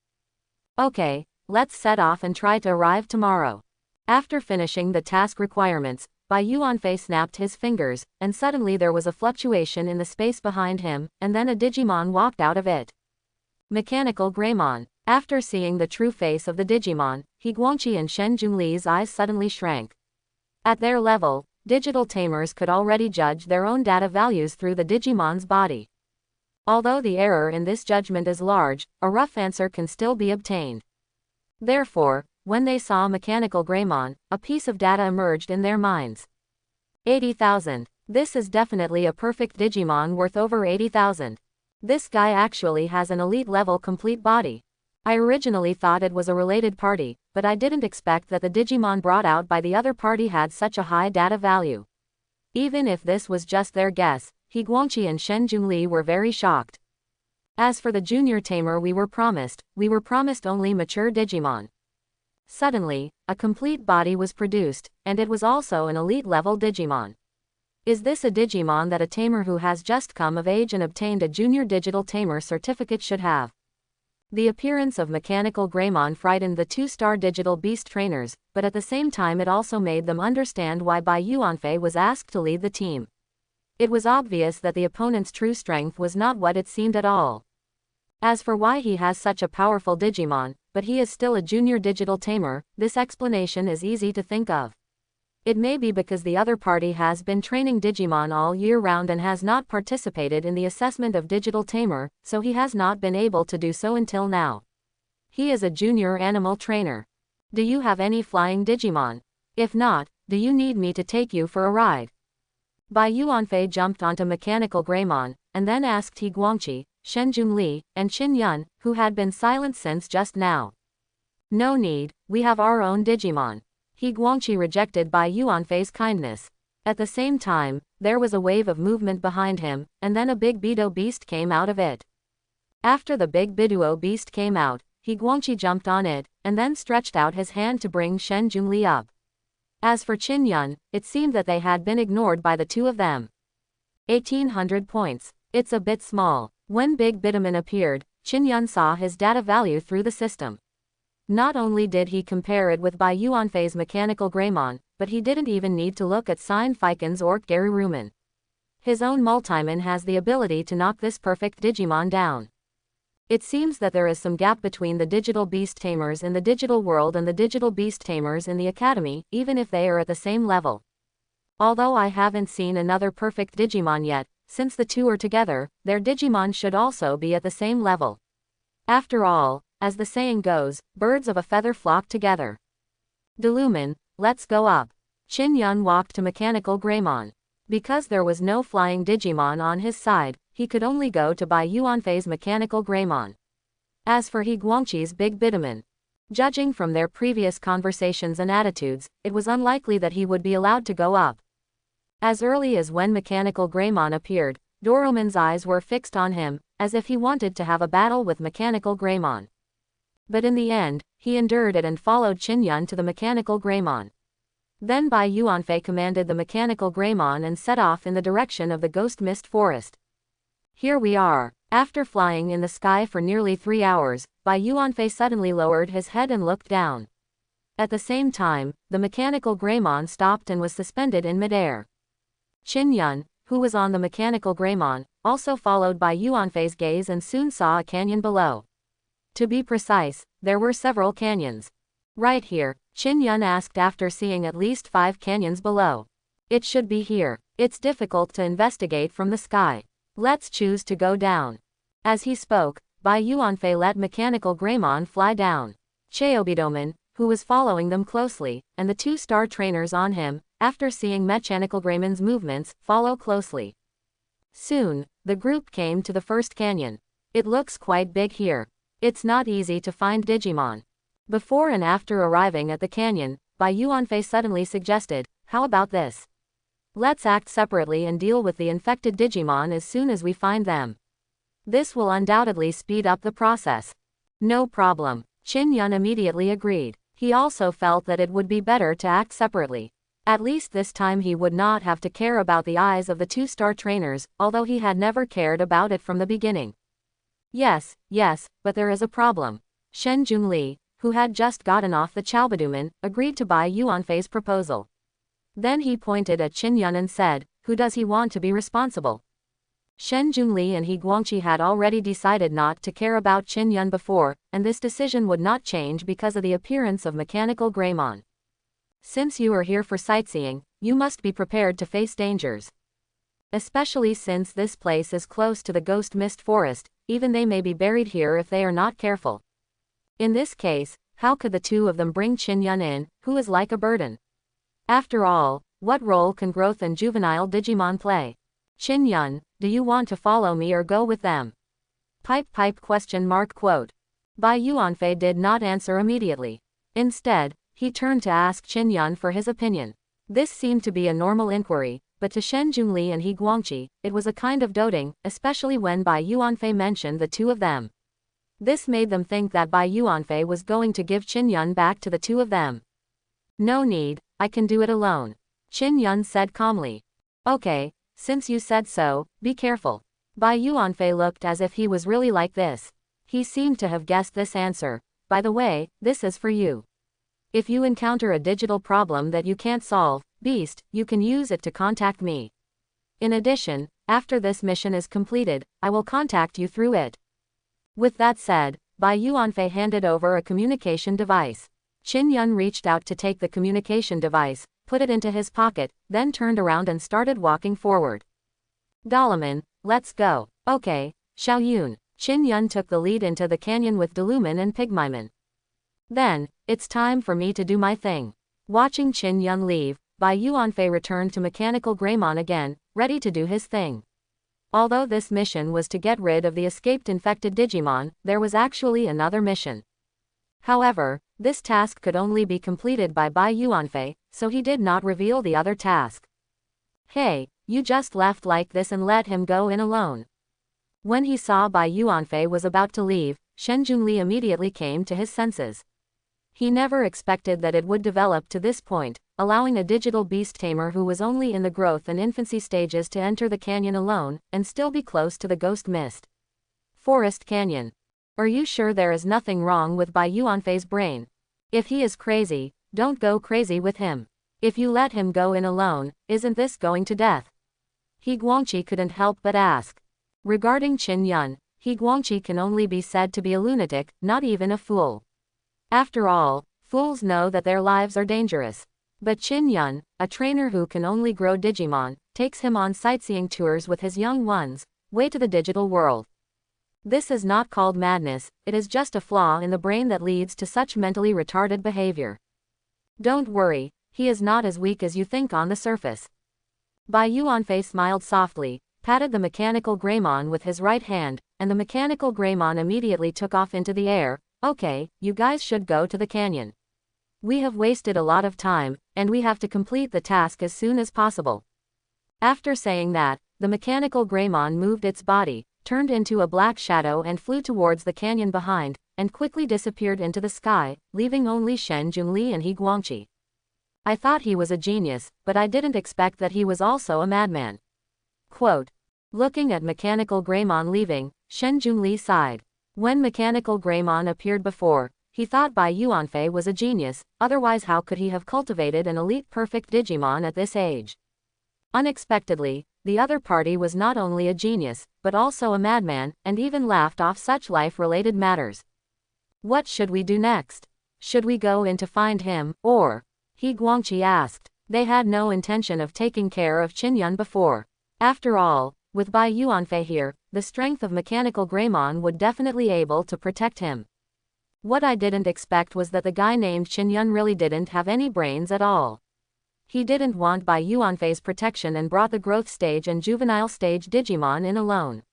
Okay, let's set off and try to arrive tomorrow. After finishing the task requirements, Bai Yuanfei snapped his fingers, and suddenly there was a fluctuation in the space behind him, and then a Digimon walked out of it. Mechanical Greymon. After seeing the true face of the Digimon, He Guangqi and Shen Junli's eyes suddenly shrank. At their level, digital tamers could already judge their own data values through the Digimon's body. Although the error in this judgment is large, a rough answer can still be obtained. Therefore, when they saw Mechanical Greymon, a piece of data emerged in their minds. 80,000. This is definitely a perfect Digimon worth over 80,000. This guy actually has an elite level complete body. I originally thought it was a related party, but I didn't expect that the Digimon brought out by the other party had such a high data value. Even if this was just their guess, He Guangqi and Shen Junli were very shocked. As for the junior tamer we were promised only mature Digimon. Suddenly, a complete body was produced, and it was also an elite level Digimon. Is this a Digimon that a tamer who has just come of age and obtained a junior digital tamer certificate should have? The appearance of Mechanical Greymon frightened the 2-star digital beast trainers, but at the same time it also made them understand why Bai Yuanfei was asked to lead the team. It was obvious that the opponent's true strength was not what it seemed at all. As for why he has such a powerful Digimon, but he is still a junior digital tamer, this explanation is easy to think of. It may be because the other party has been training Digimon all year round and has not participated in the assessment of digital tamer, so he has not been able to do so until now. He is a junior animal trainer. Do you have any flying Digimon? If not, do you need me to take you for a ride? Bai Yuanfei jumped onto Mechanical Greymon, and then asked He Guangqi, Shen Junli, and Qin Yun, who had been silent since just now. No need, we have our own Digimon. He Guangqi rejected Bai Yuanfei's kindness. At the same time, there was a wave of movement behind him, and then a big Biduo beast came out of it. After the big Biduo beast came out, He Guangqi jumped on it, and then stretched out his hand to bring Shen Junli up. As for Qin Yun, it seemed that they had been ignored by the two of them. 1800 points. It's a bit small. When Big Bitumen appeared, Qin Yun saw his data value through the system. Not only did he compare it with Bai Yuanfei's Mechanical Greymon, but he didn't even need to look at Sein Fiken's Orc Garuruman. His own Multimon has the ability to knock this perfect Digimon down. It seems that there is some gap between the digital beast tamers in the digital world and the digital beast tamers in the academy, even if they are at the same level. Although I haven't seen another perfect Digimon yet, since the two are together, their Digimon should also be at the same level. After all, as the saying goes, birds of a feather flock together. Delumen, let's go up. Qin Yun walked to Mechanical Greymon. Because there was no flying Digimon on his side, he could only go to Bai Yuanfei's mechanical Greymon. As for He Guangqi's big bitumen, judging from their previous conversations and attitudes, it was unlikely that he would be allowed to go up. As early as when mechanical Greymon appeared, Doroman's eyes were fixed on him, as if he wanted to have a battle with mechanical Greymon. But in the end, he endured it and followed Qin Yun to the mechanical Greymon. Then Bai Yuanfei commanded the mechanical Greymon and set off in the direction of the Ghost Mist Forest. Here we are. After flying in the sky for nearly 3 hours, Bai Yuanfei suddenly lowered his head and looked down. At the same time, the mechanical Greymon stopped and was suspended in midair. Qin Yun, who was on the mechanical Greymon, also followed Bai Yuanfei's gaze and soon saw a canyon below. To be precise, there were several canyons. Right here, Qin Yun asked after seeing at least 5 canyons below. It should be here. It's difficult to investigate from the sky. Let's choose to go down. As he spoke, Bai Yuanfei let mechanical Greymon fly down. Cheobidoman, who was following them closely, and the 2-star trainers on him, after seeing mechanical Greymon's movements, follow closely. Soon, the group came to the first canyon. It looks quite big here. It's not easy to find Digimon. Before and after arriving at the canyon, Bai Yuanfei suddenly suggested, how about this? Let's act separately and deal with the infected Digimon as soon as we find them. This will undoubtedly speed up the process. No problem. Qin Yun immediately agreed. He also felt that it would be better to act separately. At least this time he would not have to care about the eyes of the 2-star trainers, although he had never cared about it from the beginning. Yes, but there is a problem. Shen Junli, who had just gotten off the Chaobiduman, agreed to Bai Yuanfei's proposal. Then he pointed at Qin Yun and said, who does he want to be responsible? Shen Junli and He Guangqi had already decided not to care about Qin Yun before, and this decision would not change because of the appearance of mechanical Greymon. Since you are here for sightseeing, you must be prepared to face dangers. Especially since this place is close to the Ghost Mist Forest, even they may be buried here if they are not careful. In this case, how could the 2 of them bring Qin Yun in, who is like a burden? After all, what role can growth and juvenile Digimon play? Qin Yun, do you want to follow me or go with them? Pipe question mark quote. Bai Yuanfei did not answer immediately. Instead, he turned to ask Qin Yun for his opinion. This seemed to be a normal inquiry, but to Shen Junli and He Guangqi, it was a kind of doting, especially when Bai Yuanfei mentioned the 2 of them. This made them think that Bai Yuanfei was going to give Qin Yun back to the 2 of them. No need, I can do it alone. Qin Yun said calmly. Okay, since you said so, be careful. Bai Yuanfei looked as if he was really like this. He seemed to have guessed this answer. By the way, this is for you. If you encounter a digital problem that you can't solve, Beast, you can use it to contact me. In addition, after this mission is completed, I will contact you through it. With that said, Bai Yuanfei handed over a communication device. Qin Yun reached out to take the communication device, put it into his pocket, then turned around and started walking forward. Dalaman, let's go. Okay, Xiao Yun. Qin Yun took the lead into the canyon with Daluman and Pygmymon. Then, it's time for me to do my thing. Watching Qin Yun leave, Bai Yuanfei returned to mechanical Greymon again, ready to do his thing. Although this mission was to get rid of the escaped infected Digimon, there was actually another mission. However, this task could only be completed by Bai Yuanfei, so he did not reveal the other task. Hey, you just left like this and let him go in alone. When he saw Bai Yuanfei was about to leave, Shen Junli immediately came to his senses. He never expected that it would develop to this point, allowing a digital beast tamer who was only in the growth and infancy stages to enter the canyon alone, and still be close to the Ghost Mist Forest Canyon. Are you sure there is nothing wrong with Bai Yuanfei's brain? If he is crazy, don't go crazy with him. If you let him go in alone, isn't this going to death? He Guangqi couldn't help but ask. Regarding Qin Yun, He Guangqi can only be said to be a lunatic, not even a fool. After all, fools know that their lives are dangerous. But Qin Yun, a trainer who can only grow Digimon, takes him on sightseeing tours with his young ones, way to the digital world. This is not called madness, it is just a flaw in the brain that leads to such mentally retarded behavior. Don't worry, he is not as weak as you think on the surface. Bai Yuanfei smiled softly, patted the mechanical Greymon with his right hand, and the mechanical Greymon immediately took off into the air. Okay, you guys should go to the canyon. We have wasted a lot of time, and we have to complete the task as soon as possible. After saying that, the mechanical Greymon moved its body, turned into a black shadow and flew towards the canyon behind, and quickly disappeared into the sky, leaving only Shen Junli and He Guangqi. I thought he was a genius, but I didn't expect that he was also a madman. Quote. Looking at mechanical Greymon leaving, Shen Junli sighed. When mechanical Greymon appeared before, he thought Bai Yuanfei was a genius, otherwise how could he have cultivated an elite perfect Digimon at this age? Unexpectedly, the other party was not only a genius, but also a madman, and even laughed off such life-related matters. What should we do next? Should we go in to find him, or? He Guangqi asked. They had no intention of taking care of Qingyun before. After all, with Bai Yuanfei here, the strength of mechanical Greymon would definitely able to protect him. What I didn't expect was that the guy named Qingyun really didn't have any brains at all. He didn't want Bai Yuanfei's protection and brought the growth stage and juvenile stage Digimon in alone.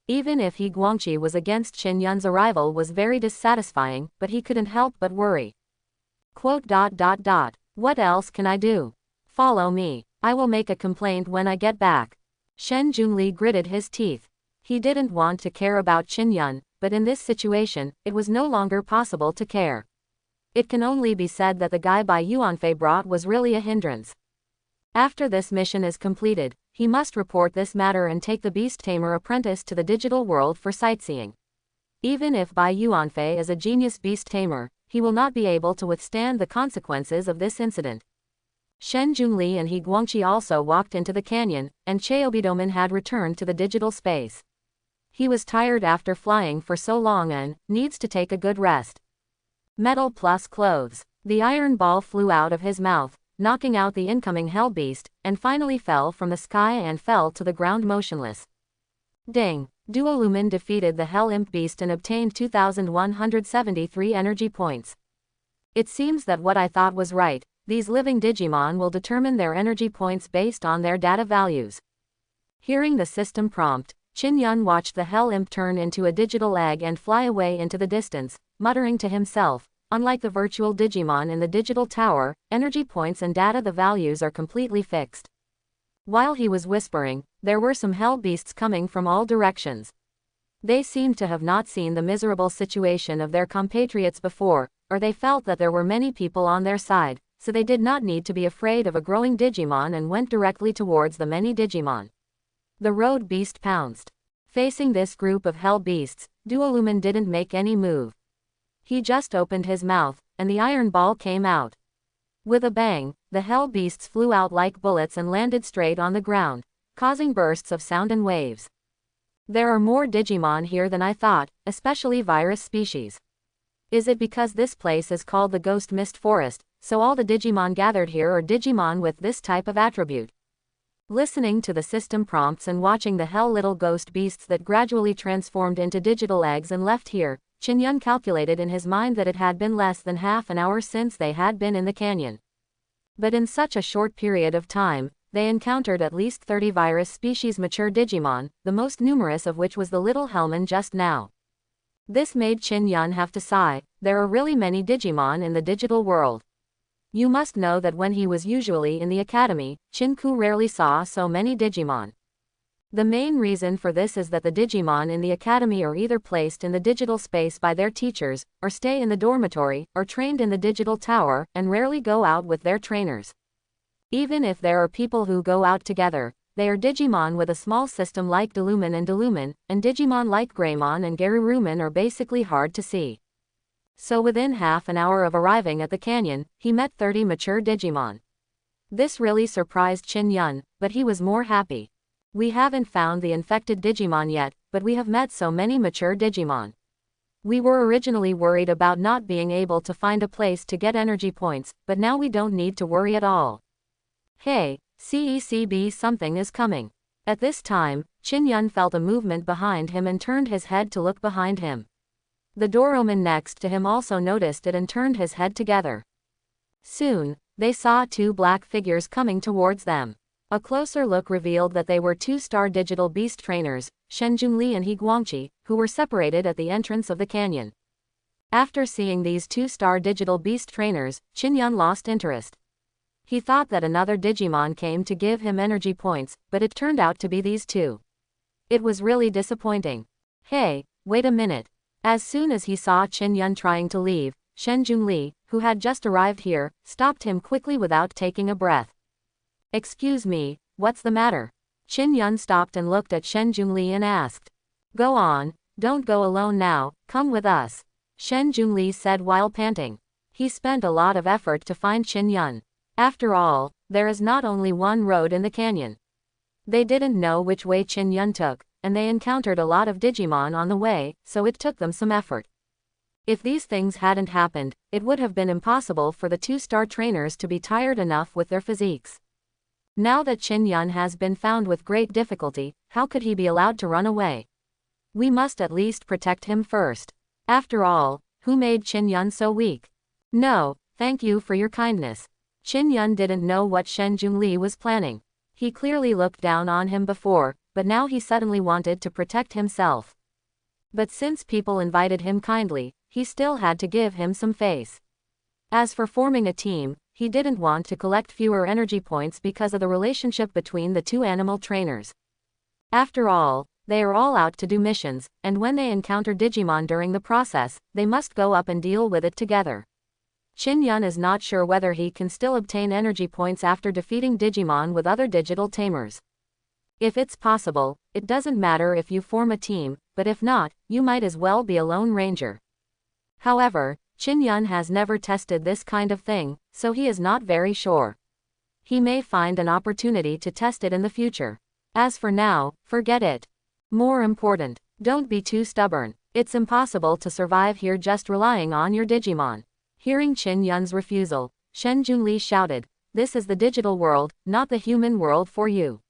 Even if He Guangqi was against Qingyun's arrival was very dissatisfying, but he couldn't help but worry. Quote. What else can I do? Follow me. I will make a complaint when I get back. Shen Junli gritted his teeth. He didn't want to care about Qingyun, but in this situation, it was no longer possible to care. It can only be said that the guy Bai Yuanfei brought was really a hindrance. After this mission is completed, he must report this matter and take the Beast Tamer apprentice to the digital world for sightseeing. Even if Bai Yuanfei is a genius Beast Tamer, he will not be able to withstand the consequences of this incident. Shen Junli and He Guangqi also walked into the canyon, and Cheobidoman had returned to the digital space. He was tired after flying for so long and needs to take a good rest. Metal plus clothes. The iron ball flew out of his mouth, knocking out the incoming hell beast, and finally fell from the sky and fell to the ground motionless. Ding! Duolumin defeated the Hell Imp Beast and obtained 2,173 energy points. It seems that what I thought was right. These living Digimon will determine their energy points based on their data values. Hearing the system prompt, Qingyun watched the Hell Imp turn into a digital egg and fly away into the distance, muttering to himself, unlike the virtual Digimon in the digital tower, energy points and data the values are completely fixed. While he was whispering, there were some hell beasts coming from all directions. They seemed to have not seen the miserable situation of their compatriots before, or they felt that there were many people on their side, so they did not need to be afraid of a growing Digimon and went directly towards the many Digimon. The road beast pounced. Facing this group of hell beasts, Duolumin didn't make any move. He just opened his mouth, and the iron ball came out. With a bang, the hell beasts flew out like bullets and landed straight on the ground, causing bursts of sound and waves. There are more Digimon here than I thought, especially virus species. Is it because this place is called the Ghost Mist Forest, so all the Digimon gathered here are Digimon with this type of attribute? Listening to the system prompts and watching the hell little ghost beasts that gradually transformed into digital eggs and left here, Qingyun calculated in his mind that it had been less than half an hour since they had been in the canyon. But in such a short period of time, they encountered at least 30 virus species mature Digimon, the most numerous of which was the little Hellman just now. This made Qingyun have to sigh. There are really many Digimon in the digital world. You must know that when he was usually in the academy, Qinku rarely saw so many Digimon. The main reason for this is that the Digimon in the academy are either placed in the digital space by their teachers, or stay in the dormitory, or trained in the digital tower, and rarely go out with their trainers. Even if there are people who go out together, they are Digimon with a small system like Delumin, and Digimon like Greymon and Gerurumin are basically hard to see. So within half an hour of arriving at the canyon, he met 30 mature Digimon. This really surprised Qingyun, but he was more happy. We haven't found the infected Digimon yet, but we have met so many mature Digimon. We were originally worried about not being able to find a place to get energy points, but now we don't need to worry at all. Hey, CECB, something is coming. At this time, Qingyun felt a movement behind him and turned his head to look behind him. The Doroman next to him also noticed it and turned his head together. Soon, they saw two black figures coming towards them. A closer look revealed that they were two-star digital beast trainers, Shen Junli and He Guangqi, who were separated at the entrance of the canyon. After seeing these two-star digital beast trainers, Qin lost interest. He thought that another Digimon came to give him energy points, but it turned out to be these two. It was really disappointing. Hey, wait a minute. As soon as he saw Qin trying to leave, Shen Junli, who had just arrived here, stopped him quickly without taking a breath. Excuse me, what's the matter? Qin stopped and looked at Shen Junli and asked. Go on, don't go alone now, come with us. Shen Junli said while panting. He spent a lot of effort to find Qin. After all, there is not only one road in the canyon. They didn't know which way Qin took, and they encountered a lot of Digimon on the way, so it took them some effort. If these things hadn't happened, it would have been impossible for the two-star trainers to be tired enough with their physiques. Now that Qin has been found with great difficulty, how could he be allowed to run away? We must at least protect him first. After all, who made Qin so weak? No, thank you for your kindness. Qin didn't know what Shen Junli was planning. He clearly looked down on him before, but now he suddenly wanted to protect himself. But since people invited him kindly, he still had to give him some face. As for forming a team, he didn't want to collect fewer energy points because of the relationship between the two animal trainers. After all, they are all out to do missions, and when they encounter Digimon during the process, they must go up and deal with it together. Qin is not sure whether he can still obtain energy points after defeating Digimon with other digital tamers. If it's possible, it doesn't matter if you form a team, but if not, you might as well be a lone ranger. However, Qin has never tested this kind of thing, so he is not very sure. He may find an opportunity to test it in the future. As for now, forget it. More important, don't be too stubborn. It's impossible to survive here just relying on your Digimon. Hearing Qin refusal, Shen Junli shouted, this is the digital world, not the human world for you.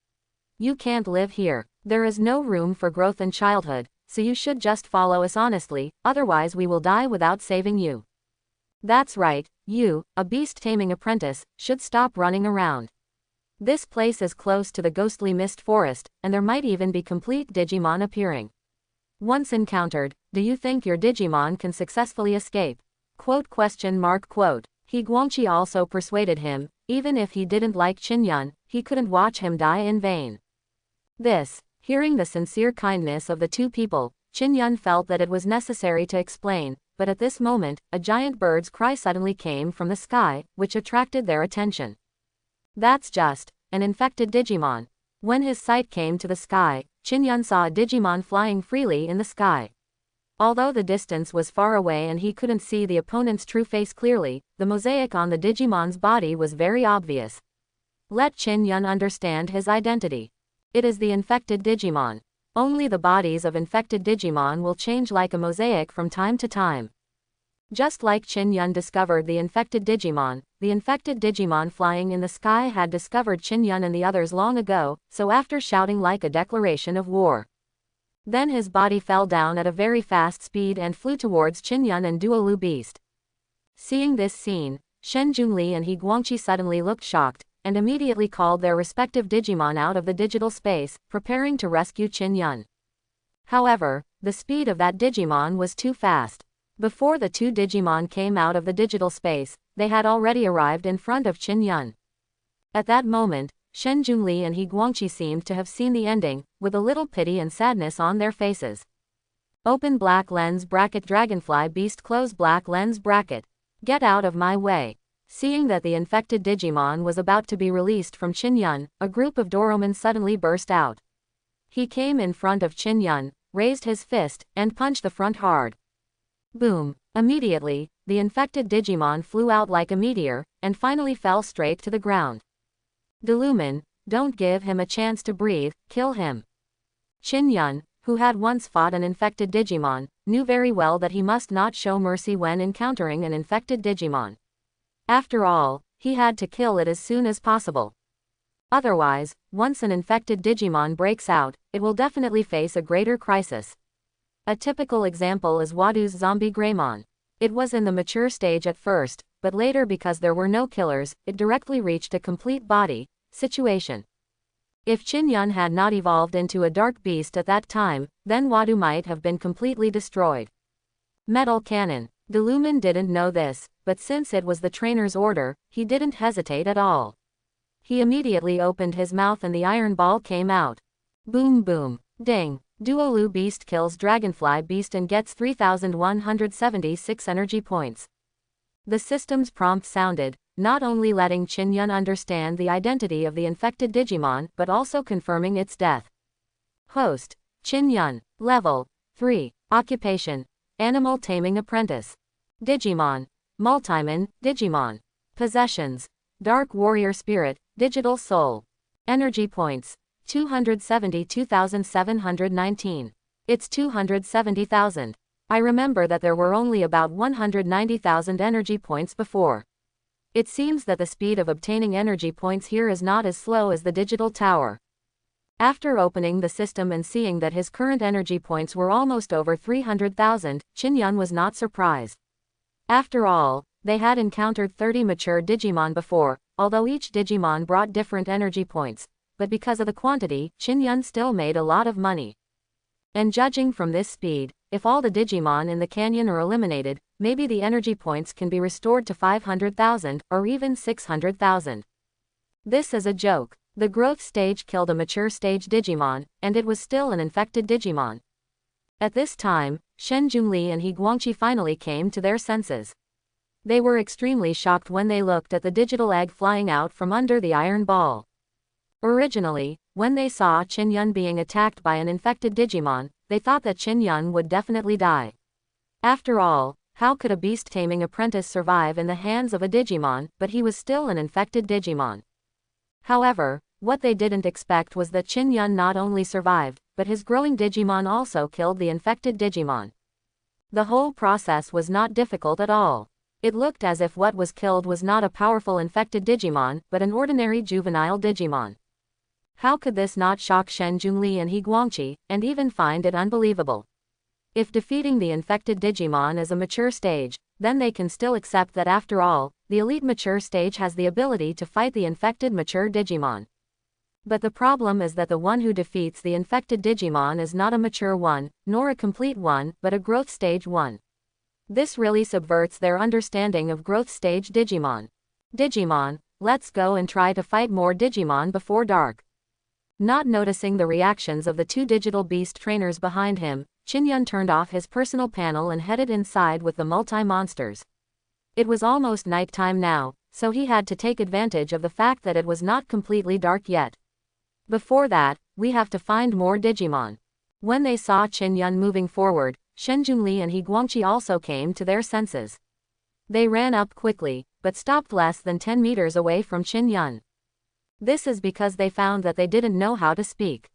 You can't live here. There is no room for growth in childhood, so you should just follow us honestly, otherwise we will die without saving you. That's right, you, a beast-taming apprentice, should stop running around. This place is close to the ghostly mist forest, and there might even be complete Digimon appearing. Once encountered, do you think your Digimon can successfully escape? He Guangqi also persuaded him, even if he didn't like Qin, he couldn't watch him die in vain. Hearing the sincere kindness of the two people, Qin felt that it was necessary to explain, but at this moment, a giant bird's cry suddenly came from the sky, which attracted their attention. That's just an infected Digimon. When his sight came to the sky, Qin saw a Digimon flying freely in the sky. Although the distance was far away and he couldn't see the opponent's true face clearly, the mosaic on the Digimon's body was very obvious. Let Qin understand his identity. It is the infected Digimon. Only the bodies of infected Digimon will change like a mosaic from time to time. Just like Qin discovered the infected Digimon flying in the sky had discovered Qin and the others long ago, so after shouting like a declaration of war. Then his body fell down at a very fast speed and flew towards Qin and Duolu Beast. Seeing this scene, Shen Junli and He Guangqi suddenly looked shocked, and immediately called their respective Digimon out of the digital space, preparing to rescue Qin. However, the speed of that Digimon was too fast. Before the two Digimon came out of the digital space, they had already arrived in front of Qin. At that moment, Shen Junli and He Guangqi seemed to have seen the ending, with a little pity and sadness on their faces. Open black lens bracket dragonfly beast close black lens bracket. Get out of my way. Seeing that the infected Digimon was about to be released from Qin, a group of Doromon suddenly burst out. He came in front of Qin, raised his fist, and punched the front hard. Boom! Immediately, the infected Digimon flew out like a meteor, and finally fell straight to the ground. Delumen, don't give him a chance to breathe, kill him. Qin, who had once fought an infected Digimon, knew very well that he must not show mercy when encountering an infected Digimon. After all, he had to kill it as soon as possible. Otherwise, once an infected Digimon breaks out, it will definitely face a greater crisis. A typical example is Wadu's zombie Greymon. It was in the mature stage at first, but later because there were no killers, it directly reached a complete body situation. If Qin had not evolved into a dark beast at that time, then Wadu might have been completely destroyed. Metal cannon. Delumen didn't know this, but since it was the trainer's order, he didn't hesitate at all. He immediately opened his mouth and the iron ball came out. Boom boom. Ding. Duolu Beast kills Dragonfly Beast and gets 3,176 energy points. The system's prompt sounded, not only letting Qin understand the identity of the infected Digimon but also confirming its death. Host. Qin. Level 3. Occupation. Animal Taming Apprentice. Digimon. Multimon, Digimon. Possessions. Dark Warrior Spirit, Digital Soul. Energy points. 272,719. It's 270,000. I remember that there were only about 190,000 energy points before. It seems that the speed of obtaining energy points here is not as slow as the digital tower. After opening the system and seeing that his current energy points were almost over 300,000, Qin was not surprised. After all, they had encountered 30 mature Digimon before, although each Digimon brought different energy points, but because of the quantity, Qin still made a lot of money. And judging from this speed, if all the Digimon in the canyon are eliminated, maybe the energy points can be restored to 500,000, or even 600,000. This is a joke. The growth stage killed a mature stage Digimon, and it was still an infected Digimon. At this time, Shen Junli and He Guangqi finally came to their senses. They were extremely shocked when they looked at the digital egg flying out from under the iron ball. Originally, when they saw Qin being attacked by an infected Digimon, they thought that Qin would definitely die. After all, how could a beast-taming apprentice survive in the hands of a Digimon, but he was still an infected Digimon? However, what they didn't expect was that Qin not only survived, but his growing Digimon also killed the infected Digimon. The whole process was not difficult at all. It looked as if what was killed was not a powerful infected Digimon, but an ordinary juvenile Digimon. How could this not shock Shen Junli and He Guangqi, and even find it unbelievable? If defeating the infected Digimon is a mature stage, then they can still accept that after all, the elite mature stage has the ability to fight the infected mature Digimon. But the problem is that the one who defeats the infected Digimon is not a mature one, nor a complete one, but a growth stage one. This really subverts their understanding of growth stage Digimon. Digimon, let's go and try to fight more Digimon before dark. Not noticing the reactions of the two digital beast trainers behind him, Qin turned off his personal panel and headed inside with the multi-monsters. It was almost nighttime now, so he had to take advantage of the fact that it was not completely dark yet. Before that, we have to find more Digimon. When they saw Qin moving forward, Shen Junli and He Guangqi also came to their senses. They ran up quickly, but stopped less than 10 meters away from Qin. This is because they found that they didn't know how to speak.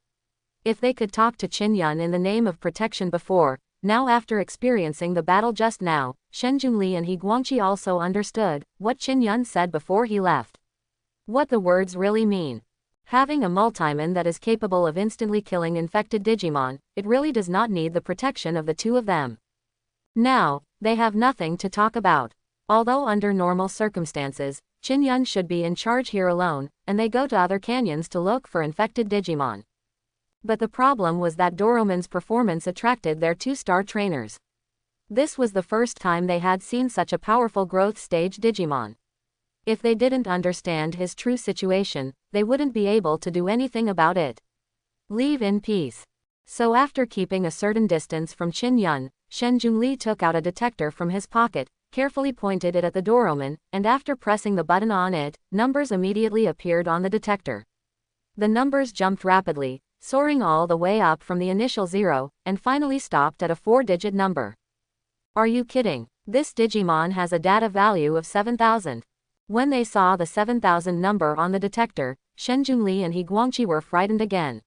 If they could talk to Qin in the name of protection before, now after experiencing the battle just now, Shen Junli and He Guangqi also understood what Qin said before he left. What the words really mean. Having a multimon that is capable of instantly killing infected Digimon, it really does not need the protection of the two of them. Now, they have nothing to talk about. Although under normal circumstances, Qin should be in charge here alone, and they go to other canyons to look for infected Digimon. But the problem was that Doromon's performance attracted their two-star trainers. This was the first time they had seen such a powerful growth stage Digimon. If they didn't understand his true situation, they wouldn't be able to do anything about it. Leave in peace. So after keeping a certain distance from Qin, Shen Junli took out a detector from his pocket, carefully pointed it at the Doromon, and after pressing the button on it, numbers immediately appeared on the detector. The numbers jumped rapidly, soaring all the way up from the initial 0, and finally stopped at a 4-digit number. Are you kidding? This Digimon has a data value of 7,000. When they saw the 7,000 number on the detector, Shen Junli and He Guangqi were frightened again.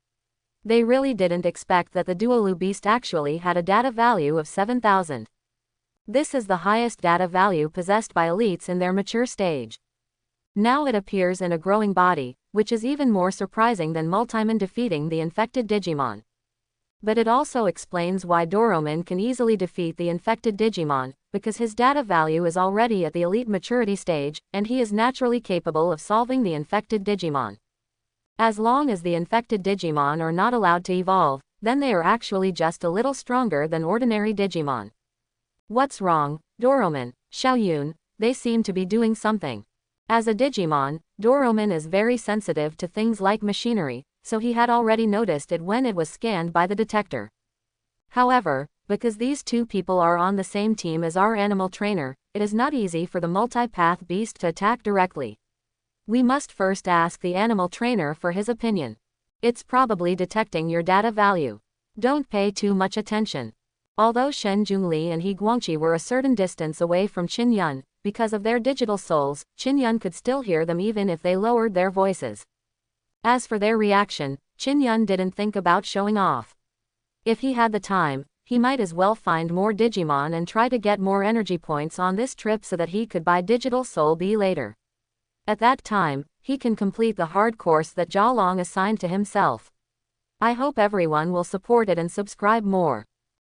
They really didn't expect that the Duolu Beast actually had a data value of 7,000. This is the highest data value possessed by elites in their mature stage. Now it appears in a growing body, which is even more surprising than Multimon defeating the infected Digimon. But it also explains why Doromon can easily defeat the infected Digimon, because his data value is already at the elite maturity stage, and he is naturally capable of solving the infected Digimon. As long as the infected Digimon are not allowed to evolve, then they are actually just a little stronger than ordinary Digimon. What's wrong, Doromon, Xiaoyun? They seem to be doing something. As a Digimon, Doromon is very sensitive to things like machinery, so he had already noticed it when it was scanned by the detector. However, because these two people are on the same team as our animal trainer, it is not easy for the multipath beast to attack directly. We must first ask the animal trainer for his opinion. It's probably detecting your data value. Don't pay too much attention. Although Shen Zhongli and He Guangqi were a certain distance away from Qin Yun, because of their digital souls, Qin Yun could still hear them even if they lowered their voices. As for their reaction, Qin Yun didn't think about showing off. If he had the time, he might as well find more Digimon and try to get more energy points on this trip so that he could buy Digital Soul B later. At that time, he can complete the hard course that Jia Long assigned to himself. I hope everyone will support it and subscribe more.